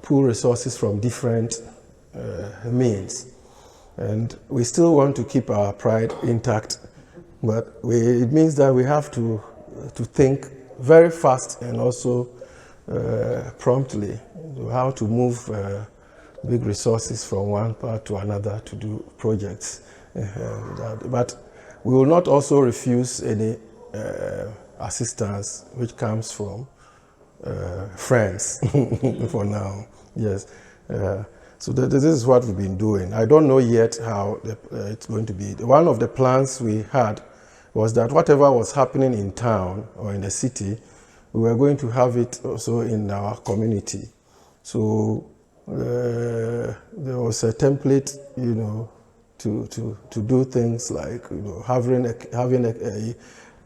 [SPEAKER 3] pool resources from different means. And we still want to keep our pride intact, but it means that we have to think very fast and also promptly how to move big resources from one part to another to do projects. But we will not also refuse any assistance which comes from friends for now. Yes. So this is what we've been doing. I don't know yet how it's going to be. One of the plans we had was that whatever was happening in town or in the city, we were going to have it also in our community. So there was a template, to do things like having a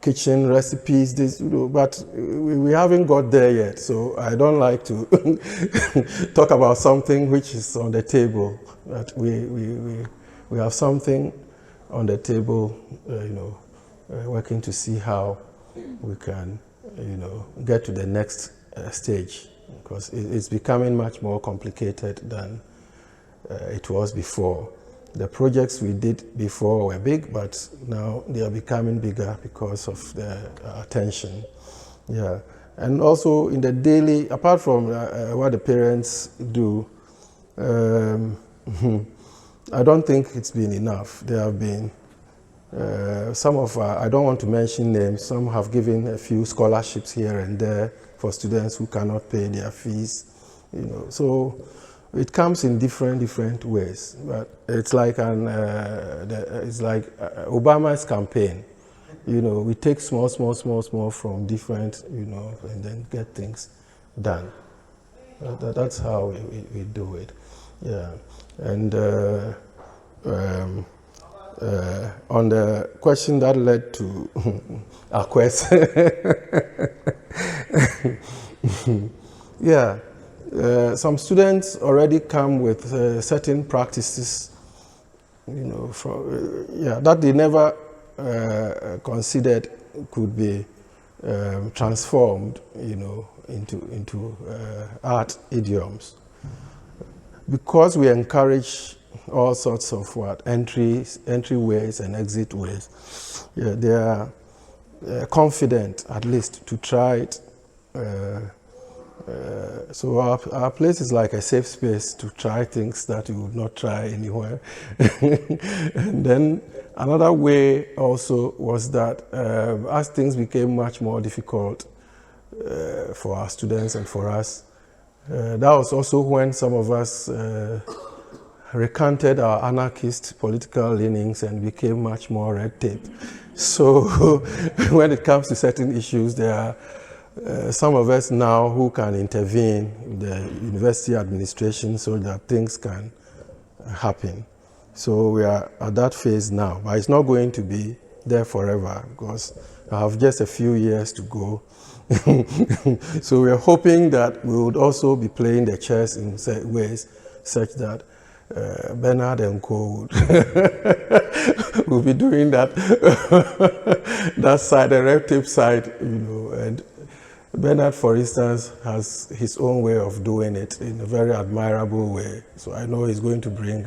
[SPEAKER 3] kitchen recipes, but we haven't got there yet. So I don't like to talk about something which is on the table. But we have something on the table, working to see how we can, get to the next stage, because it's becoming much more complicated than it was before. The projects we did before were big, but now they are becoming bigger because of the attention. Yeah, and also in the daily, apart from what the parents do, I don't think it's been enough. There have been some of I don't want to mention names, some have given a few scholarships here and there for students who cannot pay their fees, so it comes in different ways. But it's like Obama's campaign. We take small from different, and then get things done. That's how we do it. Yeah, and on the question that led to our question, yeah. Some students already come with certain practices, that they never considered could be transformed, into art idioms. Because we encourage all sorts of entry ways and exit ways. Yeah, they are confident, at least, to try it. So our place is like a safe space to try things that you would not try anywhere. And then another way also was that as things became much more difficult for our students and for us, that was also when some of us recanted our anarchist political leanings and became much more red tape. So when it comes to certain issues, there are some of us now who can intervene in the university administration so that things can happen. So we are at that phase now, but it's not going to be there forever because I have just a few years to go. So we are hoping that we would also be playing the chess in ways such that Bernard and Co will be doing that that side, the red tape side, you know. And Bernard, for instance, has his own way of doing it in a very admirable way. So I know he's going to bring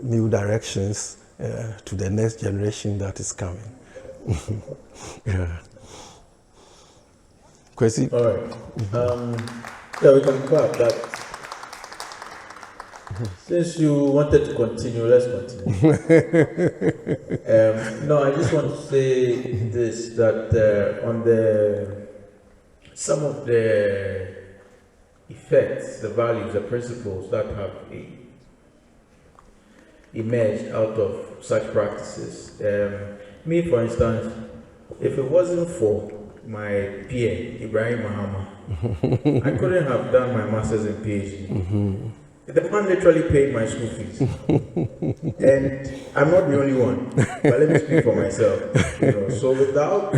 [SPEAKER 3] new directions to the next generation that is coming. Yeah. Kwasi?
[SPEAKER 1] All right. Yeah, we can clap that. Since you wanted to continue, let's continue. No, I just want to say this, that on some of the effects, the values, the principles that have emerged out of such practices. Me, for instance, if it wasn't for my peer, Ibrahim Mahama, I couldn't have done my master's and PhD. The man literally paid my school fees. And I'm not the only one, but let me speak for myself. You know. So without,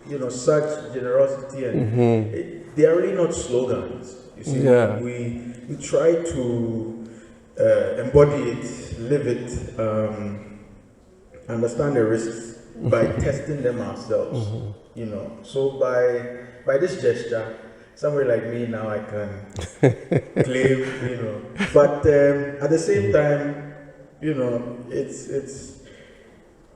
[SPEAKER 1] you know, such generosity, and they are really not slogans. You see, we try to embody it, live it, understand the risks by testing them ourselves. You know, so by this gesture, somebody like me now, I can claim, you know. But at the same time, you know, it's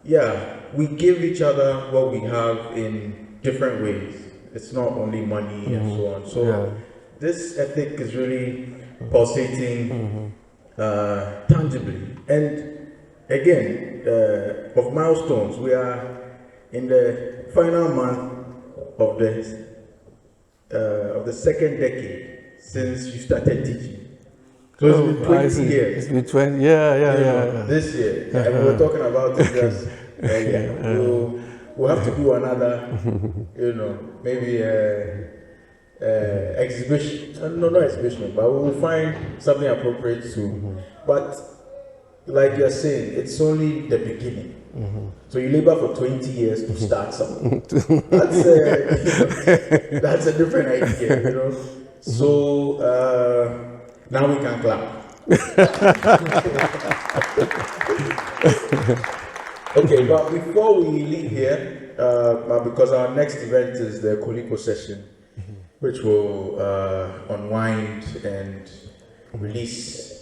[SPEAKER 1] yeah, we give each other what we have in different ways. It's not only money and so on. So this ethic is really pulsating tangibly. And again, of milestones, we are in the final month of the second decade since you started teaching. So it's been 20 years.
[SPEAKER 3] It's been 20, yeah.
[SPEAKER 1] This year. And we were talking about it just earlier. We'll have to do another, you know, maybe exhibition. No, not exhibition, but we'll find something appropriate to. But like you're saying, it's only the beginning. So you labor for 20 years to start something. That's that's a different idea, you know. So now we can clap. Okay, but before we leave here, because our next event is the Curricula session, which will unwind and release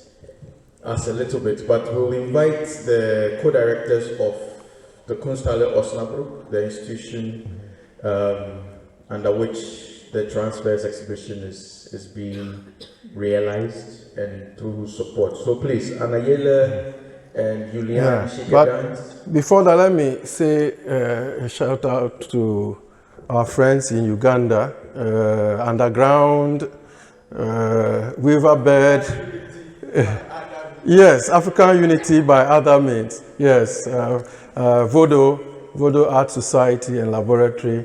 [SPEAKER 1] us a little bit, but we'll invite the co-directors of the Kunsthalle Osnabrück, the institution under which the Transfers exhibition is being realized and through support. So please, Anayela and Julian,
[SPEAKER 3] but before that, let me say a shout out to our friends in Uganda, underground, Weaverbird. Yes, African Unity by other means. Yes, Vodo Art Society and Laboratory.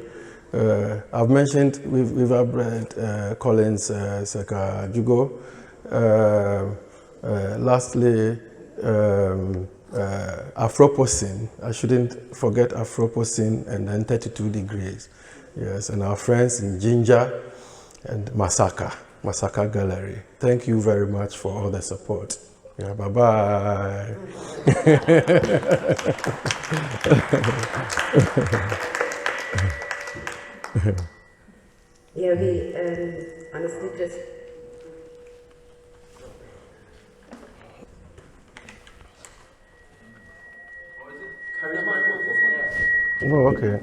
[SPEAKER 3] I've mentioned Weaverbird, Collins, Seka Jugo. Lastly, Afropocene. I shouldn't forget Afropocene, and then 32 Degrees. Yes, and our friends in Jinja and Masaka Gallery. Thank you very much for all the support. Yeah, bye-bye.
[SPEAKER 9] Yeah, we honestly just...
[SPEAKER 3] Oh, okay.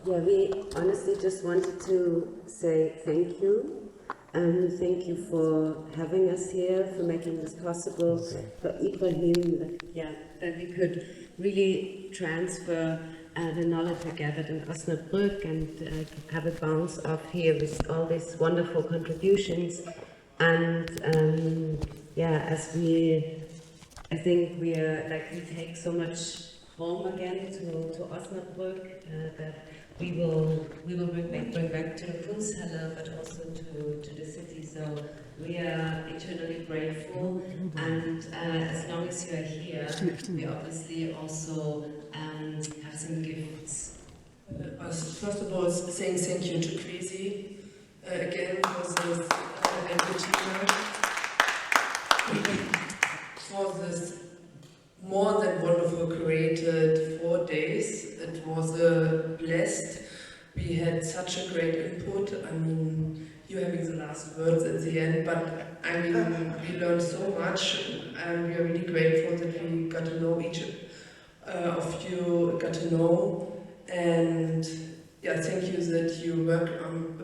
[SPEAKER 9] Yeah, we honestly just wanted to say thank you. Thank you for having us here, for making this possible, for Ibrahim, that we could really transfer the knowledge we gathered in Osnabrück and have a bounce off here with all these wonderful contributions. And I think we take so much home again to Osnabrück that we will bring back to the Kunsthalle, but also to the city. So we are eternally grateful, and as long as you are here, we obviously also have some gifts.
[SPEAKER 4] First of all, saying thank you to Kwasi again and Bettina for this more than wonderful curated 4 days. It was blessed. We had such a great input. I mean, you having the last words at the end, but I mean, we learned so much, and we are really grateful that we got to know each of you, got to know. And yeah, thank you that you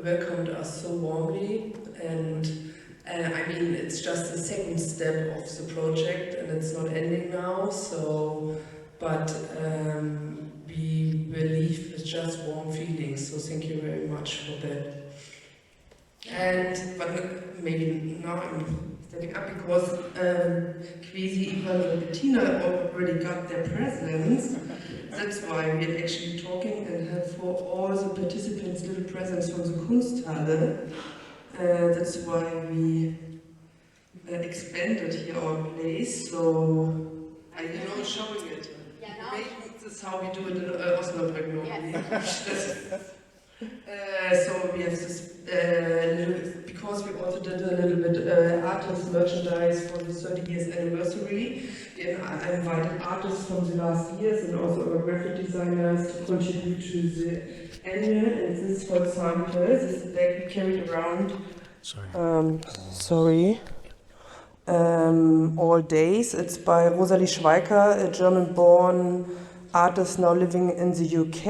[SPEAKER 4] welcomed us so warmly. And I mean, it's just the second step of the project, and it's not ending now. So, but we will leave with just warm feelings. So thank you very much for that. But maybe now I'm stepping up because Kwasi Ohene-Ayeh Bettina already got their presents. That's why we're actually talking and have for all the participants little presents from the Kunsthalle. That's why we expanded here our place. So showing it. Yeah, maybe this is how we do it in Osnabrück normally. So we have this because we also did a little bit artist merchandise for the 30 years anniversary. We invited artists from the last years and also our graphic designers to contribute to the annual. And this, for example, this bag we carried around. All Days. It's by Rosalie Schweiker, a German-born artist now living in the UK.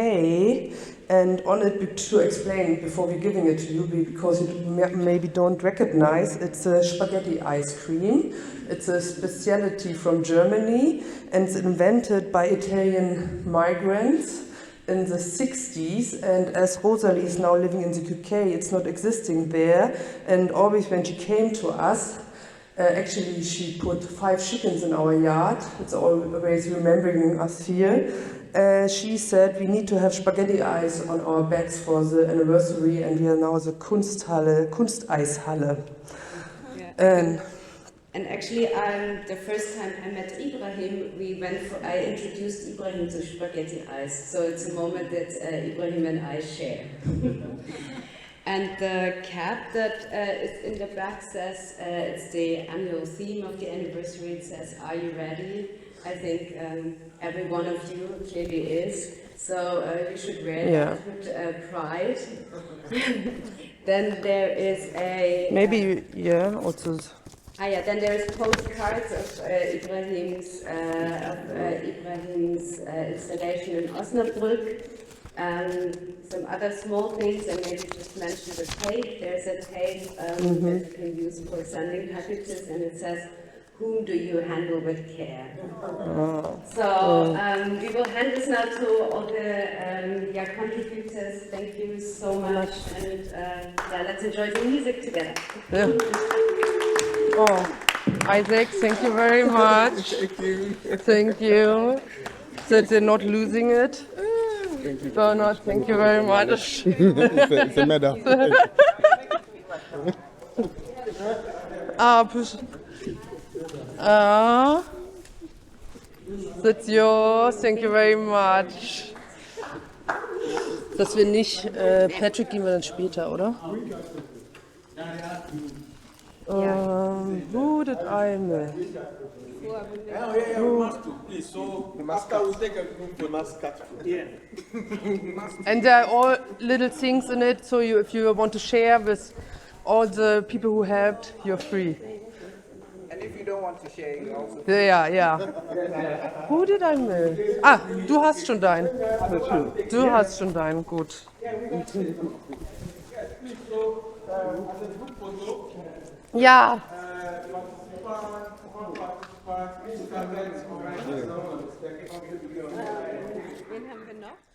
[SPEAKER 4] And on it, to explain before we're giving it to you, because you maybe don't recognize, it's a spaghetti ice cream. It's a specialty from Germany, and it's invented by Italian migrants in the 60s. And as Rosalie is now living in the UK, it's not existing there. And always when she came to us, actually she put 5 chickens in our yard. It's always remembering us here. She said we need to have spaghetti ice on our bags for the anniversary, and we are now the Kunsteishalle.
[SPEAKER 9] Yeah. And actually, the first time I met Ibrahim, I introduced Ibrahim to spaghetti ice. So it's a moment that Ibrahim and I share. And the cap that is in the back says, it's the annual theme of the anniversary. It says, "Are you ready?" I think every one of you clearly is. So you should wear it with pride. Then there is a...
[SPEAKER 8] also...
[SPEAKER 9] then there is postcards of Ibrahim's installation in Osnabrück. Some other small things, and maybe just mention the tape. There's a tape that you can use for sending packages, and it says, "Whom do you handle with care?" So we will hand this now to all the contributors. Thank you so much, and let's enjoy the music together.
[SPEAKER 8] Yeah. Isaac, thank you very much.
[SPEAKER 2] Thank you.
[SPEAKER 8] Thank you. That they're not losing it.
[SPEAKER 2] Thank you.
[SPEAKER 8] Bernard, thank you very much.
[SPEAKER 2] It's a medal.
[SPEAKER 8] That's yours. Thank you very much. Dass wir nicht, Patrick gehen wir dann später, oder? Who did I miss? And there are all little things in it, so if you want to share with all the people who helped, you're free.
[SPEAKER 6] And And if you don't want to share, you also.
[SPEAKER 4] Ja, ja. Who did I miss? Ah, du hast schon deinen. Du hast schon deinen, gut. Ja.
[SPEAKER 9] Wen haben wir noch?